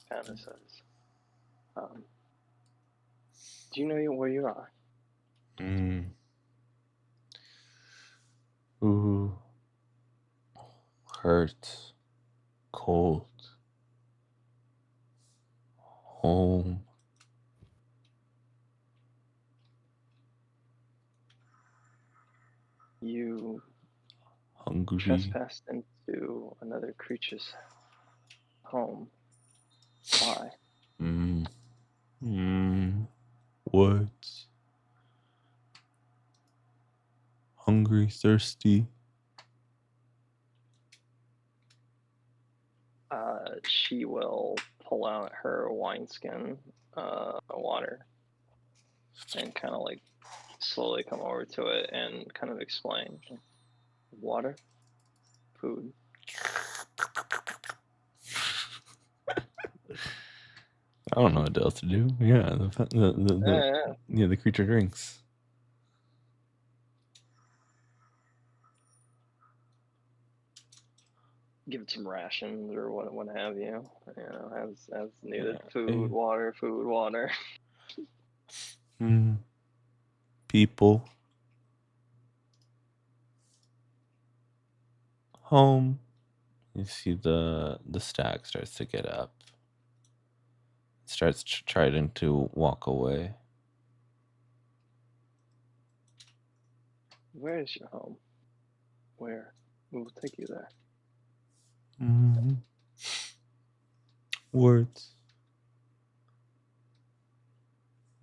kind of says, "Do you know where you are?" Ooh. Hurt. Cold. Home. You Hungry. trespassed into another creature's home. Why? What? Hungry, thirsty. She will pull out her wineskin water and kind of like slowly come over to it and kind of explain. Water, food. I don't know what else to do. Yeah, the creature drinks. Give it some rations or what have you. You know, as needed. Food, water, food, water. People. Home. You see the stag starts to get up. Starts trying to walk away. Where is your home? Where? We will take you there. Words.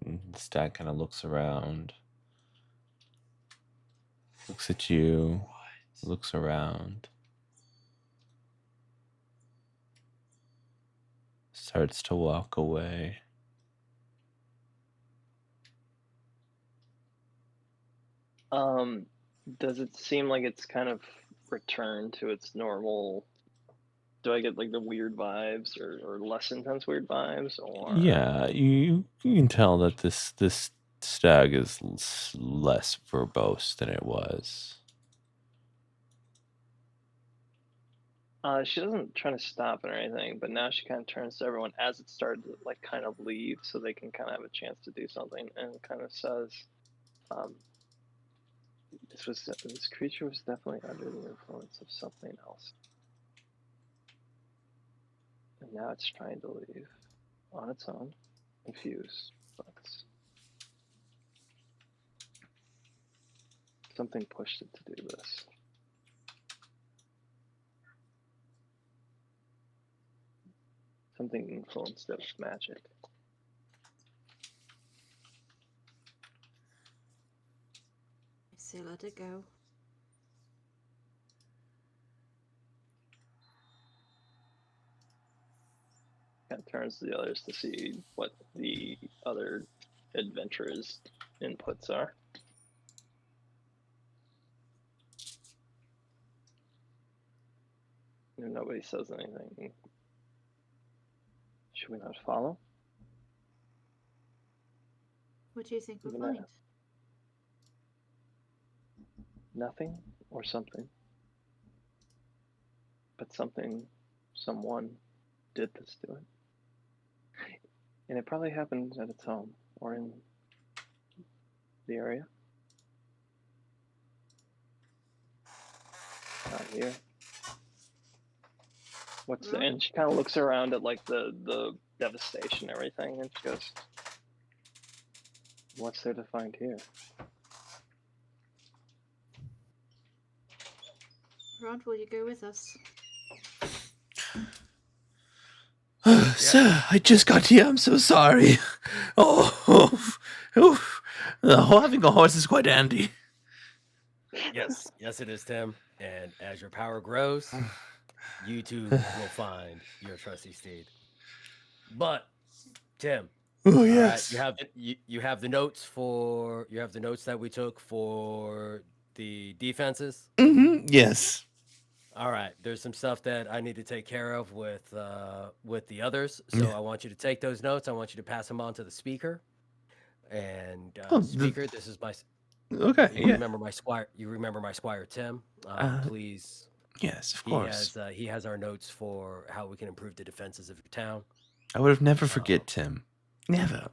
The stag kind of looks around. Looks at you. Looks around. Starts to walk away. Does it seem like it's kind of returned to its normal? Do I get like the weird vibes or less intense weird vibes or? Yeah, you can tell that this stag is less verbose than it was. She doesn't try to stop it or anything, but now she kind of turns to everyone as it started to like kind of leave, so they can kind of have a chance to do something, and kind of says, "This creature was definitely under the influence of something else, and now it's trying to leave on its own, confused, but something pushed it to do this." Something influenced it with magic. I say let it go. Kind of turns to the others to see what the other adventurers' inputs are. And nobody says anything. Should we not follow? What do you think we'll Even that. find? Nothing or something. But something, someone did this to it. And it probably happened at its home or in the area. Not here. What's the, and she kind of looks around at like the devastation and everything, and she goes, "What's there to find here?" Rod, will you go with us? Sir, I just got here. I'm so sorry. Having a horse is quite handy. Yes, yes, it is, Tim. And as your power grows, you too will find your trusty steed. But Tim, Oh all right, yes. you have the notes that we took for the defenses. Yes. All right, there's some stuff that I need to take care of with the others. So Yeah. I want you to take those notes. I want you to pass them on to the speaker. And Oh, speaker, this is my. Okay. You remember my squire. You remember my squire Tim. Please. Yes, of course. He has our notes for how we can improve the defenses of your town. I would have never forget Tim. Never.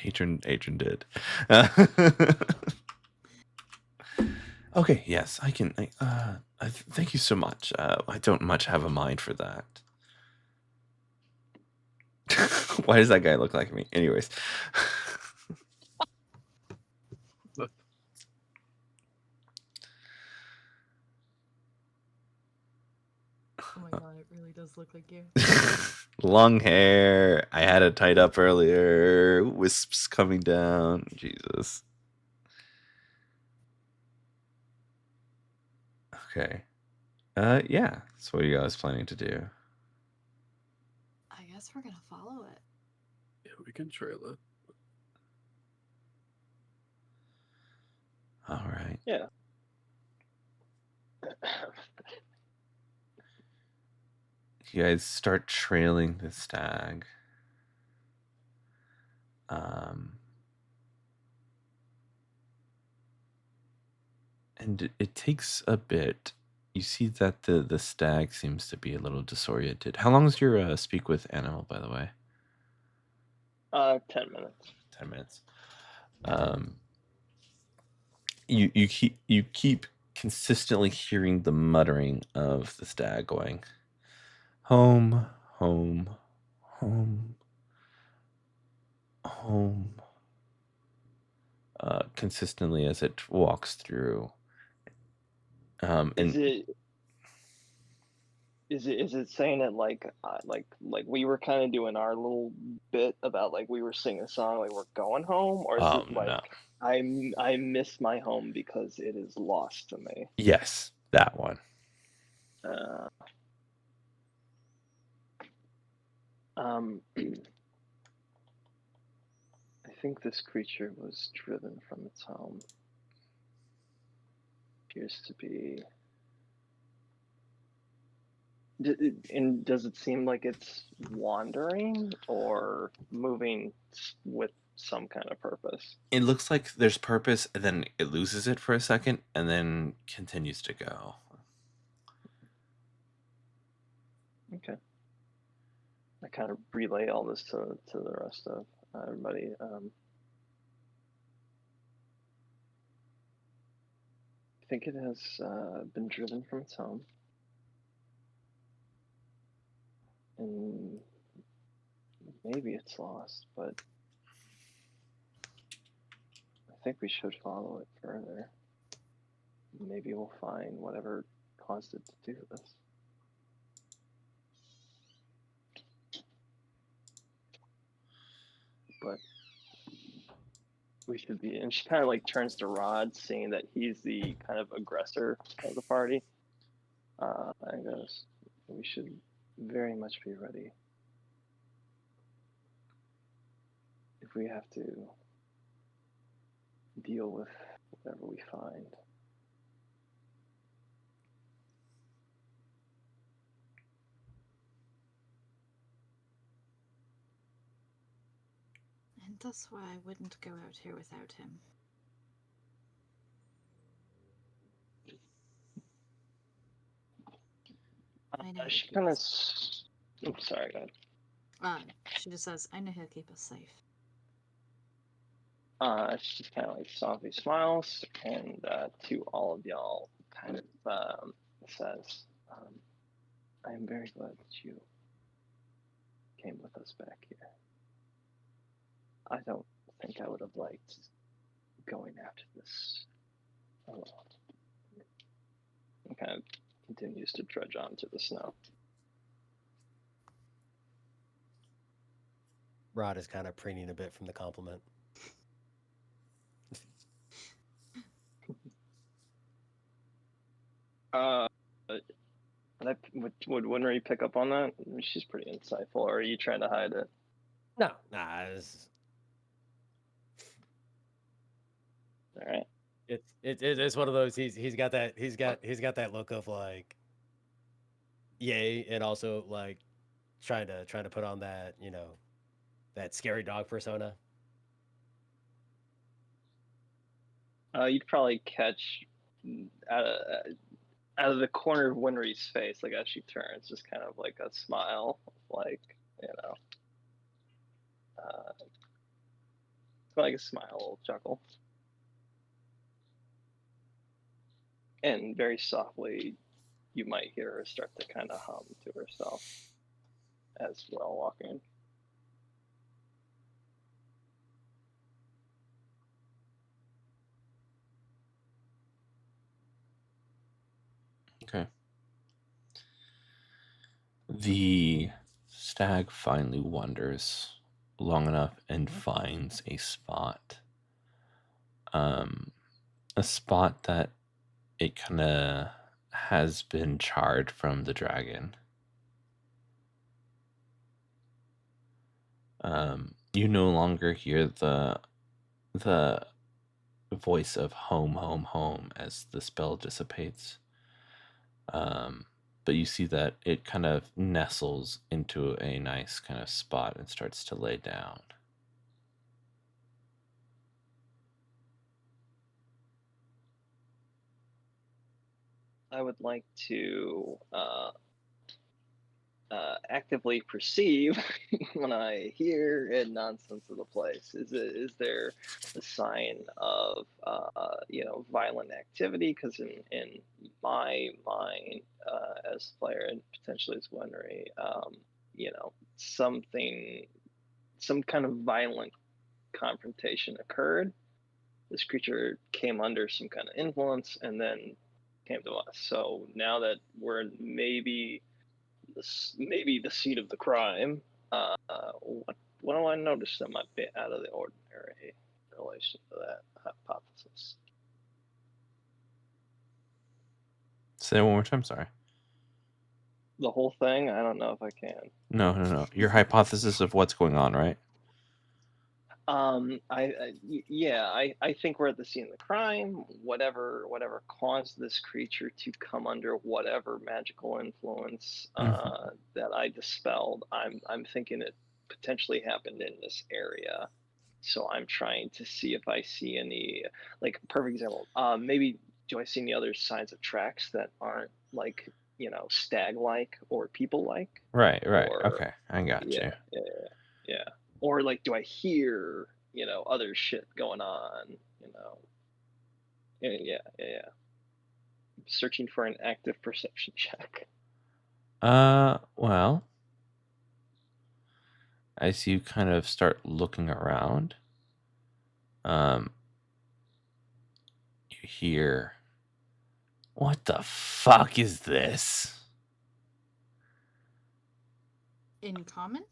Adrian did. Okay, yes, I can. Thank you so much. I don't much have a mind for that. Why does that guy look like me? Anyways. Oh my god, it really does look like you. Long hair. I had it tied up earlier. Wisps coming down. Jesus. Okay. Yeah. So what are you guys planning to do? I guess we're gonna follow it. Yeah, we can trail it. All right. Yeah. You guys start trailing the stag. And it takes a bit. You see that the stag seems to be a little disoriented. How long is your speak with animal, by the way? 10 minutes. 10 minutes. You keep consistently hearing the muttering of the stag going, home, home, home, home. Consistently as it walks through. Is it saying it like we were kind of doing our little bit about like we were singing a song like we're going home, or is it like no. I miss my home because it is lost to me? Yes, that one. I think this creature was driven from its home. Appears to be. And does it seem like it's wandering or moving with some kind of purpose? It looks like there's purpose, and then it loses it for a second, and then continues to go. Okay. I kind of relay all this to the rest of everybody. I think it has been driven from its home. And maybe it's lost, but I think we should follow it further. Maybe we'll find whatever caused it to do this. But we should be, and she kind of like turns to Rod, seeing that he's the kind of aggressor of the party, and goes, we should very much be ready if we have to deal with whatever we find. And that's why I wouldn't go out here without him. I know. She kind of. Oops, sorry, go ahead. She just says, I know he'll keep us safe. She kind of like softly smiles, and to all of y'all, kind of says, I am very glad that you came with us back here. I don't think I would have liked going after this alone. And kind of continues to trudge on to the snow. Rod is kind of preening a bit from the compliment. Would Winry pick up on that? I mean, she's pretty insightful. Or are you trying to hide it? No, nah. All right. It's one of those. He's got that look of like, yay, and also like trying to put on that that scary dog persona. You'd probably catch out of the corner of Winry's face, like as she turns, just kind of like a smile, like like a smile, a little chuckle, and very softly, you might hear her start to kind of hum to herself as we're all walking. Okay. The stag finally wanders long enough and finds a spot. A spot that it kind of has been charred from the dragon. You no longer hear the voice of home, home, home as the spell dissipates. But you see that it kind of nestles into a nice kind of spot and starts to lay down. I would like to actively perceive when I hear a nonsense of the place. Is there a sign of violent activity? Because in my mind as player and potentially as Winry, some kind of violent confrontation occurred. This creature came under some kind of influence and then came to us. So now that we're maybe the seat of the crime, what do I notice that might be out of the ordinary in relation to that hypothesis? Say that one more time, sorry. The whole thing? I don't know if I can. No. Your hypothesis of what's going on, right? I think we're at the scene of the crime. Whatever caused this creature to come under whatever magical influence that I dispelled, I'm thinking it potentially happened in this area. So I'm trying to see if I see any, like, perfect example. Maybe do I see any other signs of tracks that aren't like, stag-like or people-like? Right. Or Okay, I got yeah, you. yeah. Or like, do I hear, other shit going on? Yeah. Searching for an active perception check. Well, as you kind of start looking around, you hear, "What the fuck is this?" In common?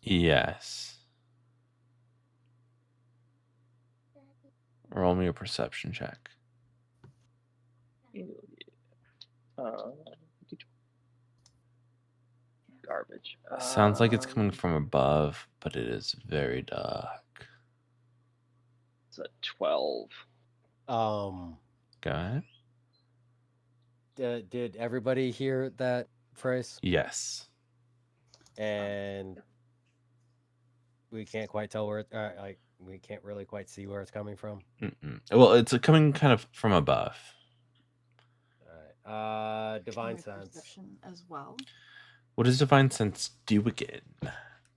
Yes. Roll me a perception check. Garbage. Sounds like it's coming from above, but it is very dark. It's a 12. Um, Go ahead. did everybody hear that phrase? Yes. And we can't quite tell where like we can't really quite see where it's coming from. Well, it's coming kind of from above. All right. Divine My sense. perception as well. What does divine sense do again?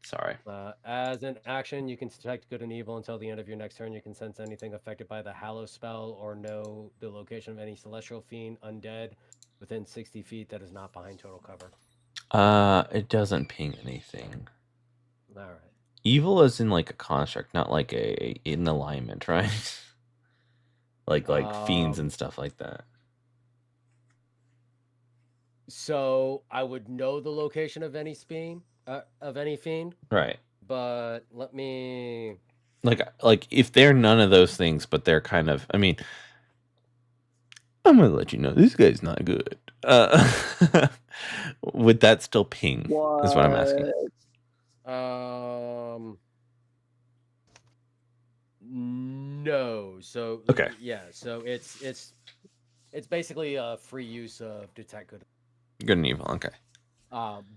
Sorry. As an action, you can detect good and evil until the end of your next turn. You can sense anything affected by the Hallow spell or know the location of any celestial fiend, undead, within 60 feet that is not behind total cover. It doesn't ping anything. All right. Evil is in like a construct, not like a in alignment, right? like fiends and stuff like that. So I would know the location of any fiend, Right. but let me like if they're none of those things, but they're kind of, I mean, I'm gonna let you know this guy's not good. Would that still ping? Is what I'm asking. No. So Okay. yeah. So it's basically a free use of detect good. Good and evil. Okay.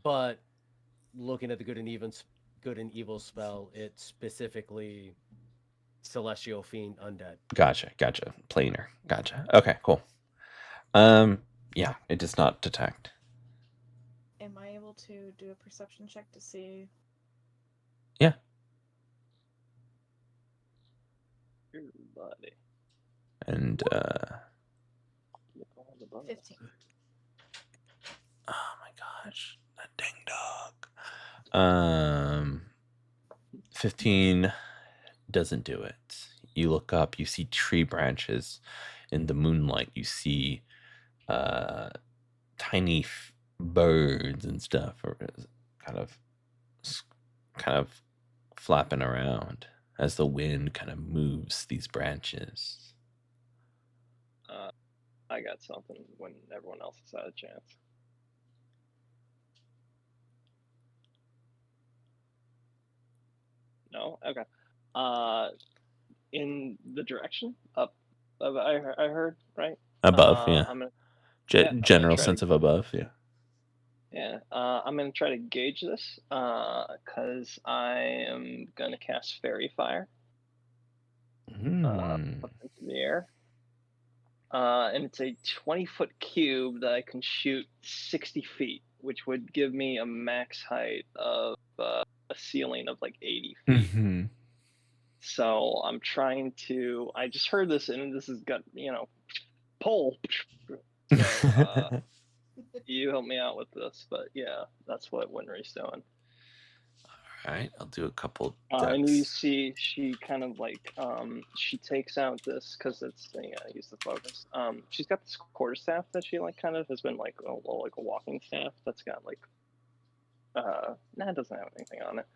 But looking at the good and evil spell, it's specifically celestial fiend undead. Gotcha. Planar. Gotcha. Okay. Cool. Yeah, it does not detect. Am I able to do a perception check to see? Yeah. Buddy. And 15. oh my gosh, that dang dog. 15 doesn't do it. You look up, you see tree branches in the moonlight. You see tiny birds and stuff kind of flapping around as the wind kind of moves these branches. I got something when everyone else has had a chance. No? Okay. In the direction up, I heard, right? Above, yeah. I'm gonna, General sense of above, yeah. Yeah, I'm gonna try to gauge this, because I am gonna cast Fairy Fire up into the air. And it's a 20-foot cube that I can shoot 60 feet, which would give me a max height of a ceiling of like 80 feet. So I'm trying to. I just heard this, and this has got pull. So you help me out with this, but yeah, that's what Winry's doing. All right, I'll do a couple. And you see, she kind of like she takes out this because it's use the focus. She's got this quarterstaff that she like kind of has been like a walking staff that's got like it doesn't have anything on it.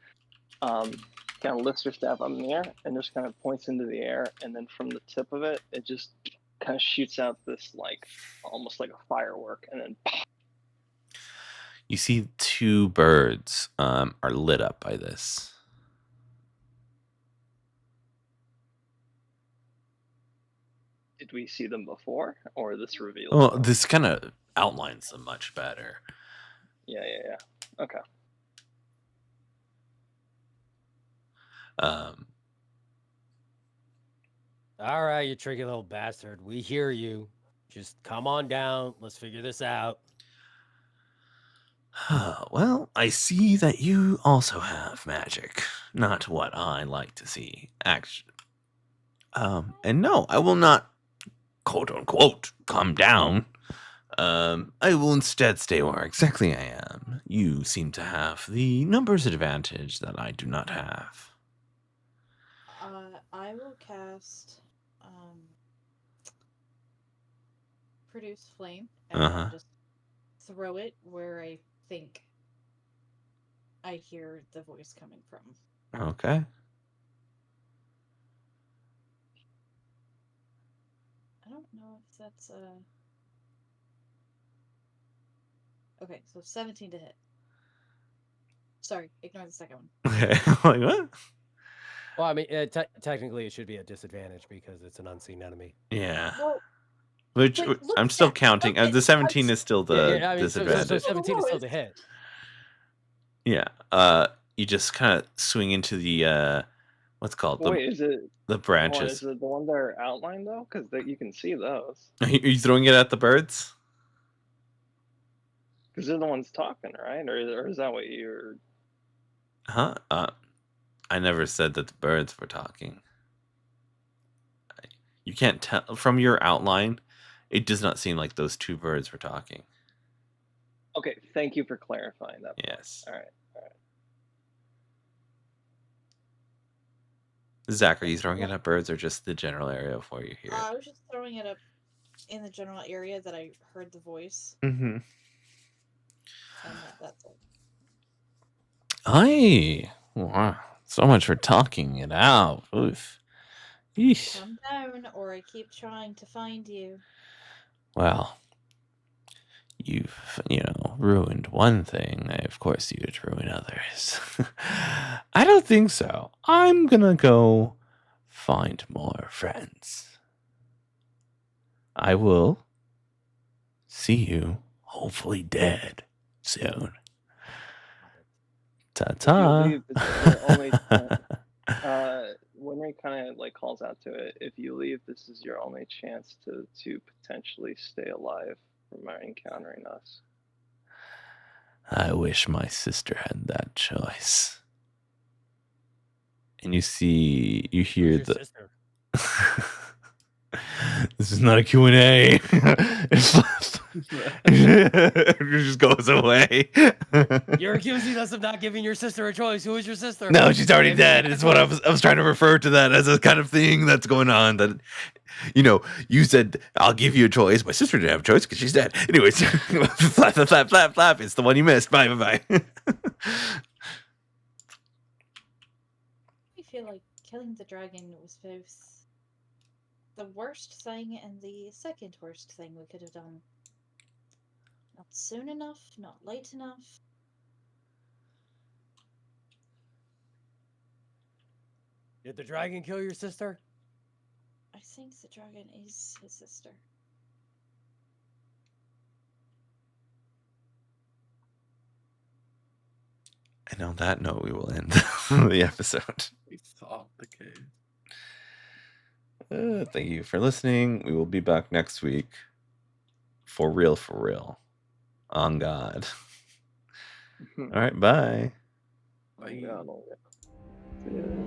Kind of lifts her staff up in the air and just kind of points into the air, and then from the tip of it, it just kind of shoots out this like almost like a firework, and then you see two birds are lit up by this. did we see them before, or this reveals? Well, them? this kind of outlines them much better. Yeah. Okay. All right, you tricky little bastard. We hear you. Just come on down. Let's figure this out. Well, I see that you also have magic. Not what I like to see, actually. And no, I will not, quote unquote, come down. I will instead stay where exactly I am. You seem to have the numbers advantage that I do not have. I will cast produce flame, and Uh-huh. I'll just throw it where I think I hear the voice coming from. Okay. I don't know if that's okay, so 17 to hit. Sorry, ignore the second one. Okay. Like, what? Well, I mean, technically it should be a disadvantage because it's an unseen enemy. Yeah. Well, Which but look I'm at still that. counting. Okay, The 17 is still the I mean, so disadvantage. 17 is still the hit. Yeah. You just kind of swing into the what's called Wait, is it the hold on, branches. is it the ones that are outlined though? Because you can see those. Are you throwing it at the birds? Because they're the ones talking, right? Or is that what you're? Huh? I never said that the birds were talking. You can't tell from your outline. It does not seem like those two birds were talking. Okay, thank you for clarifying that. Yes. All right. Zach, are you throwing it at birds or just the general area of where you hear it? I was just throwing it up in the general area that I heard the voice. Mm-hmm. And that's it. Aye. Wow. So much for talking it out. Oof. Yeesh. Come down, or I keep trying to find you. Well, you've, ruined one thing. Of course you'd ruin others. I don't think so. I'm gonna go find more friends. I will see you, hopefully dead, soon. Ta-ta. If you leave, this is your only Winry kind of like calls out to it. If you leave, this is your only chance to potentially stay alive from encountering us. I wish my sister had that choice. And you hear Who's your the... sister? This is not a Q&A. It just goes away. You're accusing us of not giving your sister a choice. Who is your sister? No, she's already dead. It's what I was trying to refer to that as a kind of thing that's going on. That, you said, I'll give you a choice. My sister didn't have a choice because she's dead. Anyways, flap, flap, flap, flap. It's the one you missed. Bye, bye, bye. I feel like killing the dragon was both the worst thing and the second worst thing we could have done. Not soon enough, not late enough. Did the dragon kill your sister? I think the dragon is his sister. And on that note, we will end the episode. We solved the case. Thank you for listening. We will be back next week. For real. On God. All right, bye. Bye. Yeah.